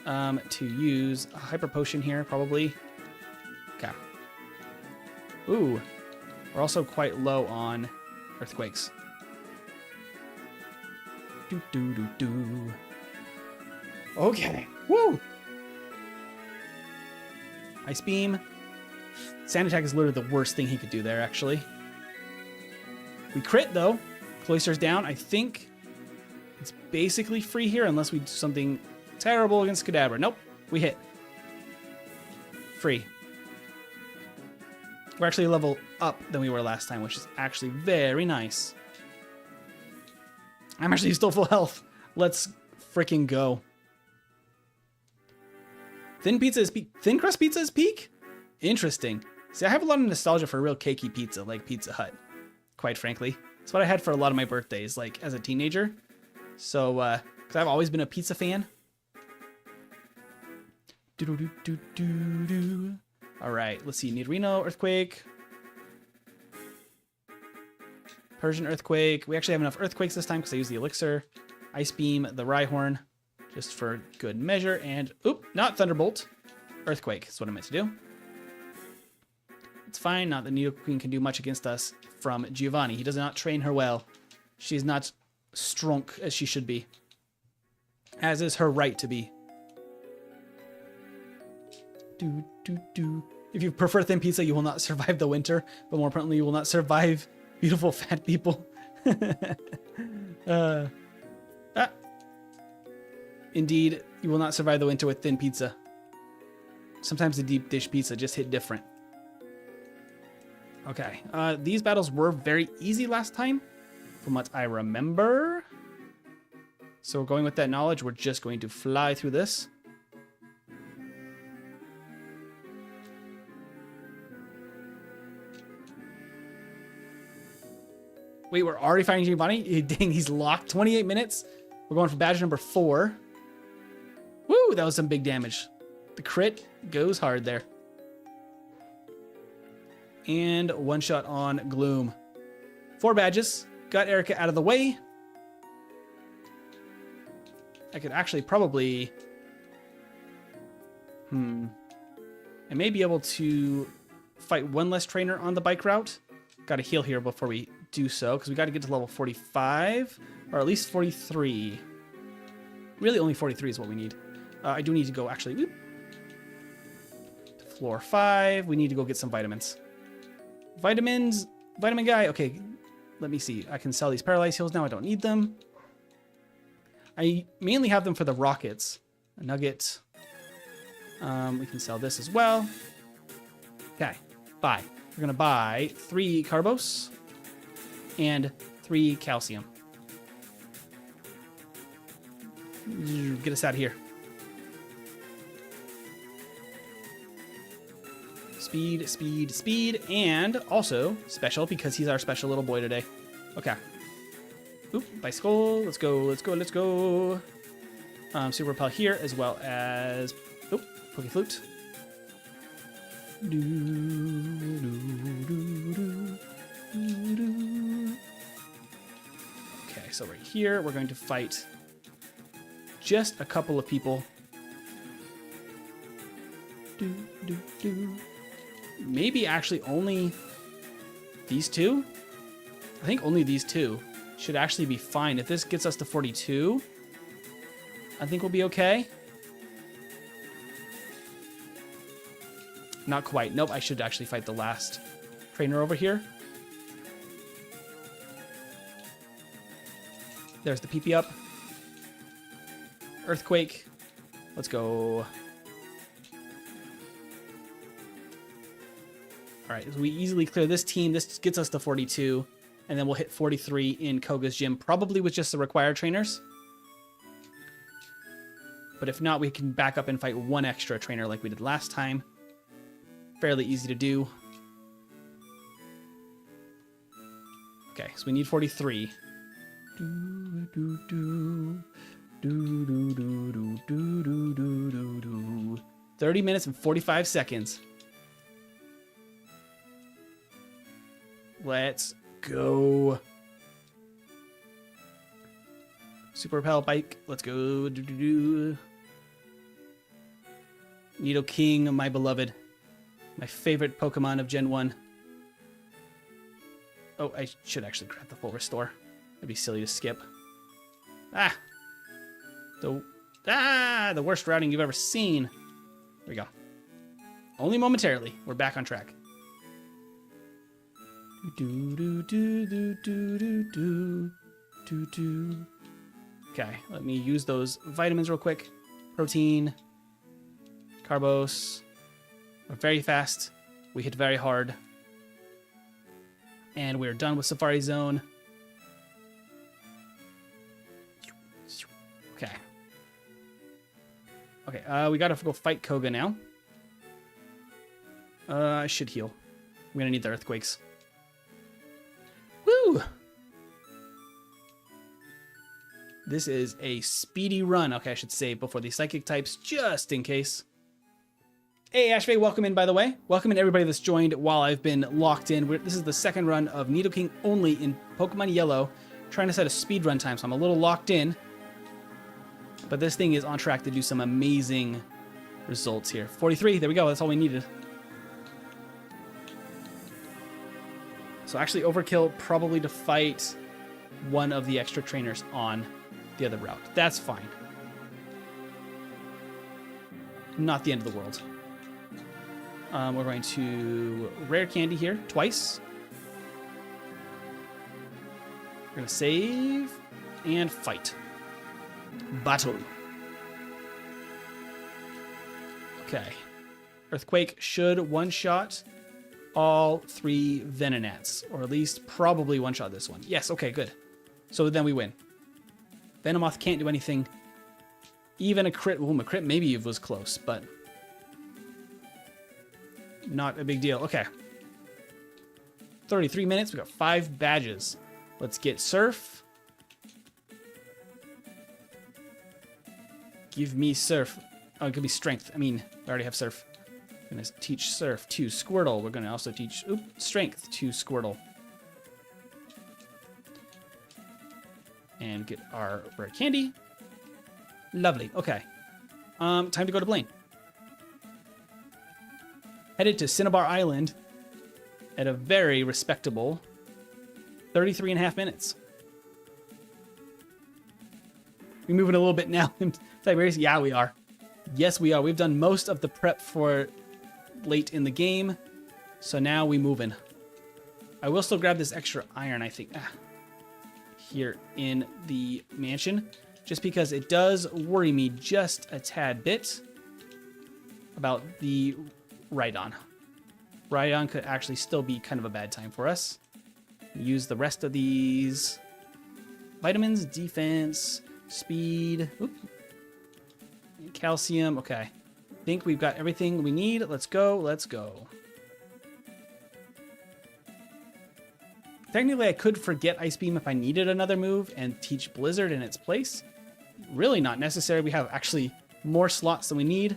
to use a Hyper Potion here, probably. Okay. Ooh. We're also quite low on Earthquakes. Do. Okay. Woo! Ice Beam. Sand Attack is literally the worst thing he could do there, actually. We crit, though. Cloister's down. I think it's basically free here, unless we do something terrible against Kadabra. Nope. We hit. Free. We're actually a level up than we were last time, which is actually very nice. I'm actually still full health. Let's freaking go. Thin crust pizza is peak? Interesting. See, I have a lot of nostalgia for real cakey pizza, like Pizza Hut. quite frankly. It's what I had for a lot of my birthdays, like as a teenager. So, because I've always been a pizza fan. All right, let's see. Nidorino, Earthquake. Persian Earthquake. We actually have enough Earthquakes this time because I used the Elixir. Ice Beam, the Rhyhorn, just for good measure. And, oop, not Thunderbolt. Earthquake is what I meant to do. It's fine. Not that NidoKING can do much against us from Giovanni. He does not train her well. She's not strong as she should be. As is her right to be. If you prefer thin pizza, you will not survive the winter. But more importantly, you will not survive beautiful fat people. Indeed, you will not survive the winter with thin pizza. Sometimes the deep dish pizza just hit different. Okay, these battles were very easy last time, from what I remember. So we're going with that knowledge. We're just going to fly through this. Wait, we're already fighting Giovanni? Dang, he's locked. 28 minutes. We're going for badge number 4. Woo, that was some big damage. The crit goes hard there. And one shot on Gloom. 4 badges. Got Erica out of the way. I could actually probably... I may be able to fight one less trainer on the bike route. Got to heal here before we do so, because we got to get to level 45, or at least 43. Really, only 43 is what we need. I do need to go, actually, whoop, to floor 5. We need to go get some vitamins. Vitamins, vitamin guy. Okay, let me see. I can sell these paralyzed heals now. I don't need them. I mainly have them for the rockets. A nugget. We can sell this as well. Okay, buy. We're gonna buy 3 carbos and 3 calcium. Get us out of here. Speed, speed, speed, and also special because he's our special little boy today. Okay. Oop, bicycle. Let's go, let's go, let's go. Super Repel here as well as... Oop, Poke Flute. Okay, so right here, we're going to fight just a couple of people. Maybe actually only these 2? I think only these 2 should actually be fine. If this gets us to 42, I think we'll be okay. Not quite. Nope, I should actually fight the last trainer over here. There's the PP up. Earthquake. Let's go. All right, so we easily clear this team. This gets us to 42, and then we'll hit 43 in Koga's gym, probably with just the required trainers. But if not, we can back up and fight one extra trainer like we did last time. Fairly easy to do. Okay, so we need 43. 30 minutes and 45 seconds. Let's go. Super Repel Bike. Let's go. NidoKING, my beloved. My favorite Pokemon of Gen 1. Oh, I should actually grab the full restore. That'd be silly to skip. Ah! The worst routing you've ever seen. There we go. Only momentarily. We're back on track. Okay, let me use those vitamins real quick. Protein. Carbos. We're very fast. We hit very hard. And we're done with Safari Zone. Okay. Okay, we gotta go fight Koga now. I should heal. I'm gonna need the earthquakes. Woo! Woo! This is a speedy run. Okay, I should save before the psychic types, just in case. Hey, Ashvay, welcome in, by the way. Welcome in everybody that's joined while I've been locked in. This is the second run of NidoKING only in Pokemon Yellow. Trying to set a speed run time, so I'm a little locked in. But this thing is on track to do some amazing results here. 43, there we go. That's all we needed. So actually overkill probably to fight one of the extra trainers on the other route. That's fine. Not the end of the world. We're going to rare candy here twice. We're going to save and fight. Battle. Okay. Earthquake should one-shot all 3 Venonats, or at least probably one-shot this one. Yes, okay, good. So then we win. Venomoth can't do anything. Even a crit, a crit maybe was close, but not a big deal. Okay. 33 minutes, we got 5 badges. Let's get Surf. Give me Surf. Oh, it could be Strength. I mean, we already have Surf. I'm going to teach Surf to Squirtle. We're going to also teach Strength to Squirtle. And get our rare candy. Lovely. Okay. Time to go to Blaine. Headed to Cinnabar Island at a very respectable 33.5 minutes. We moving a little bit now in Tiberius? Yeah, we are. Yes, we are. We've done most of the prep for late in the game. So now we moving. I will still grab this extra iron, I think, here in the mansion, just because it does worry me just a tad bit about the Rhydon. Rhydon could actually still be kind of a bad time for us. Use the rest of these vitamins, defense, speed, calcium. Okay. I think we've got everything we need. Let's go. Let's go. Technically, I could forget Ice Beam if I needed another move and teach Blizzard in its place. Really not necessary. We have actually more slots than we need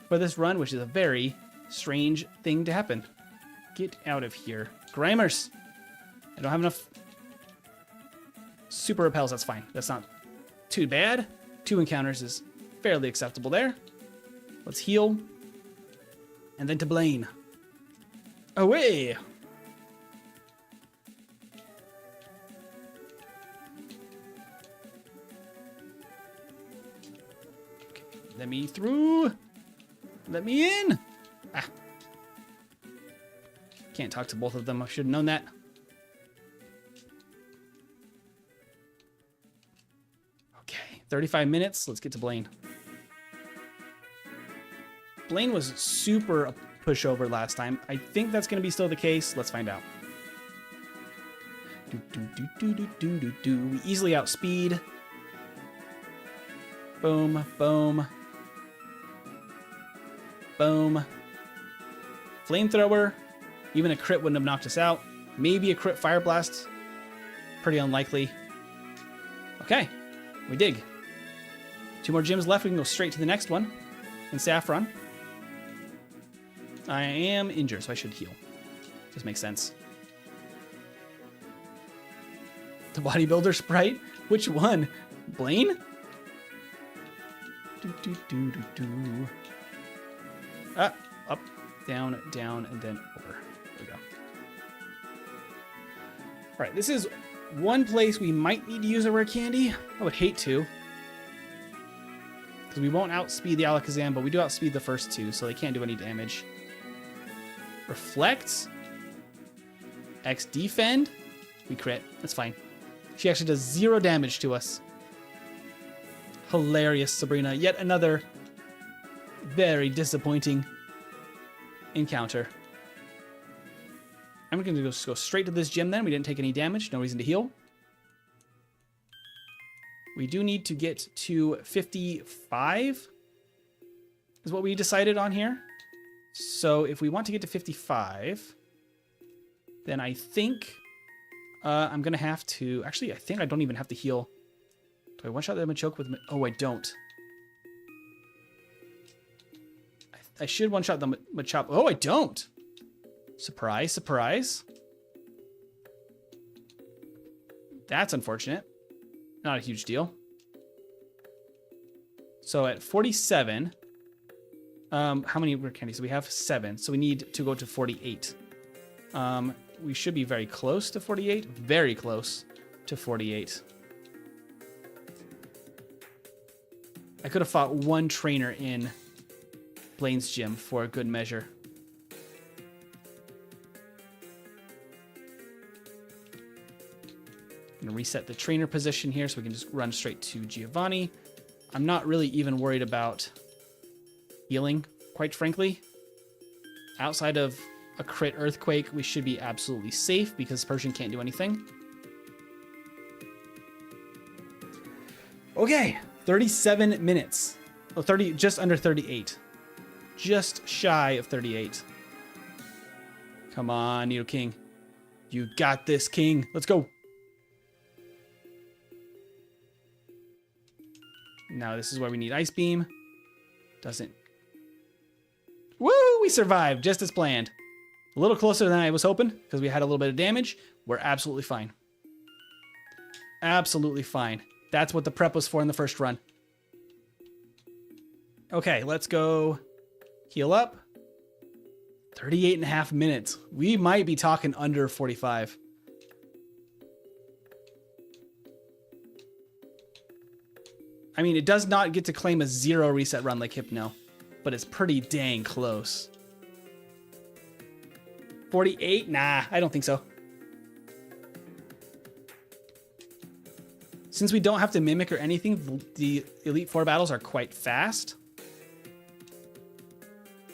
for this run, which is a very strange thing to happen. Get out of here. Grimers! I don't have enough super repels. That's fine. That's not too bad. 2 encounters is fairly acceptable there. Let's heal. And then to Blaine. Away! Okay, let me through. Let me in. Ah. Can't talk to both of them. I should have known that. Okay, 35 minutes. Let's get to Blaine. Blaine was super a pushover last time. I think that's going to be still the case. Let's find out. We easily outspeed. Boom, boom. Boom. Flamethrower. Even a crit wouldn't have knocked us out. Maybe a crit Fire Blast. Pretty unlikely. Okay, we dig. 2 more gyms left. We can go straight to the next one in Saffron. I am injured, so I should heal. Just makes sense. The bodybuilder sprite? Which one? Blaine? Up, down, down, and then over. There we go. All right, this is one place we might need to use a rare candy. I would hate to, because we won't outspeed the Alakazam, but we do outspeed the first 2, so they can't do any damage. Reflect. X defend. We crit. That's fine. She actually does 0 damage to us. Hilarious, Sabrina. Yet another very disappointing encounter. I'm going to just go straight to this gym then. We didn't take any damage. No reason to heal. We do need to get to 55 is what we decided on here. So if we want to get to 55, then I think I'm going to have to... Actually, I think I don't even have to heal. Do I one-shot the Machoke with... Oh, I don't. I should one-shot the Machop. Oh, I don't. Surprise, surprise. That's unfortunate. Not a huge deal. So at 47, how many rare candies do we have? 7. So we need to go to 48. We should be very close to 48. Very close to 48. I could have fought one trainer in Blaine's gym for a good measure. I'm gonna reset the trainer position here so we can just run straight to Giovanni. I'm not really even worried about healing, quite frankly. Outside of a crit earthquake, we should be absolutely safe because Persian can't do anything. Okay, 37 minutes. Oh, 30, just under 38. Just shy of 38. Come on, NidoKING. You got this, King. Let's go. Now this is where we need Ice Beam. Doesn't. Woo! We survived just as planned. A little closer than I was hoping because we had a little bit of damage. We're absolutely fine. Absolutely fine. That's what the prep was for in the first run. Okay, let's go heal up. 38.5 minutes. We might be talking under 45. I mean, it does not get to claim a 0 reset run like Hypno, but it's pretty dang close. 48? Nah, I don't think so. Since we don't have to mimic or anything, the Elite Four battles are quite fast.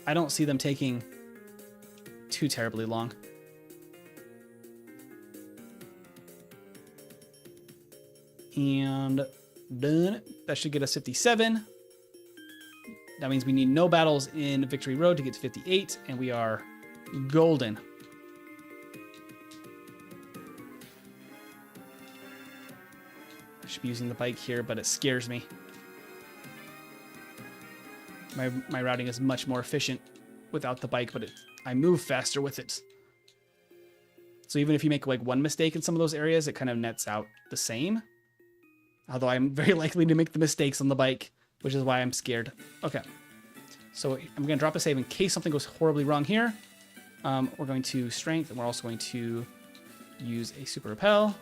I don't see them taking too terribly long. And done. That should get us 57. That means we need no battles in Victory Road to get to 58, and we are golden. I should be using the bike here, but it scares me. My routing is much more efficient without the bike, but I move faster with it. So even if you make like one mistake in some of those areas, it kind of nets out the same. Although I'm very likely to make the mistakes on the bike, which is why I'm scared. Okay. So I'm going to drop a save in case something goes horribly wrong here. We're going to strength, and we're also going to use a super repel.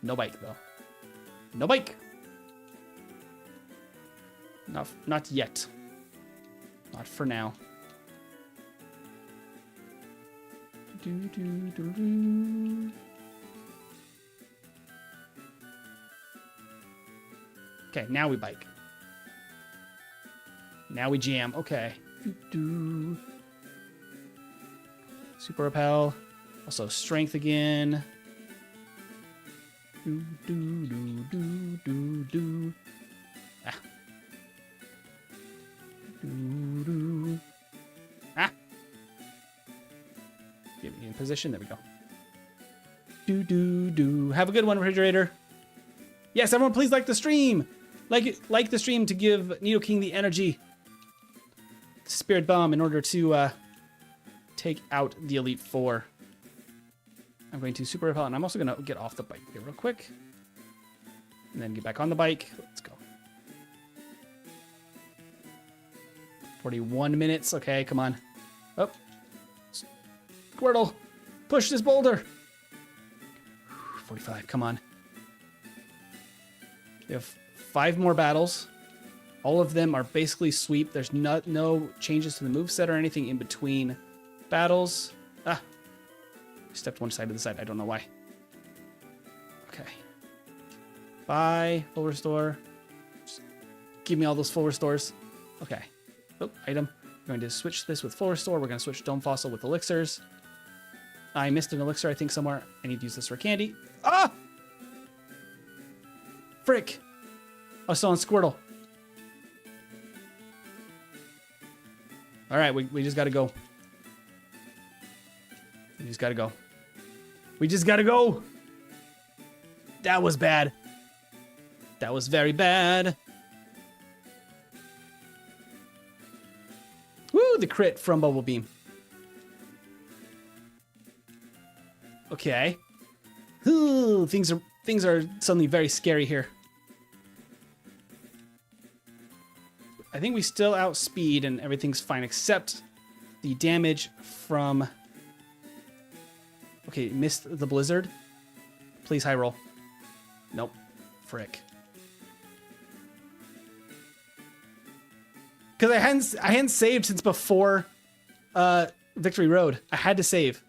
No bike, though. No bike. Not yet. Not for now. Okay, now we bike. Now we jam. Okay. Super repel. Also strength again. Ah. Ah. Get me in position. There we go. Have a good one, refrigerator. Yes, everyone, please like the stream. Like the stream to give NidoKING the energy. Spirit Bomb in order to take out the Elite Four. I'm going to super repel, and I'm also going to get off the bike here real quick. And then get back on the bike. Let's go. 41 minutes. Okay, come on. Oh. Squirtle, push this boulder. 45, come on. We have 5 more battles. All of them are basically sweep. There's no changes to the moveset or anything in between battles. Ah. Stepped one side to the side. I don't know why. Okay. Bye. Full restore. Just give me all those full restores. Okay. Oh, item. We're going to switch this with full restore. We're going to switch Dome Fossil with elixirs. I missed an elixir, I think, somewhere. I need to use this for candy. Ah! Frick. I was still on Squirtle. All right, we just got to go. We just got to go. We just got to go. That was bad. That was very bad. Woo, the crit from Bubble Beam. Okay. Ooh, things are suddenly very scary here. I think we still outspeed and everything's fine except the damage from... Okay, missed the blizzard. Please high roll. Nope. Frick. Because I hadn't saved since before Victory Road. I had to save.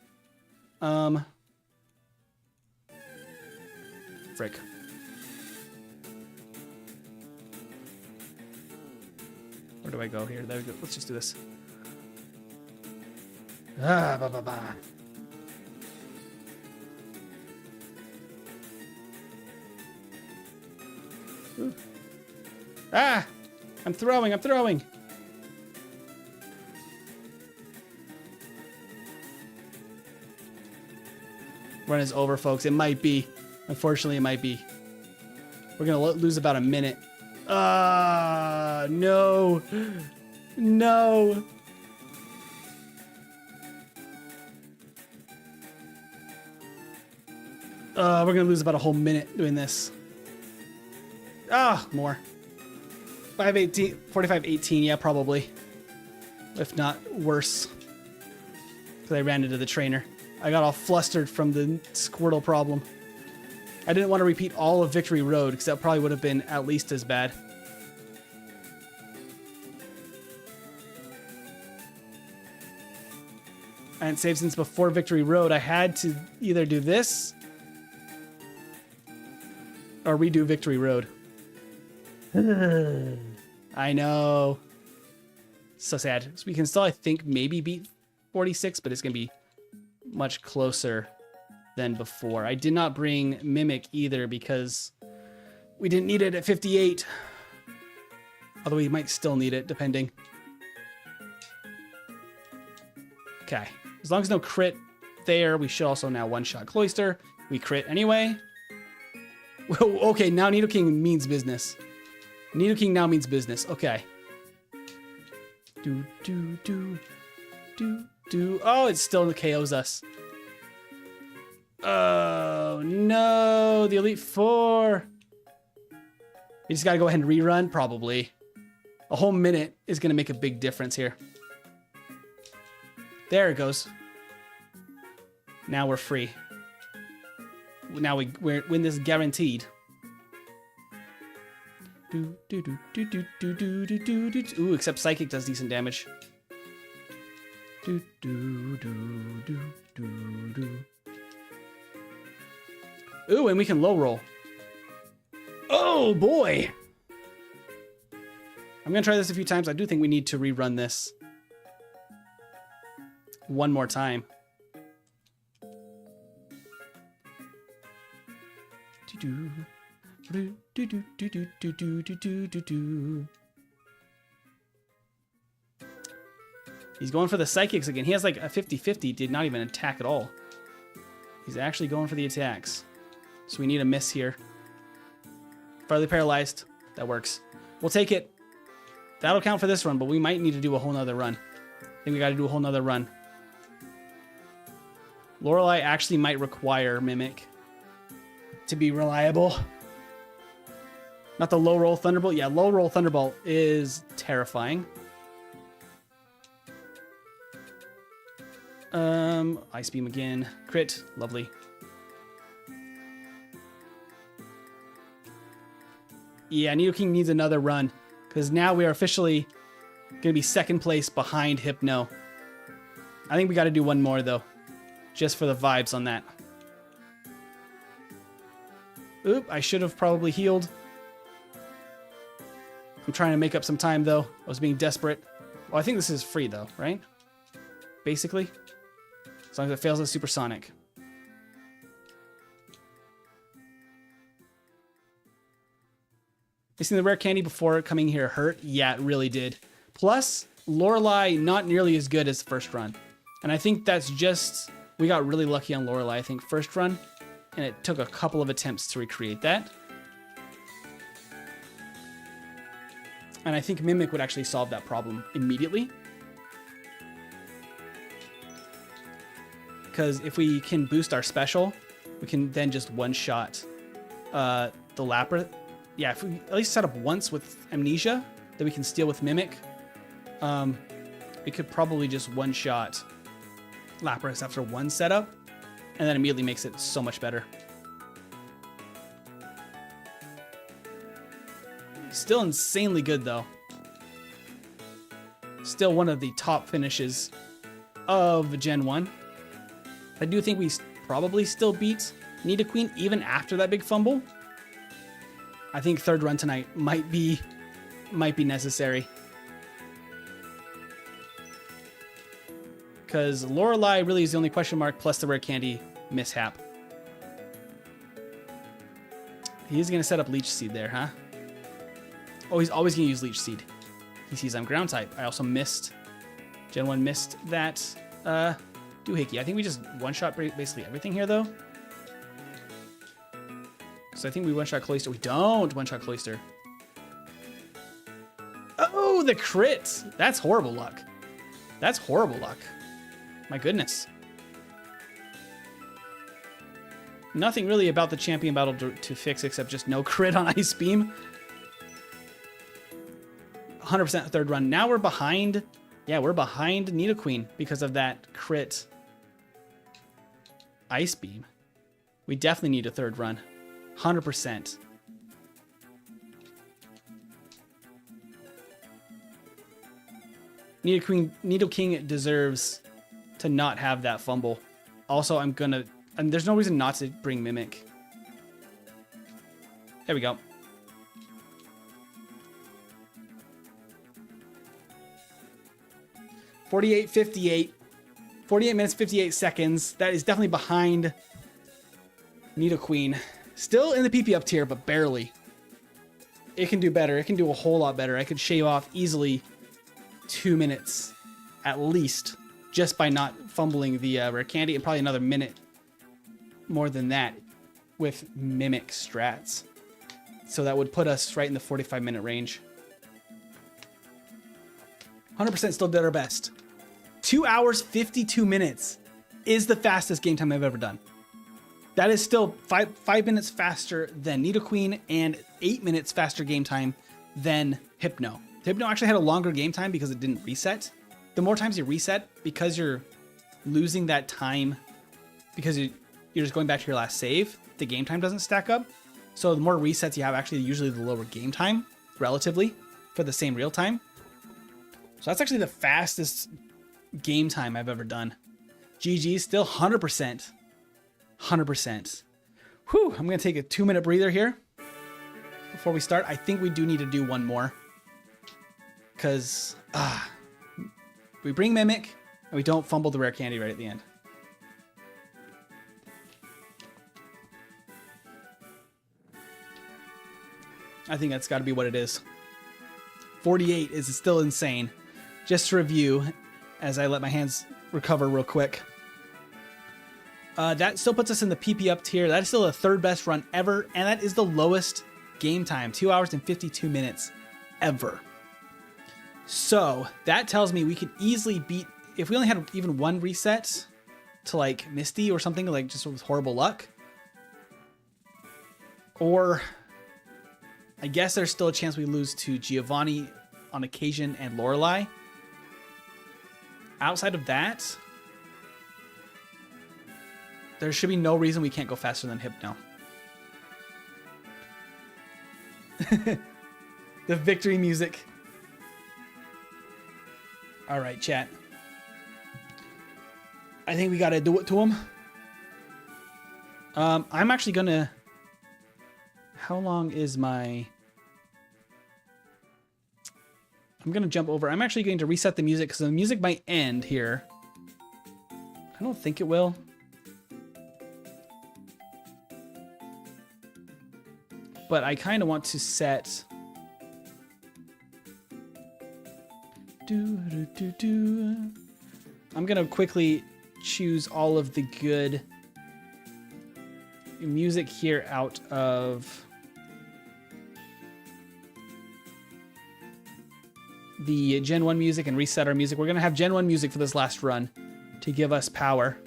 Frick. Where do I go here? There we go. Let's just do this. Ooh. Ah! I'm throwing. Run is over, folks. It might be. Unfortunately, it might be. We're gonna lose about a minute. No. No. We're gonna lose about a whole minute doing this. More. 5:18, 45:18, yeah, probably. If not worse. Because I ran into the trainer. I got all flustered from the Squirtle problem. I didn't want to repeat all of Victory Road, because that probably would have been at least as bad. I hadn't saved since before Victory Road. I had to either do this or redo Victory Road. I know. So sad. So we can still, I think, maybe beat 46, but it's going to be much closer than before. I did not bring Mimic either because we didn't need it at 58. Although we might still need it, depending. Okay. As long as no crit there, we should also now one-shot Cloyster. We crit anyway. Okay, now NidoKING means business. NidoKING now means business. Okay. Oh, it still KOs us. Oh, no. The Elite Four. You just got to go ahead and rerun? Probably. A whole minute is going to make a big difference here. There it goes. Now we're free. Now we win this guaranteed. Ooh, except Psychic does decent damage. Ooh, and we can low roll. Oh boy! I'm gonna try this a few times. I do think we need to rerun this one more time. He's going for the Psychics again. He has like a 50-50, did not even attack at all. He's actually going for the attacks. So we need a miss here. Farther paralyzed. That works. We'll take it. That'll count for this run, but we might need to do a whole nother run. I think we got to do a whole nother run. Lorelei actually might require Mimic to be reliable. Not the low roll Thunderbolt. Yeah, low roll Thunderbolt is terrifying. Ice Beam again. Crit. Lovely. Yeah, NidoKING needs another run because now we are officially going to be second place behind Hypno. I think we got to do one more though, just for the vibes on that. Oop, I should have probably healed. I'm trying to make up some time though. I was being desperate. Well, I think this is free though, right? Basically. As long as it fails as Supersonic. You seen the rare candy before coming here hurt? Yeah, it really did. Plus, Lorelei not nearly as good as first run. And I think that's just... We got really lucky on Lorelei, I think. First run, and it took a couple of attempts to recreate that. And I think Mimic would actually solve that problem immediately. Because if we can boost our special, we can then just one-shot the Lapras. Yeah, if we at least set up once with Amnesia that we can steal with Mimic, we could probably just one-shot Lapras after one setup, and that immediately makes it so much better. Still insanely good, though. Still one of the top finishes of Gen 1. I do think we probably still beat NidoKING even after that big fumble. I think third run tonight might be necessary. Because Lorelei really is the only question mark, plus the rare candy mishap. He's going to set up Leech Seed there, huh? Oh, he's always going to use Leech Seed. He sees I'm ground type. I also missed, Gen 1 missed that Doohickey. I think we just one-shot basically everything here, though. So I think we one-shot Cloyster. We don't one-shot Cloyster. Oh, the crit! That's horrible luck. That's horrible luck. My goodness. Nothing really about the champion battle to fix except just no crit on Ice Beam. 100% third run. Now we're behind. Yeah, we're behind NidoKING because of that crit Ice Beam. We definitely need a third run. 100%. NidoKING deserves to not have that fumble. Also, and there's no reason not to bring Mimic. There we go. $48.58. 48 minutes, 58 seconds. That is definitely behind NidoKING. Still in the PP up tier, but barely. It can do better. It can do a whole lot better. I could shave off easily 2 minutes at least just by not fumbling the rare candy, and probably another minute more than that with Mimic strats. So that would put us right in the 45-minute range. 100% still did our best. 2 hours, 52 minutes is the fastest game time I've ever done. That is still five minutes faster than NidoKING and 8 minutes faster game time than Hypno. Hypno actually had a longer game time because it didn't reset. The more times you reset, because you're losing that time, because you're just going back to your last save, the game time doesn't stack up. So the more resets you have, actually usually the lower game time, relatively, for the same real time. So that's actually the fastest game time I've ever done. GG, still 100%. 100%. Whew, I'm going to take a 2-minute breather here before we start. I think we do need to do one more. Because we bring Mimic and we don't fumble the rare candy right at the end. I think that's got to be what it is. 48 is still insane. Just to review, as I let my hands recover real quick. That still puts us in the PP up tier. That is still the third best run ever, and that is the lowest game time, 2 hours and 52 minutes ever. So that tells me we could easily beat, if we only had even one reset to like Misty or something, like just with horrible luck. Or I guess there's still a chance we lose to Giovanni on occasion and Lorelei. Outside of that, there should be no reason we can't go faster than Hypno. The victory music. All right, chat. I think we got to do it to him. I'm actually going to... How long is my... I'm going to jump over. I'm actually going to reset the music because the music might end here. I don't think it will. But I kind of want to set... I'm going to quickly choose all of the good music here out of the Gen 1 music and reset our music. We're going to have Gen 1 music for this last run to give us power.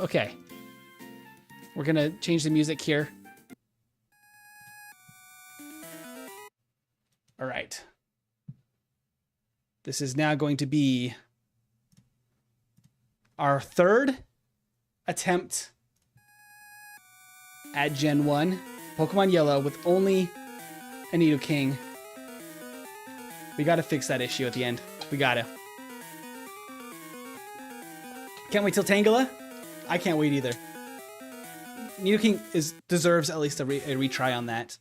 Okay. We're gonna change the music here. All right. This is now going to be our third attempt at Gen 1 Pokemon Yellow with only a NidoKIng. We gotta fix that issue at the end. We gotta. Can't wait till Tangela. I can't wait either. NidoKIng deserves at least a retry on that.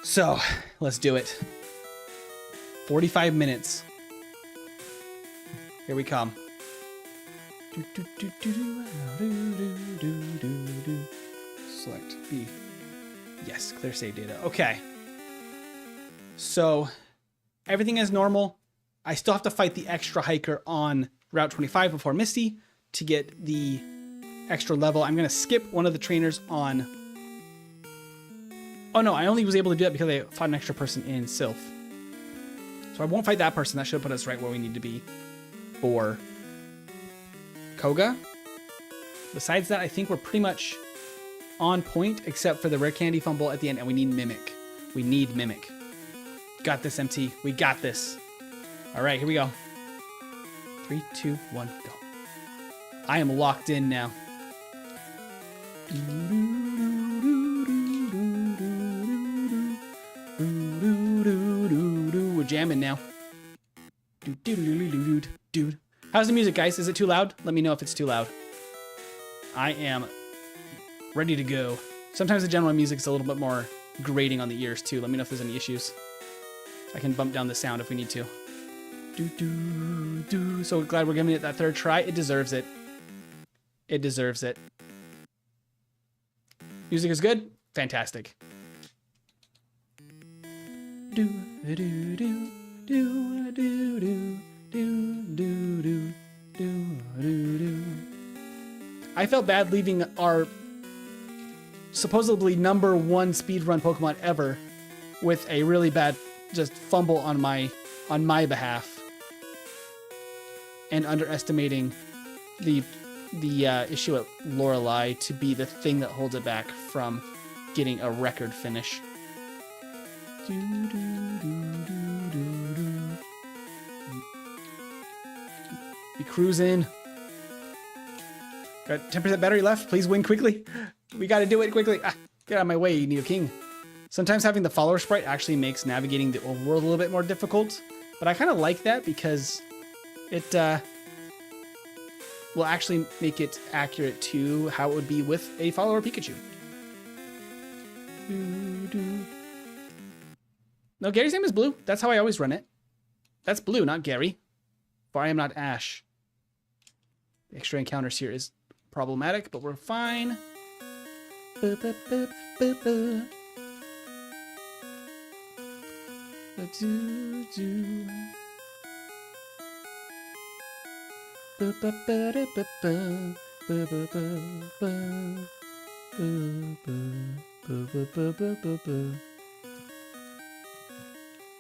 So, let's do it. 45 minutes. Here we come. Select B. Yes, clear save data. Okay. So, everything is normal. I still have to fight the extra hiker on Route 25 before Misty to get the extra level. I'm going to skip one of the trainers on... Oh no, I only was able to do that because I fought an extra person in Sylph. So I won't fight that person. That should put us right where we need to be for Koga. Besides that, I think we're pretty much on point, except for the rare candy fumble at the end, and we need Mimic. We need Mimic. Got this, MT. We got this. All right, here we go. 3, 2, 1, go. I am locked in now. We're jamming now. How's the music, guys? Is it too loud? Let me know if it's too loud. I am ready to go. Sometimes the general music is a little bit more grating on the ears too. Let me know if there's any issues. I can bump down the sound if we need to. So glad we're giving it that third try. It deserves it. It deserves it. Music is good. Fantastic. I felt bad leaving our supposedly #1 speedrun Pokemon ever with a really bad just fumble on my behalf. And underestimating the issue at Lorelei to be the thing that holds it back from getting a record finish. We cruise in. Got 10% battery left. Please win quickly. We got to do it quickly. Ah, get out of my way, NidoKIng. Sometimes having the follower sprite actually makes navigating the overworld a little bit more difficult, but I kind of like that because it will actually make it accurate to how it would be with a follower Pikachu. No, Gary's name is Blue. That's how I always run it. That's Blue, not Gary. For I am not Ash. The extra encounters here is problematic, but we're fine.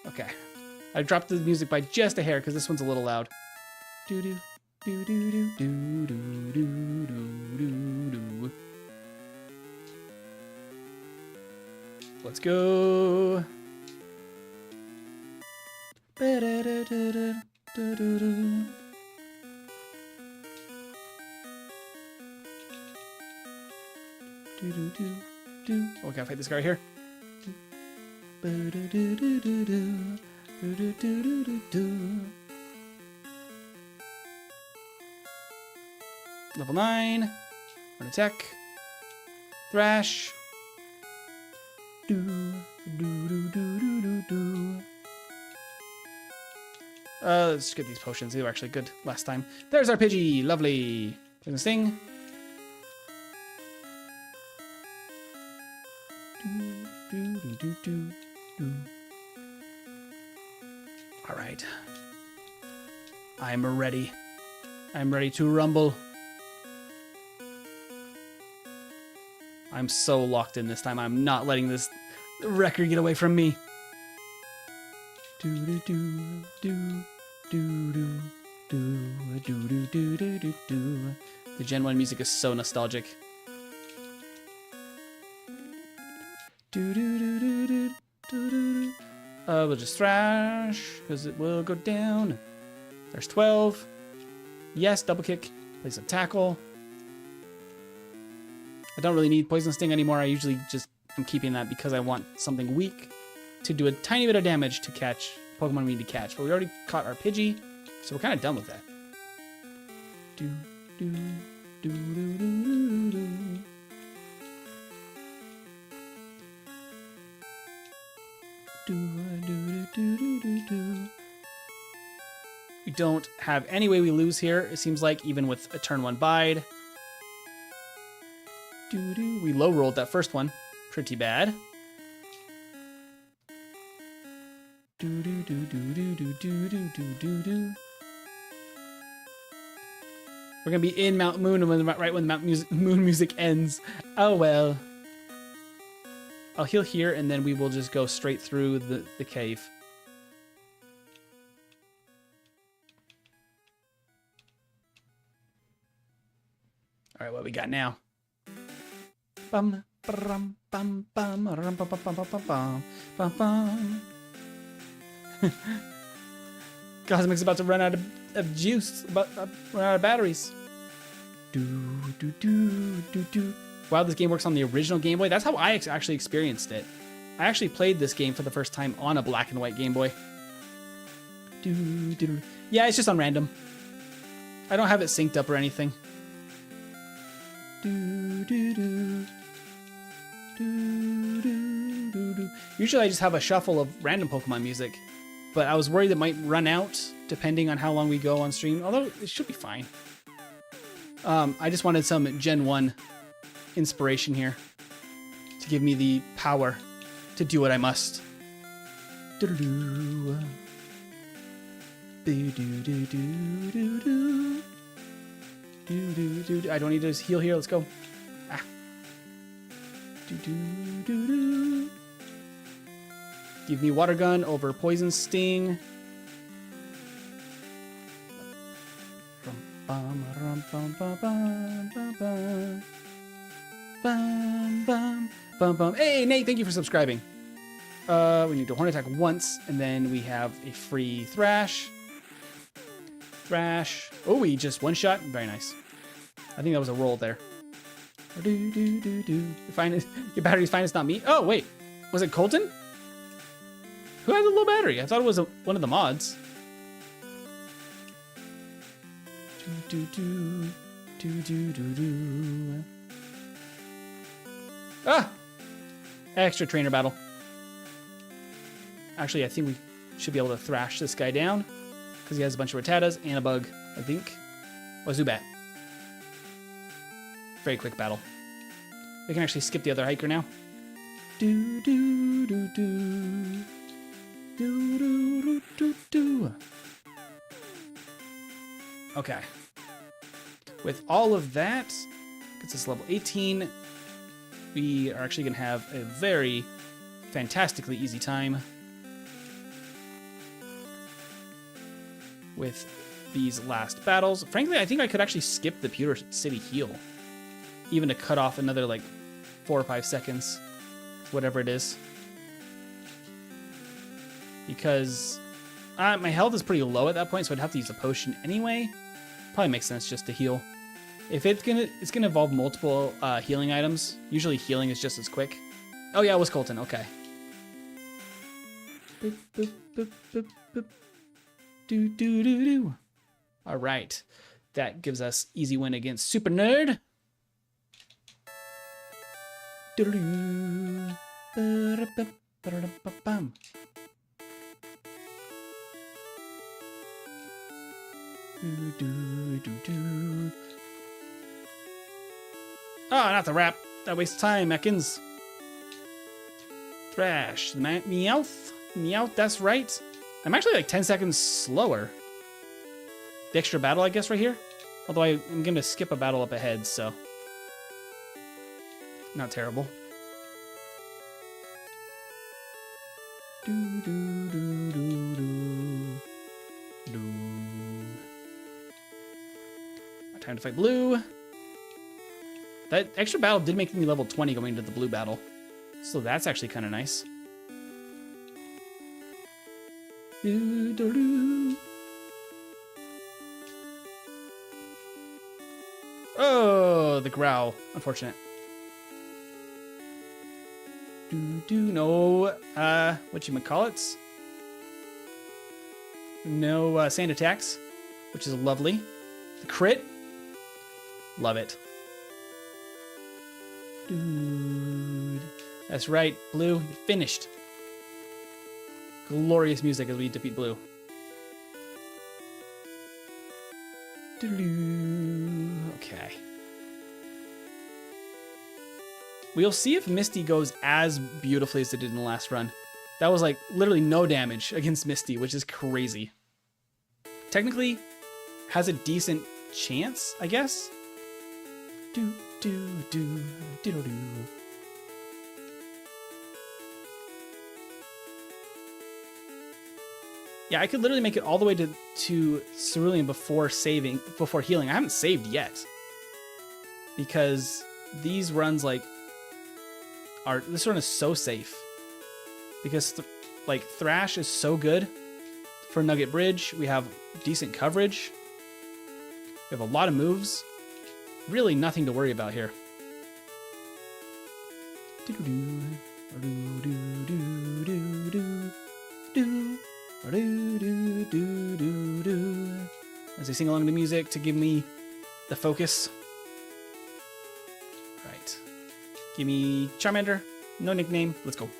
Okay. I dropped the music by just a hair because this one's a little loud. Let's go. Oh, can I fight this guy here? Level 9. Run attack. Thrash. Let's get these potions. They were actually good last time. There's our Pidgey. Lovely. Poison Sting. All right. I'm ready. I'm ready to rumble. I'm so locked in this time. I'm not letting this record get away from me. The Gen 1 music is so nostalgic. We'll just thrash, because it will go down. There's 12. Yes, double kick. Place a tackle. I don't really need Poison Sting anymore. I usually just am keeping that because I want something weak to do a tiny bit of damage to catch Pokemon we need to catch. But we already caught our Pidgey, so we're kind of done with that. We don't have any way we lose here, it seems like, even with a turn 1 bide. We low rolled that first one. Pretty bad. We're gonna be in Mount Moon right when the Moon music ends. Oh well. I'll heal here and then we will just go straight through the cave. All right, what we got now? Bum bum bum bum bum bum bum bum bum bum. Cosmic's about to run out of juice, run out of batteries. Wow, this game works on the original Game Boy. That's how I actually experienced it. I actually played this game for the first time on a black and white Game Boy. Yeah, it's just on random. I don't have it synced up or anything. Usually I just have a shuffle of random Pokemon music, but I was worried it might run out depending on how long we go on stream, although it should be fine. I just wanted some Gen 1 inspiration here to give me the power to do what I must. I don't need to heal here. Let's go. Ah. Give me Water Gun over Poison Sting. Hey, Nate, thank you for subscribing. We need to Horn Attack once, and then we have a free Thrash. Oh, we just one shot. Very nice. I think that was a roll there. Your battery's fine, it's not me. Oh, wait. Was it Colton? Who had the low battery? I thought it was one of the mods. Ah! Extra trainer battle. Actually, I think we should be able to thrash this guy down because he has a bunch of Rattatas and a bug, I think. Oh, Zubat. Very quick battle. We can actually skip the other hiker now. Okay. With all of that, gets us level 18. We are actually going to have a very fantastically easy time with these last battles. Frankly, I think I could actually skip the Pewter City heal, even to cut off another like 4 or 5 seconds, whatever it is. Because my health is pretty low at that point, so I'd have to use a potion anyway. Probably makes sense just to heal. If it's gonna involve multiple healing items. Usually healing is just as quick. Oh yeah, it was Colton. Okay. Boop, boop, boop, boop, boop. Do do do do. All right, that gives us easy win against Super Nerd. Ba-da-da-ba-bum. Oh, not the rap. That wastes time, Ekans. Thrash. Meowth. Meowth, that's right. I'm actually like 10 seconds slower. The extra battle, I guess, right here. Although I'm going to skip a battle up ahead, so. Not terrible. Time to fight blue. That extra battle did make me level 20 going into the blue battle. So that's actually kind of nice. Oh, the growl. Unfortunate. No, whatchamacallits? No sand attacks, which is lovely. The crit. Love it. Dude. That's right, blue. You're finished. Glorious music as we defeat blue. Okay. We'll see if Misty goes as beautifully as it did in the last run. That was like literally no damage against Misty, which is crazy. Technically, has a decent chance, I guess. Yeah, I could literally make it all the way to Cerulean before healing. I haven't saved yet. Because these runs, like, this run is so safe. Because, Thrash is so good for Nugget Bridge. We have decent coverage. We have a lot of moves. Really nothing to worry about here. As I sing along to music to give me the focus. Right. Give me Charmander. No nickname. Let's go.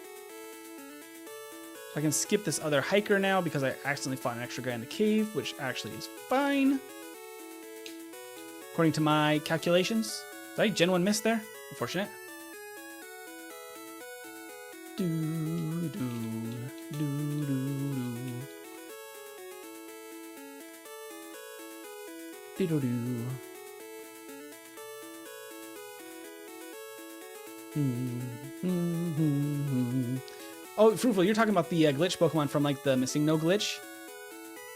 I can skip this other hiker now because I accidentally fought an extra guy in the cave, which actually is fine. According to my calculations. Did I Gen 1 miss there? Unfortunate. Oh, Fruitful, you're talking about the glitch Pokemon from like the Missing No glitch?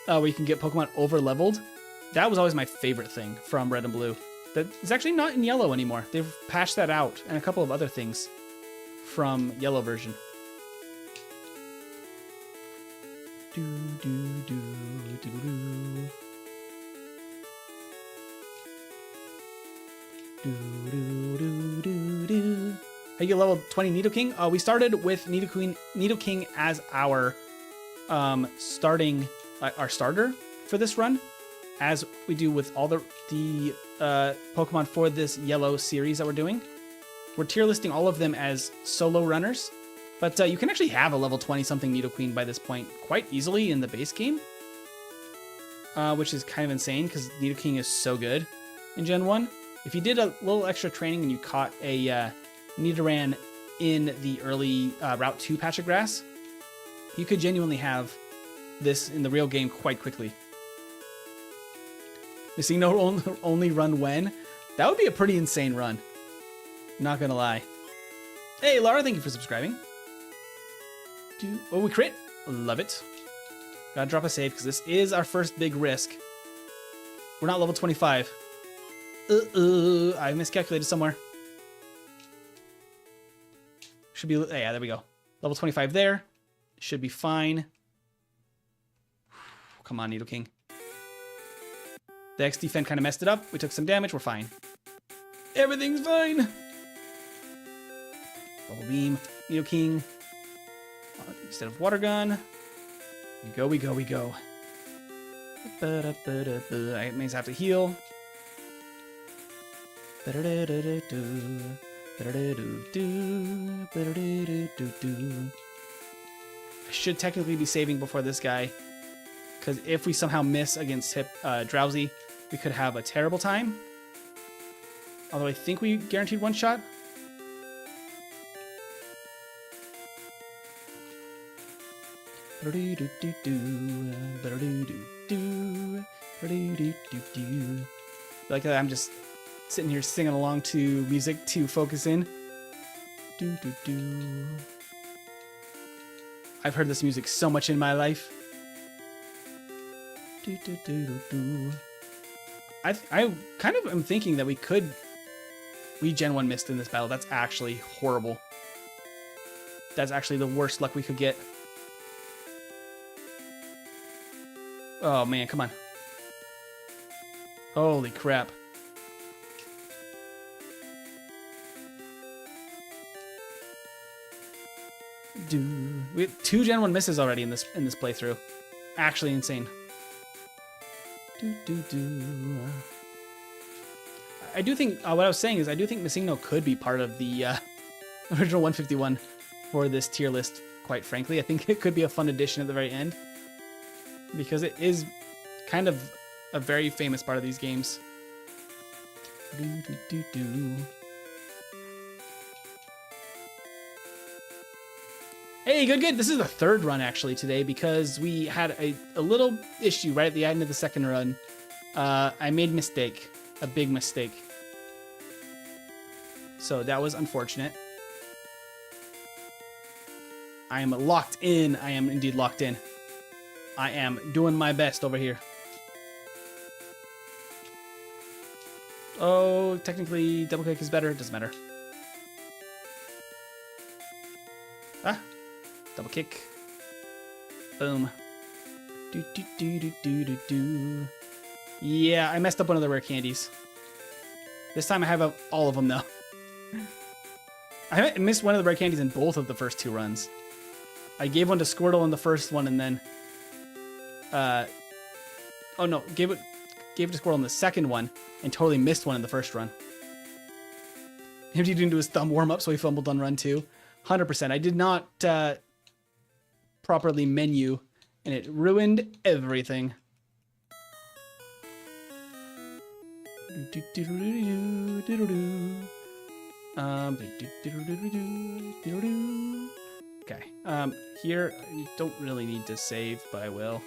Where you can get Pokemon over leveled. That was always my favorite thing from Red and Blue. That is actually not in Yellow anymore. They've patched that out and a couple of other things from Yellow version. How you get level 20 NidoKIng? We started with NidoKIng as our starter for this run, as we do with all the Pokemon for this Yellow series that we're doing. We're tier listing all of them as solo runners, but you can actually have a level 20 something NidoKIng by this point quite easily in the base game, which is kind of insane because NidoKIng is so good in Gen 1. If you did a little extra training and you caught a Nidoran in the early Route 2 patch of grass, you could genuinely have this in the real game quite quickly. Missing No only run when? That would be a pretty insane run. Not gonna lie. Hey, Laura, thank you for subscribing. Oh, we crit. Love it. Gotta drop a save because this is our first big risk. We're not level 25. I miscalculated somewhere. Should be, yeah, there we go. Level 25 there. Should be fine. Come on, NidoKIng. The X defense kind of messed it up. We took some damage. We're fine. Everything's fine. Bubble Beam. NidoKIng. Instead of Water Gun. We go. I may have to heal. I should technically be saving before this guy. Because if we somehow miss against Drowsy, we could have a terrible time. Although I think we guaranteed one shot. Like I'm just sitting here singing along to music to focus in. I've heard this music so much in my life. I kind of am thinking that we Gen 1 missed in this battle. That's actually horrible. That's actually the worst luck we could get. Oh man, come on. Holy crap. We have 2 Gen 1 misses already in this playthrough. Actually insane. I do think what I was saying is I do think Missingno could be part of the original 151 for this tier list. Quite frankly, I think it could be a fun addition at the very end because it is kind of a very famous part of these games. Hey, good. This is the 3rd run actually today because we had a little issue right at the end of the 2nd run. I made a mistake, a big mistake. So that was unfortunate. I am locked in. I am indeed locked in. I am doing my best over here. Oh, technically double kick is better. It doesn't matter. Ah. Double kick. Boom. Yeah, I messed up one of the rare candies. This time I have all of them though. I missed one of the rare candies in both of the first 2 runs. I gave one to Squirtle in the first one and then oh no, gave it to Squirtle in the second one and totally missed one in the first run. He didn't do his thumb warm up, so he fumbled on run 2. 100%. I did not properly menu, and it ruined everything. Okay. Here you don't really need to save, but I will.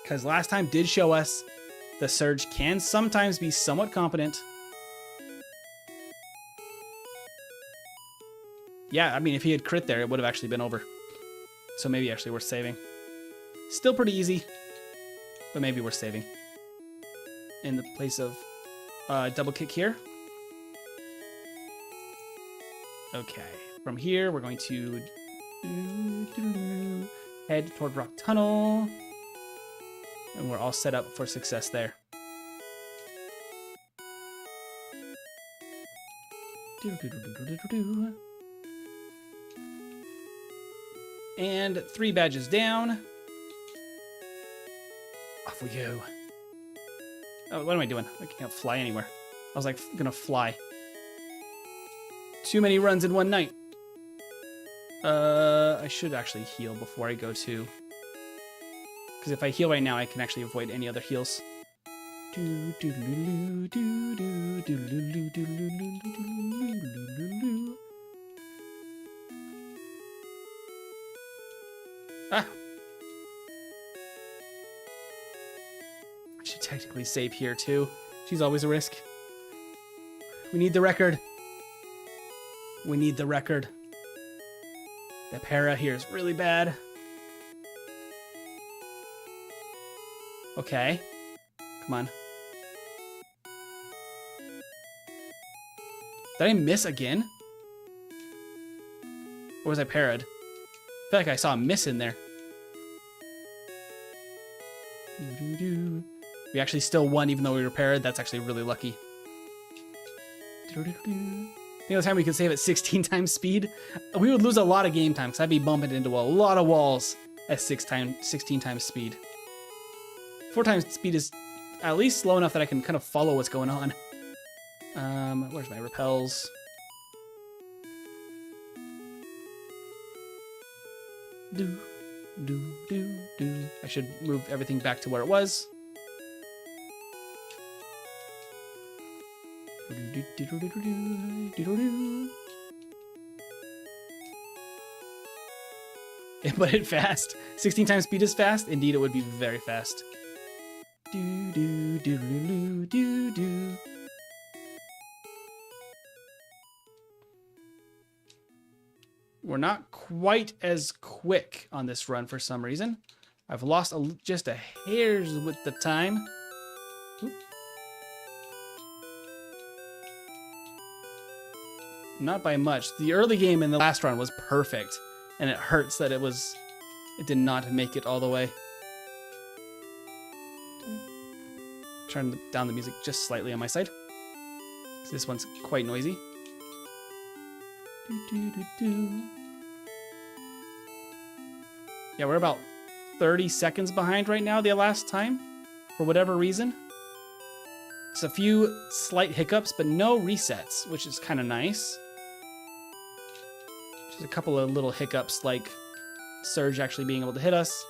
Because last time did show us the Surge can sometimes be somewhat competent. Yeah, I mean, if he had crit there, it would have actually been over. So maybe actually worth saving. Still pretty easy, but maybe worth saving. In the place of double kick here. Okay, from here, we're going to head toward Rock Tunnel. And we're all set up for success there. And 3 badges down. Off we go. Oh, what am I doing? I can't fly anywhere. I was like gonna fly. Too many runs in one night. I should actually heal before I go to. Because if I heal right now, I can actually avoid any other heals. Ah! I should technically save here too. She's always a risk. We need the record. We need the record. The para here is really bad. Okay. Come on. Did I miss again? Or was I parried? I feel like I saw a miss in there. We actually still won even though we were parried. That's actually really lucky. I think the time we could save at 16 times speed, we would lose a lot of game time because I'd be bumping into a lot of walls at 16 times speed. 4 times speed is at least slow enough that I can kind of follow what's going on. Where's my repels? Do, do, do, do. I should move everything back to where it was. But it fast. 16 times speed is fast. Indeed, it would be very fast. Do, do, do, do, do, do. We're not quite as quick on this run for some reason. I've lost just a hair's width of time. Oop. Not by much. The early game in the last run was perfect, and it hurts that it did not make it all the way. Turn down the music just slightly on my side. This one's quite noisy. Yeah, we're about 30 seconds behind right now the last time, for whatever reason. Just a few slight hiccups, but no resets, which is kind of nice. Just a couple of little hiccups, like Surge actually being able to hit us.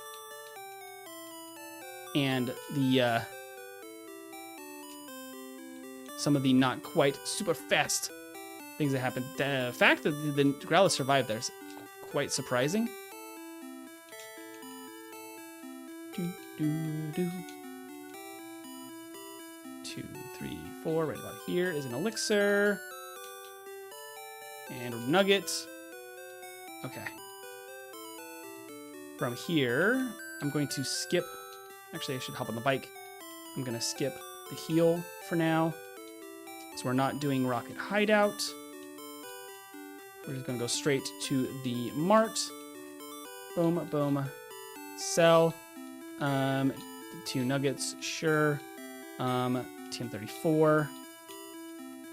And the some of the not quite super fast things that happened. The fact that the Growlithe survived there is quite surprising. Do, do, do. 2, 3, 4. Right about here is an elixir. And a nugget. Okay. From here, I'm going to skip. Actually, I should hop on the bike. I'm going to skip the heal for now. So we're not doing Rocket Hideout. We're just going to go straight to the Mart. Boom, boom. Sell. 2 nuggets, sure. TM34.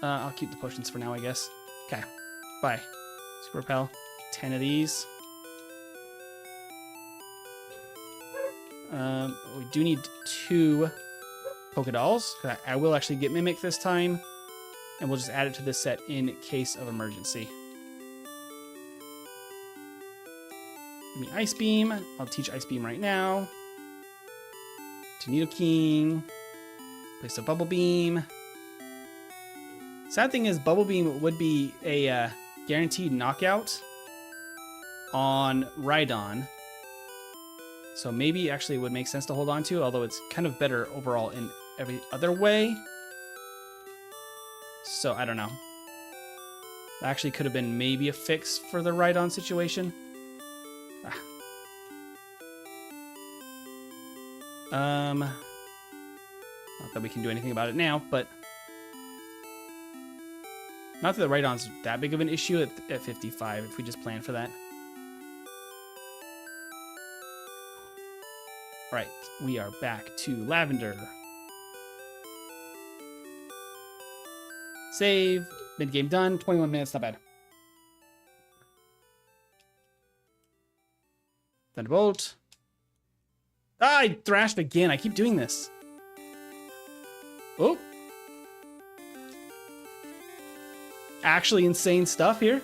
I'll keep the potions for now, I guess. Okay. Bye. Super Repel. 10 of these. We do need 2 Pokedolls. I will actually get Mimic this time. And we'll just add it to this set in case of emergency. Give me Ice Beam. I'll teach Ice Beam right now. To NidoKING. Place a Bubble Beam. Sad thing is, Bubble Beam would be a guaranteed knockout on Rhydon. So maybe actually it would make sense to hold on to, although it's kind of better overall in every other way. So I don't know. That actually could have been maybe a fix for the Rhydon situation. Not that we can do anything about it now, but not that the Rhydon's that big of an issue at 55 if we just plan for that. Right, we are back to Lavender. Save, mid-game done, 21 minutes, not bad. Thunderbolt. Ah, I thrashed again. I keep doing this. Oh. Actually insane stuff here.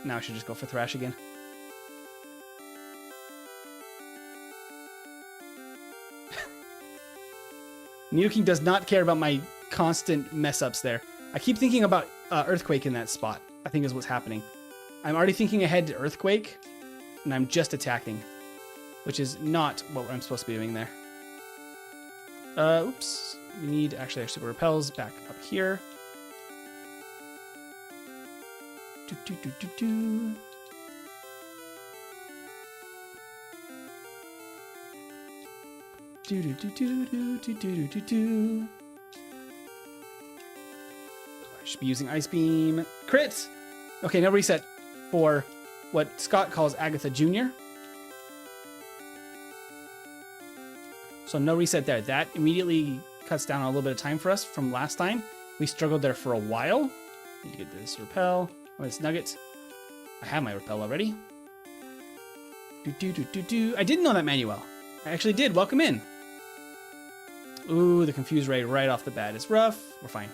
Now I should just go for thrash again. NidoKING does not care about my constant mess-ups there. I keep thinking about Earthquake in that spot, I think is what's happening. I'm already thinking ahead to Earthquake, and I'm just attacking, which is not what I'm supposed to be doing there. Oops. We need actually our Super Repels back up here. Do, do, do, do, do. Do, do, do, do, do, do, do, do, do. I should be using Ice Beam. Crit! Okay, no reset for what Scott calls Agatha Jr. So no reset there. That immediately cuts down a little bit of time for us from last time. We struggled there for a while. Need to get this Repel. Oh, this Nugget. I have my Repel already. Do, do, do, do, do. I didn't know that, Manuel. I actually did. Welcome in. Ooh, the Confuse Ray right off the bat is rough. We're fine.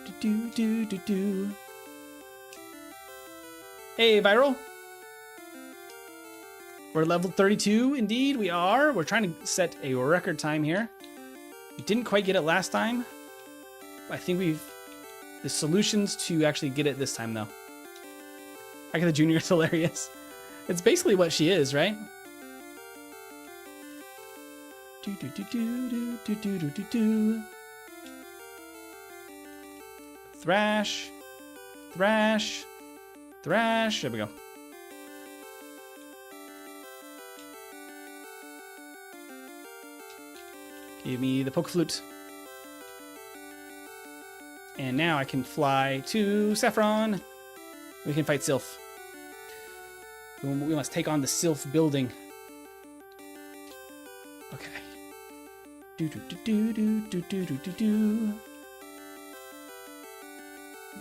Do, do, do, do, do. Hey, Viral. We're level 32, indeed, we are. We're trying to set a record time here. We didn't quite get it last time. I think we've the solutions to actually get it this time, though. Agatha Jr. is hilarious. It's basically what she is, right? Thrash. Thrash. Thrash. There we go. Give me the poke flute. And now I can fly to Saffron. We can fight Sylph. We must take on the Sylph building. Okay.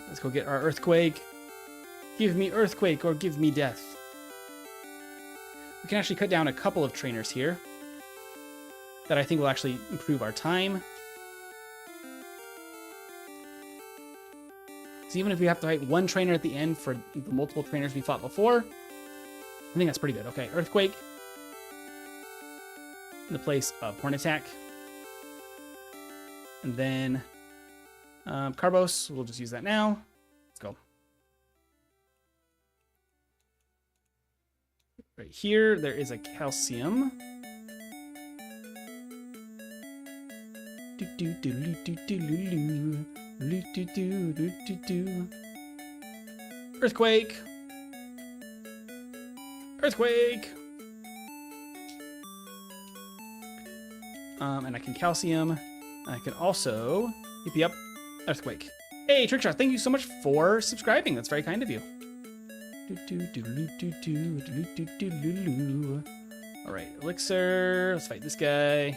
Let's go get our Earthquake. Give me Earthquake or give me death. We can actually cut down a couple of trainers here that I think will actually improve our time. So even if we have to fight one trainer at the end for the multiple trainers we fought before, I think that's pretty good. Okay, Earthquake in the place of Horn Attack. And then Carbos, we'll just use that now. Let's go. Right here, there is a Calcium. Earthquake. Earthquake. And I can Calcium. I can also yep, Earthquake. Hey, Trickshot, thank you so much for subscribing. That's very kind of you. All right, Elixir. Let's fight this guy.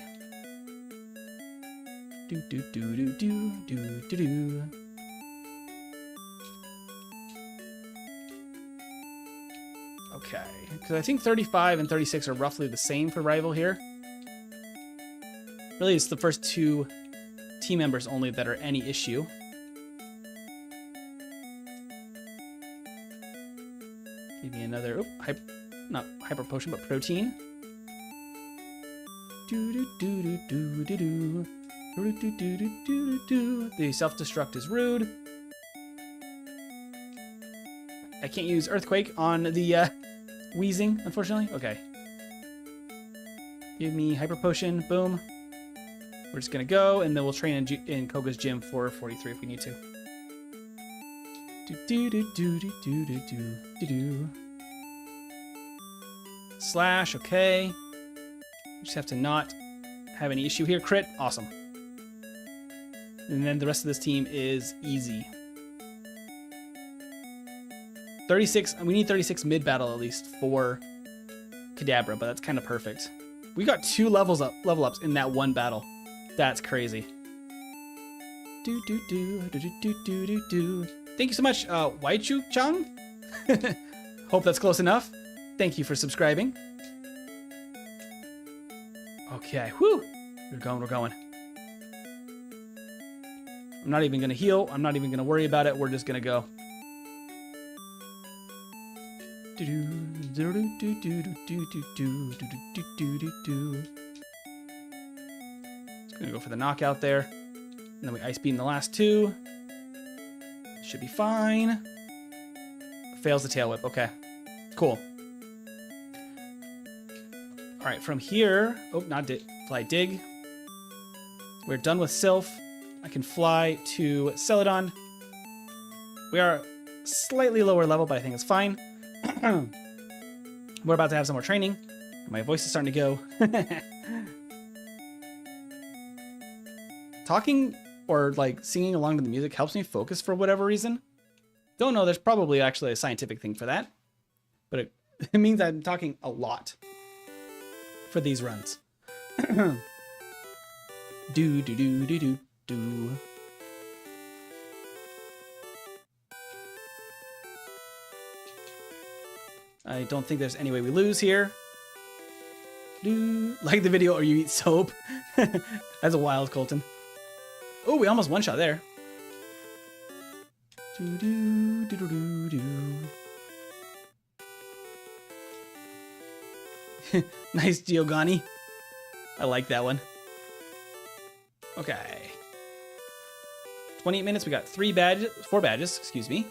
Okay, because I think 35 and 36 are roughly the same for rival here. Really, it's the first two team members only that are any issue. Give me another, not hyper potion, but protein. The self-destruct is rude. I can't use Earthquake on the wheezing, unfortunately. Okay. Give me hyper potion. Boom. We're just gonna go, and then we'll train in Koga's gym for 43 if we need to. Slash. Okay. Just have to not have any issue here. Crit. Awesome. And then the rest of this team is easy. 36. We need 36 mid battle at least for Kadabra, but that's kind of perfect. We got 2 level ups in that one battle. That's crazy. Thank you so much, Waichu Chang. Hope that's close enough. Thank you for subscribing. Okay, whew. We're going. I'm not even gonna heal. I'm not even gonna worry about it. We're just gonna go. Just gonna go for the knockout there. And then we ice beam the last 2. Should be fine. Fails the tail whip. Okay, cool. All right, from here, fly dig. We're done with Sylph. I can fly to Celadon. We are slightly lower level, but I think it's fine. We're about to have some more training. My voice is starting to go. Talking or like singing along to the music helps me focus for whatever reason. Don't know, there's probably actually a scientific thing for that. But it means I'm talking a lot for these runs. Do. I don't think there's any way we lose here. Like the video or you eat soap. That's a wild, Colton. Oh, we almost one-shot there. Nice, Giovanni. I like that one. Okay. 28 minutes. We got 4 badges, excuse me.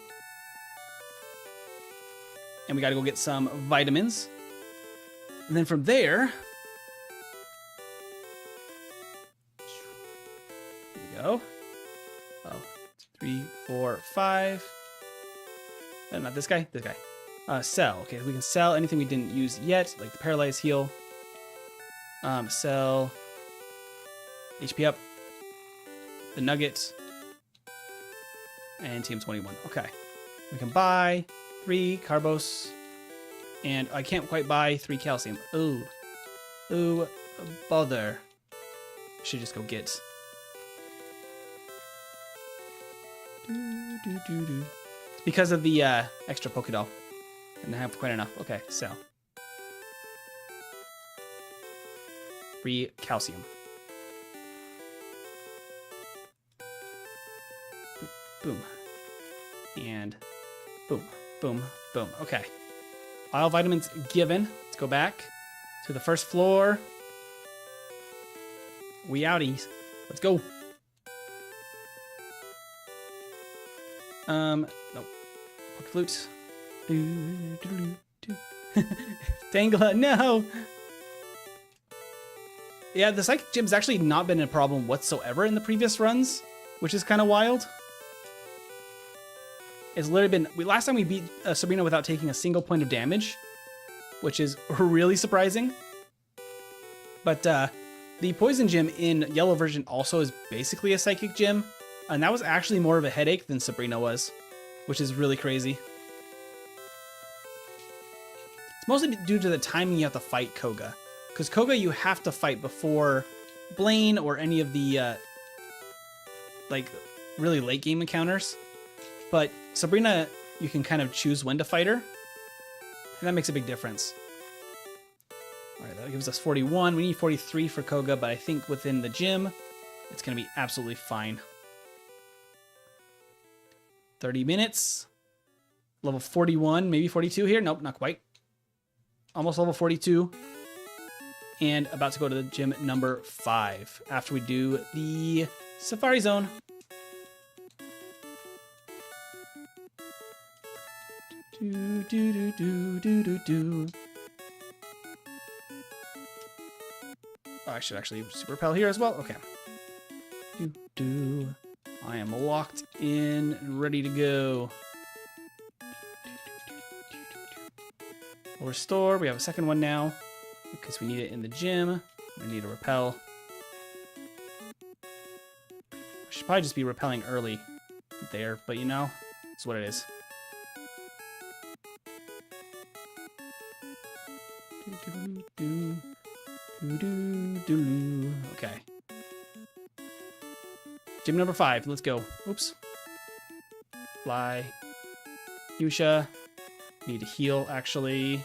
And we got to go get some vitamins. And then from there, here we go. Oh, 3, 4, 5. Not this guy, this guy. Sell. Okay, we can sell anything we didn't use yet, like the paralyzed heal. Sell HP up, the Nugget, and TM21. Okay, we can buy 3 Carbos, and I can't quite buy 3 calcium. Ooh, bother. Should just go get. It's because of the extra Pokédoll. And I have quite enough. Okay, sell. 3 calcium. Boom. And boom, boom, boom. Okay. All vitamins given. Let's go back to the first floor. We outies. Let's go. Nope. Flute. Tangela, no! Yeah, the Psychic Gym's actually not been a problem whatsoever in the previous runs, which is kind of wild. It's literally been... last time we beat Sabrina without taking a single point of damage, which is really surprising. But the Poison Gym in Yellow version also is basically a Psychic Gym, and that was actually more of a headache than Sabrina was, which is really crazy. It's mostly due to the timing you have to fight Koga. Because Koga you have to fight before Blaine or any of the like really late game encounters. But Sabrina, you can kind of choose when to fight her. And that makes a big difference. Alright, that gives us 41. We need 43 for Koga, but I think within the gym, it's going to be absolutely fine. 30 minutes. Level 41, maybe 42 here. Nope, not quite. Almost level 42. And about to go to the gym number 5 after we do the Safari Zone. Oh, I should actually super repel here as well. Okay. I am locked in and ready to go. We'll restore. We have a second one now because we need it in the gym. We need a repel. I should probably just be repelling early there, but you know, it's what it is. Okay. Gym number 5. Let's go. Oops. Fly. Fuchsia. Need to heal, actually.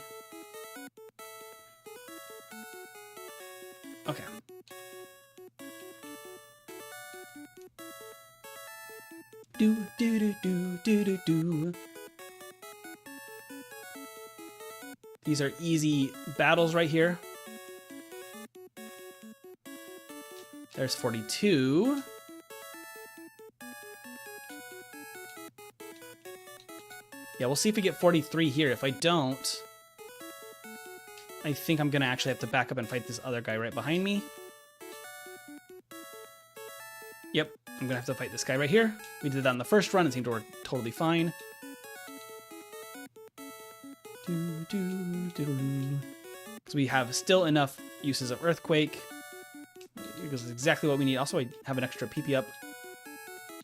Okay. These are easy battles right here. There's 42. Yeah, we'll see if we get 43 here. If I don't, I think I'm gonna actually have to back up and fight this other guy right behind me. Yep, I'm gonna have to fight this guy right here. We did that in the first run. It seemed to work totally fine. Because we have still enough uses of Earthquake. This is exactly what we need. Also, I have an extra PP up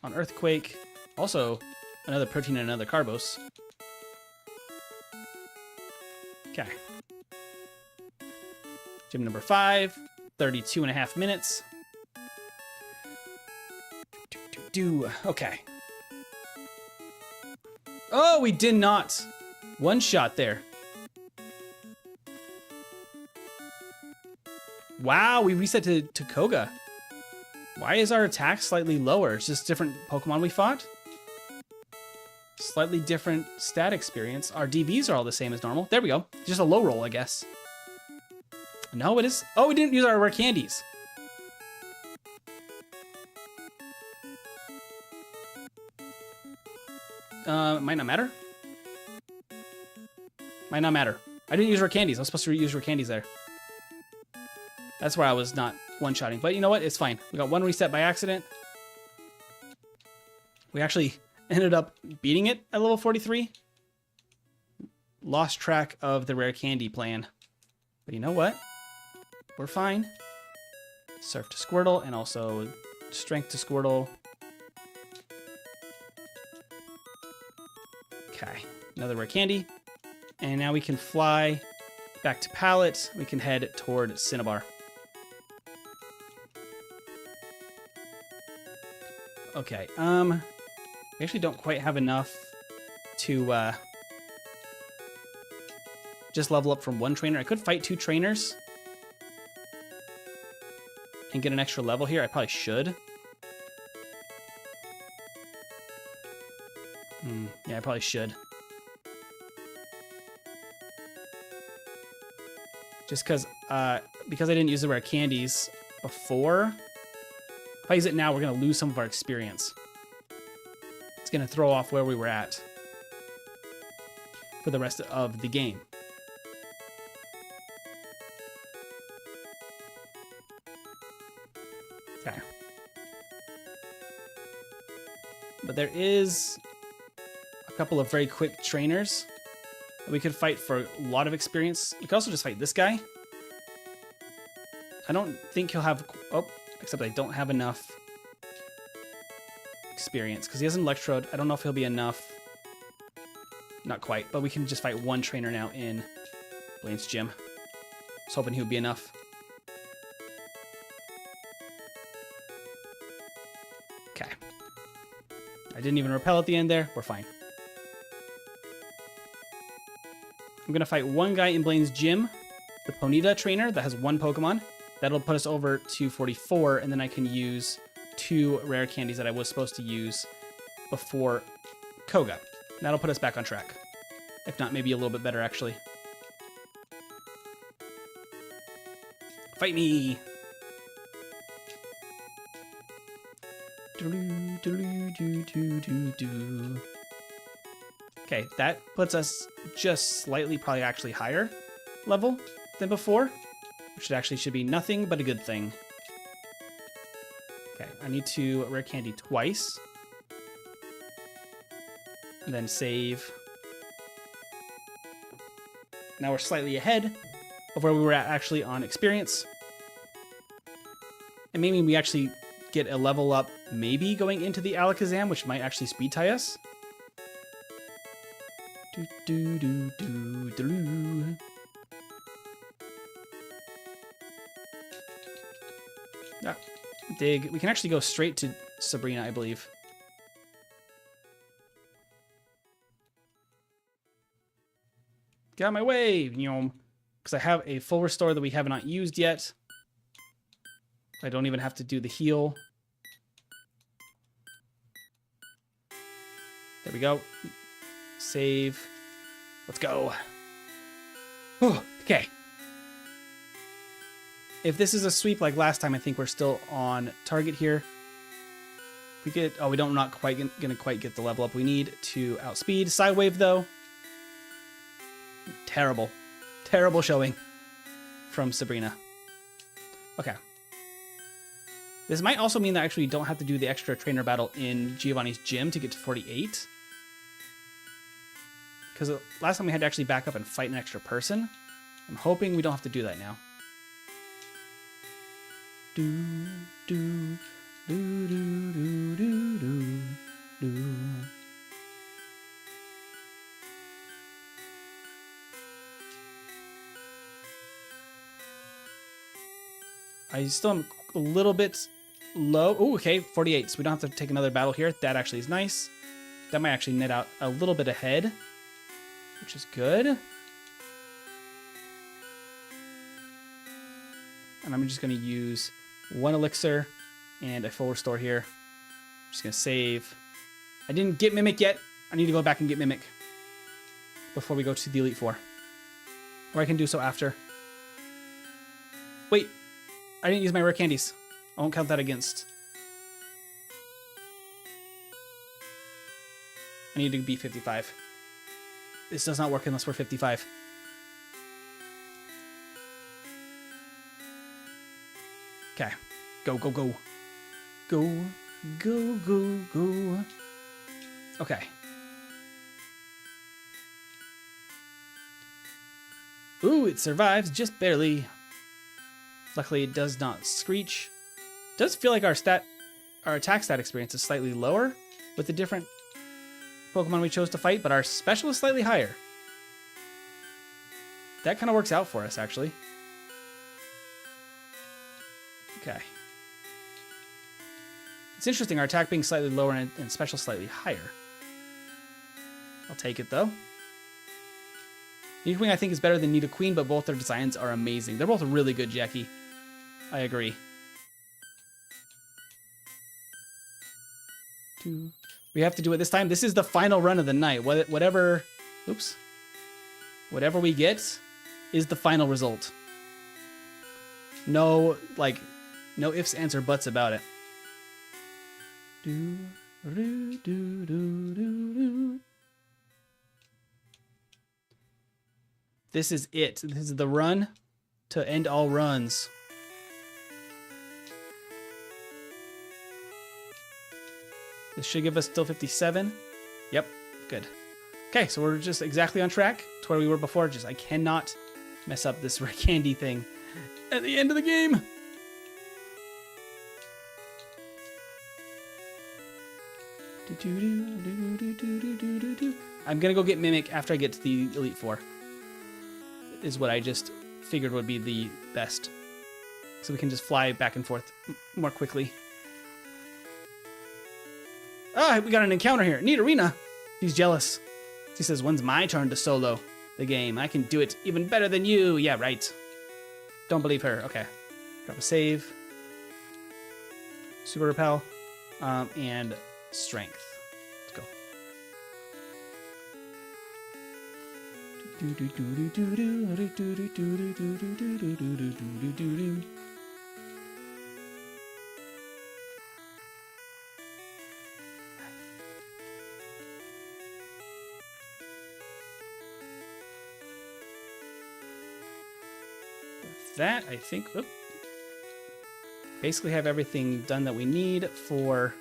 on Earthquake. Also, another protein and another Carbos. Okay. Gym number 5, 32.5 minutes. Okay. Oh, we did not. One shot there. Wow, we reset to Koga. Why is our attack slightly lower? It's just different Pokemon we fought? Slightly different stat experience. Our DVs are all the same as normal. There we go. Just a low roll, I guess. No, it is. Oh, we didn't use our rare candies. It might not matter. Might not matter. I didn't use rare candies. I was supposed to use rare candies there. That's where I was not one-shotting. But you know what? It's fine. We got one reset by accident. We actually ended up beating it at level 43. Lost track of the rare candy plan. But you know what? We're fine. Surf to Squirtle and also Strength to Squirtle. Okay, another rare candy. And now we can fly back to Pallet. We can head toward Cinnabar. Okay, we actually don't quite have enough to just level up from one trainer. I could fight 2 trainers and get an extra level here. I probably should. Yeah, I probably should. Just because I didn't use the rare candies before. If I use it now, we're going to lose some of our experience. It's going to throw off where we were at for the rest of the game. Okay. But there is a couple of very quick trainers that we could fight for a lot of experience. We could also just fight this guy. I don't think he'll have... Oh, except I don't have enough experience because he has an Electrode. I don't know if he'll be enough. Not quite, but we can just fight one trainer now in Blaine's gym. I was hoping he would be enough. Okay. I didn't even repel at the end there. We're fine. I'm going to fight one guy in Blaine's gym, the Ponyta trainer that has 1 Pokemon. That'll put us over to 44, and then I can use 2 rare candies that I was supposed to use before Koga. That'll put us back on track. If not, maybe a little bit better, actually. Fight me! Okay, that puts us just slightly, probably actually higher level than before. Which actually should be nothing but a good thing. Okay, I need to rare candy twice. And then save. Now we're slightly ahead of where we were at actually on experience. And maybe we actually get a level up, maybe going into the Alakazam, which might actually speed tie us. Ah, dig. We can actually go straight to Sabrina, I believe. Get out of my way, because I have a full restore that we have not used yet. I don't even have to do the heal. There we go. Save. Let's go. Oh, okay. If this is a sweep like last time, I think we're still on target here. We get... Oh, we don't not quite gonna quite get the level up we need to outspeed. Sidewave, though. Terrible. Terrible showing from Sabrina. Okay. This might also mean that actually you don't have to do the extra trainer battle in Giovanni's gym to get to 48. Because last time we had to actually back up and fight an extra person. I'm hoping we don't have to do that now. I still am a little bit low. Oh, okay, 48. So we don't have to take another battle here. That actually is nice. That might actually net out a little bit ahead, which is good. And I'm just going to use 1 elixir and a full restore here. I'm just going to save. I didn't get Mimic yet. I need to go back and get Mimic before we go to the Elite Four. Or I can do so after. Wait, I didn't use my rare candies. I won't count that against. I need to be 55. This does not work unless we're 55. Okay. Go, go, go. Go, go, go, go. Okay. Ooh, it survives just barely. Luckily, it does not screech. It does feel like our attack stat experience is slightly lower with the different Pokemon we chose to fight, but our special is slightly higher. That kind of works out for us, actually. Okay. It's interesting, our attack being slightly lower and special slightly higher. I'll take it, though. NidoKIng, I think, is better than NidoQueen, but both their designs are amazing. They're both really good, Jackie. I agree. We have to do it this time. This is the final run of the night. Whatever... Oops. Whatever we get is the final result. No, like, no ifs, ands, or buts about it. This is it. This is the run to end all runs. This should give us still 57. Yep, good. Okay, so we're just exactly on track to where we were before. Just I cannot mess up this rare candy thing at the end of the game. I'm gonna go get Mimic after I get to the Elite Four. Is what I just figured would be the best. So we can just fly back and forth more quickly. Ah, we got an encounter here. Nidorina. She's jealous. She says, when's my turn to solo the game? I can do it even better than you. Yeah, right. Don't believe her. Okay. Drop a save. Super repel. And strength. Let's go. That, I think, basically have everything done that we need for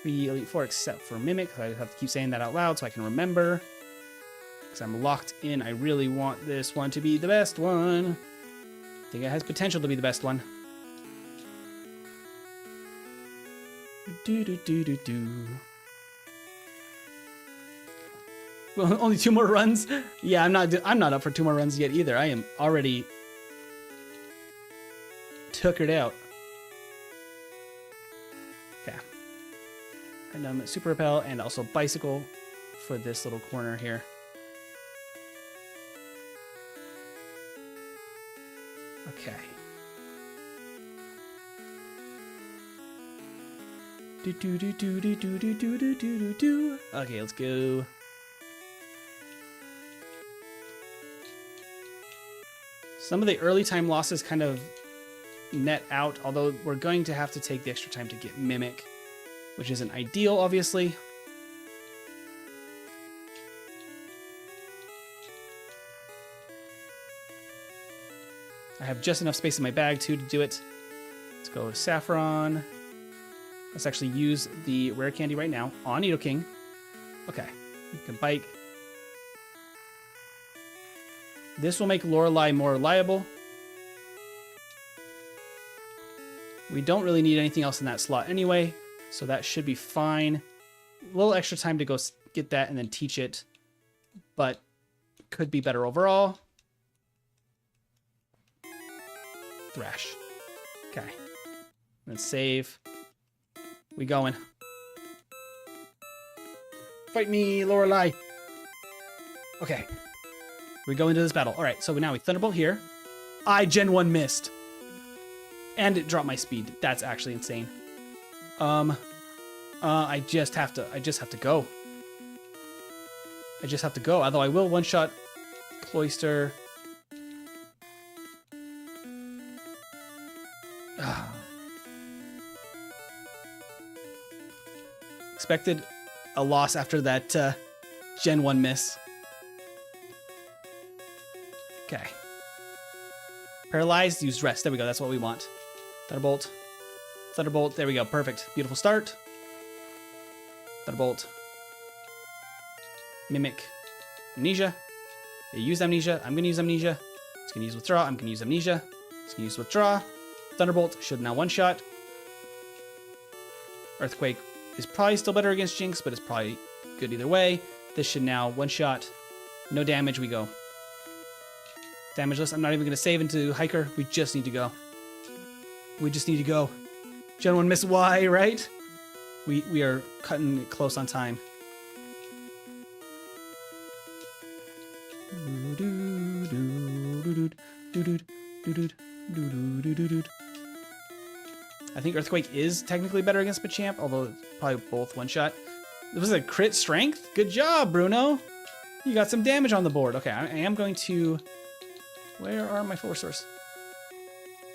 the Elite Four except for Mimic. I have to keep saying that out loud so I can remember. Because I'm locked in. I really want this one to be the best one. I think it has potential to be the best one. Well, only 2 more runs? Yeah, I'm not up for 2 more runs yet either. I am already tuckered out. Okay. And super repel and also bicycle for this little corner here. Okay. Okay, let's go. Some of the early time losses kind of net out, although we're going to have to take the extra time to get Mimic, which isn't ideal, obviously. I have just enough space in my bag, too, to do it. Let's go with Saffron. Let's actually use the rare candy right now on NidoKIng. Okay, you can bike. This will make Lorelei more reliable. We don't really need anything else in that slot anyway, so that should be fine. A little extra time to go get that and then teach it, but could be better overall. Thrash. Okay. Then save. We going. Fight me, Lorelei. Okay. We go into this battle. All right, so now we Thunderbolt here. I Gen 1 missed. And it dropped my speed. That's actually insane. I just have to go. I just have to go. Although I will one-shot Cloyster. Expected a loss after that Gen 1 miss. Okay. Paralyzed, use rest. There we go. That's what we want. Thunderbolt. Thunderbolt. There we go. Perfect. Beautiful start. Thunderbolt. Mimic. Amnesia. Yeah, use Amnesia. I'm going to use Amnesia. It's going to use Withdraw. I'm going to use Amnesia. It's going to use Withdraw. Thunderbolt should now one-shot. Earthquake is probably still better against Jinx, but it's probably good either way. This should now one-shot. No damage, we go. Damageless. I'm not even going to save into Hiker. We just need to go. We just need to go. Gen 1 miss Y, right? We are cutting it close on time. I think Earthquake is technically better against Machamp, although it's probably both one-shot. This was a crit strength? Good job, Bruno. You got some damage on the board. Okay, I am going to... Where are my full restores?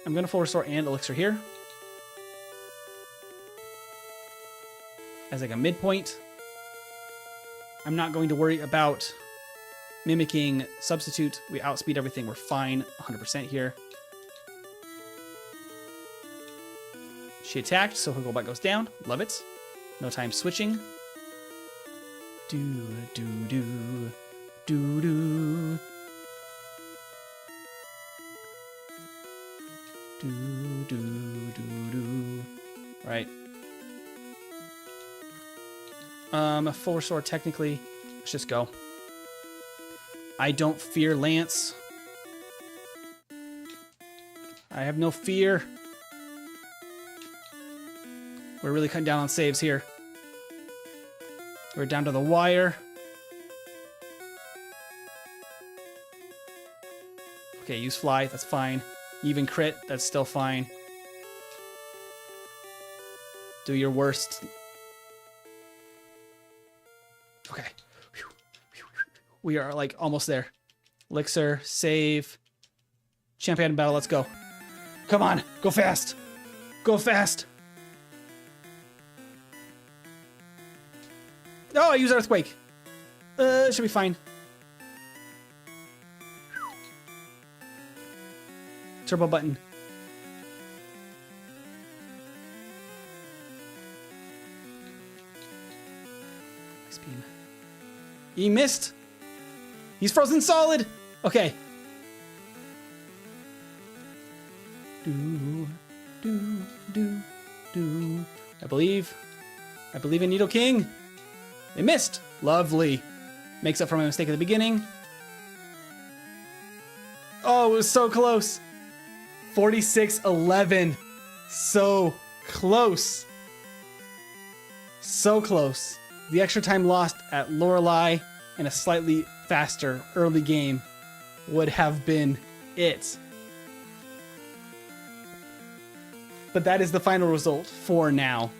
I'm going to full restore and Elixir here. As like a midpoint. I'm not going to worry about mimicking Substitute. We outspeed everything. We're fine 100% here. She attacked, so her Golbat goes down. Love it. No time switching. Do, do, do, do, do. Do, do, do, do. Right. A full restore technically. Let's just go. I don't fear Lance. I have no fear. We're really cutting down on saves here. We're down to the wire. Okay, use Fly. That's fine. Even crit. That's still fine. Do your worst. Okay. We are like almost there. Elixir, save. Champion battle, let's go. Come on, go fast. Go fast. Oh, I use Earthquake. It should be fine. Turbo button. Ice beam. He missed. He's frozen solid. Okay. Do, do, do, do. I believe in NidoKING. It missed. Lovely. Makes up for my mistake at the beginning. Oh, it was so close. 46-11. So close. So close. The extra time lost at Lorelei in a slightly faster early game would have been it. But that is the final result for now.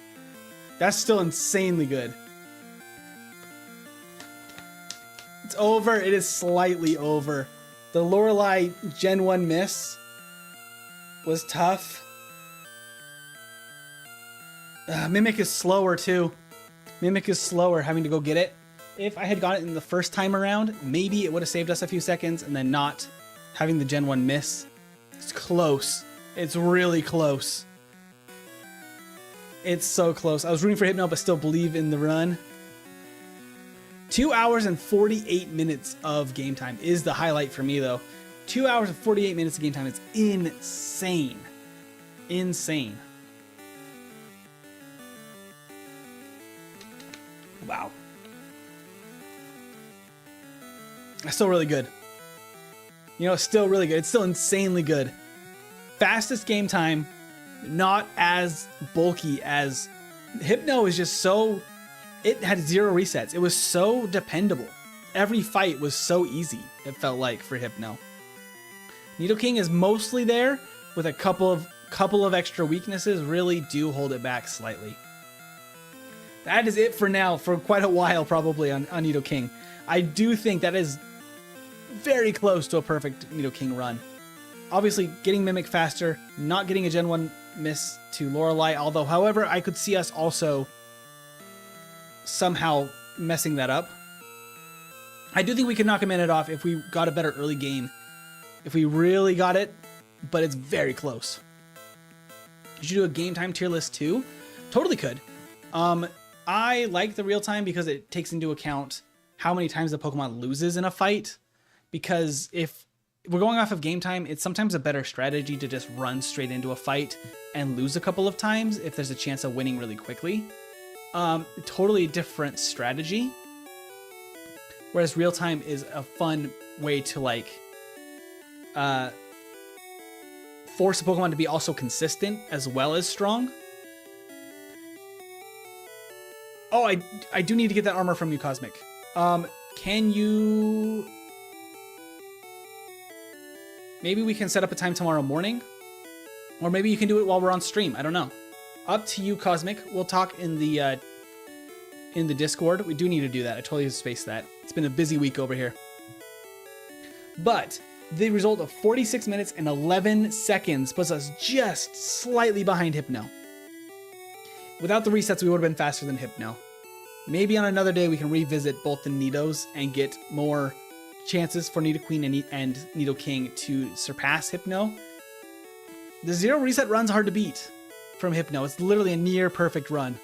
That's still insanely good. It's over. It is slightly over. The Lorelei Gen 1 miss was tough. Mimic is slower too. Mimic is slower, having to go get it. If I had got it in the first time around, maybe it would have saved us a few seconds and then not having the Gen 1 miss. It's close. It's really close. It's so close. I was rooting for Hypno, but still believe in the run. 2 hours and 48 minutes of game time is the highlight for me, though. 2 hours and 48 minutes of game time. It's insane. Insane. Wow. That's still really good. You know, it's still really good. It's still insanely good. Fastest game time, not as bulky as Hypno is just so... It had 0 resets. It was so dependable. Every fight was so easy, it felt like, for Hypno. NidoKING is mostly there, with a couple of extra weaknesses really do hold it back slightly. That is it for now, for quite a while probably on NidoKING. I do think that is very close to a perfect NidoKING run. Obviously, getting Mimic faster, not getting a Gen 1 miss to Lorelei, although, however, I could see us also somehow messing that up. I do think we could knock a minute off if we got a better early game. If we really got it, but it's very close. Could you do a game time tier list too? Totally could. I like the real time because it takes into account how many times the Pokemon loses in a fight. Because if we're going off of game time, it's sometimes a better strategy to just run straight into a fight and lose a couple of times if there's a chance of winning really quickly. Totally different strategy. Whereas real time is a fun way to like force a Pokemon to be also consistent as well as strong. Oh, I do need to get that armor from you, Cosmic. Can you... Maybe we can set up a time tomorrow morning? Or maybe you can do it while we're on stream. I don't know. Up to you, Cosmic. We'll talk in the Discord. We do need to do that. I totally spaced that. It's been a busy week over here. But the result of 46 minutes and 11 seconds puts us just slightly behind Hypno. Without the resets, we would have been faster than Hypno. Maybe on another day we can revisit both the Nidos and get more chances for NidoQueen and NidoKing to surpass Hypno. The 0 reset run's hard to beat from Hypno. It's literally a near perfect run.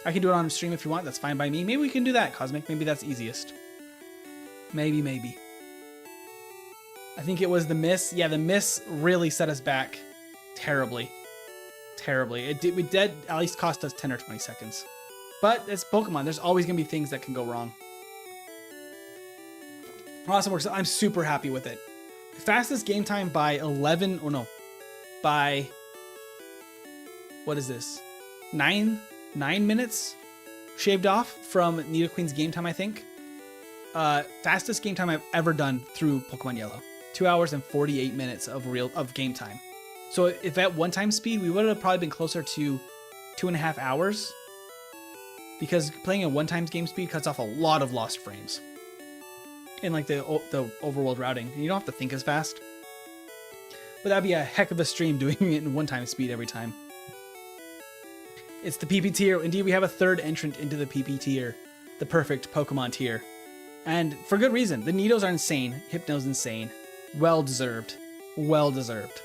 I can do it on stream if you want. That's fine by me. Maybe we can do that, Cosmic. Maybe that's easiest. Maybe. I think it was the miss. Yeah, the miss really set us back terribly. It did at least cost us 10 or 20 seconds. But it's Pokemon. There's always going to be things that can go wrong. Awesome work. So I'm super happy with it. Fastest game time by 11. Oh no. By... What is this? 9 minutes shaved off from NidoQueen's game time, I think. Fastest game time I've ever done through Pokemon Yellow. 2 hours and 48 minutes of game time. So if at one-time speed, we would have probably been closer to 2.5 hours. Because playing at one-time game speed cuts off a lot of lost frames. In like the overworld routing. You don't have to think as fast. But that'd be a heck of a stream doing it in one-time speed every time. It's the PP tier. Indeed, we have a third entrant into the PP tier. The perfect Pokemon tier. And for good reason. The Nidos are insane. Hypno's insane. Well deserved. Well deserved.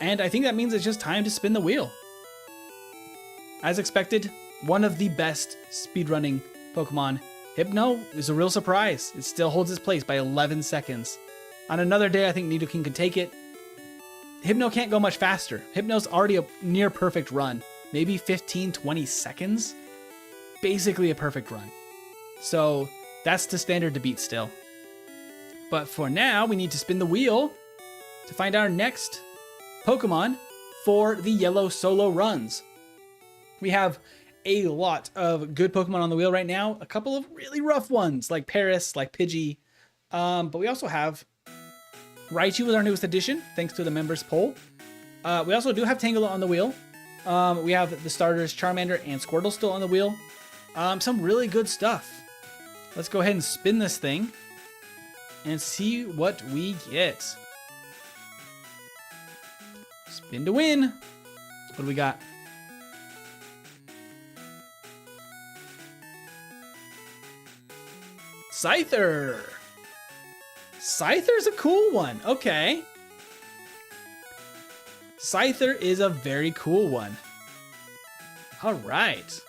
And I think that means it's just time to spin the wheel. As expected, one of the best speedrunning Pokemon, Hypno, is a real surprise. It still holds its place by 11 seconds. On another day, I think NidoKING could take it. Hypno can't go much faster. Hypno's already a near perfect run. Maybe 15, 20 seconds? Basically a perfect run. So that's the standard to beat still. But for now, we need to spin the wheel to find our next Pokemon for the yellow solo runs. We have a lot of good Pokemon on the wheel right now. A couple of really rough ones like Paris, like Pidgey. But we also have Raichu was our newest addition, thanks to the members poll. We also do have Tangela on the wheel. We have the starters Charmander and Squirtle still on the wheel. Some really good stuff. Let's go ahead and spin this thing and see what we get. Spin to win. What do we got? Scyther. Scyther's a cool one. Okay. Scyther is a very cool one. All right.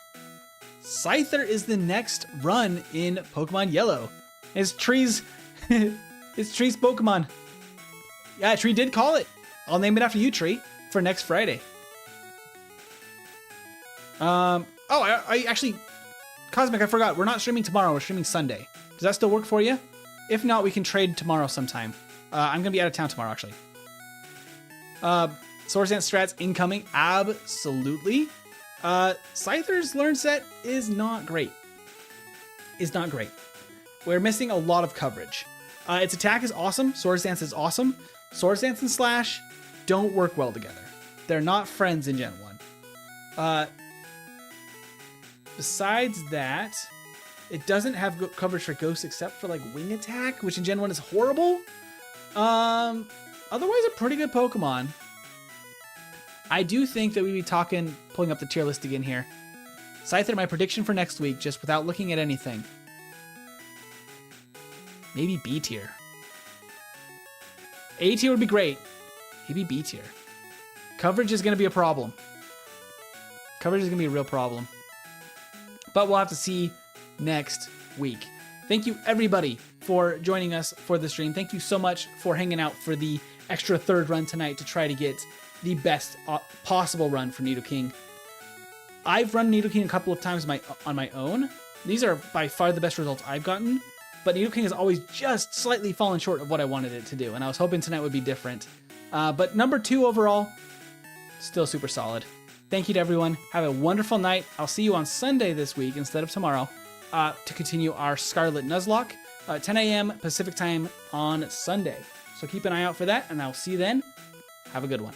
Scyther is the next run in Pokemon Yellow. It's Tree's it's Tree's Pokemon. Yeah, Tree did call it. I'll name it after you, Tree, for next Friday. I actually, Cosmic, I forgot. We're not streaming tomorrow. We're streaming Sunday. Does that still work for you? If not, we can trade tomorrow sometime. I'm going to be out of town tomorrow, actually. Swords Dance strats incoming. Absolutely. Scyther's learn set is not great. We're missing a lot of coverage. Its attack is awesome. Swords Dance is awesome. Swords Dance and Slash don't work well together. They're not friends in Gen 1. Besides that, it doesn't have coverage for Ghost except for like Wing Attack, which in Gen 1 is horrible. Otherwise a pretty good Pokemon. I do think that we'd be pulling up the tier list again here. Scyther, my prediction for next week, just without looking at anything. Maybe B tier. A tier would be great. Maybe B tier. Coverage is going to be a problem. Coverage is going to be a real problem. But we'll have to see next week. Thank you, everybody, for joining us for the stream. Thank you so much for hanging out for the extra third run tonight to try to get the best possible run for NidoKING. I've run NidoKING a couple of times on my own. These are by far the best results I've gotten, but NidoKING has always just slightly fallen short of what I wanted it to do, and I was hoping tonight would be different. But number 2 overall, still super solid. Thank you to everyone. Have a wonderful night. I'll see you on Sunday this week instead of tomorrow to continue our Scarlet Nuzlocke, 10 a.m. Pacific time on Sunday. So keep an eye out for that, and I'll see you then. Have a good one.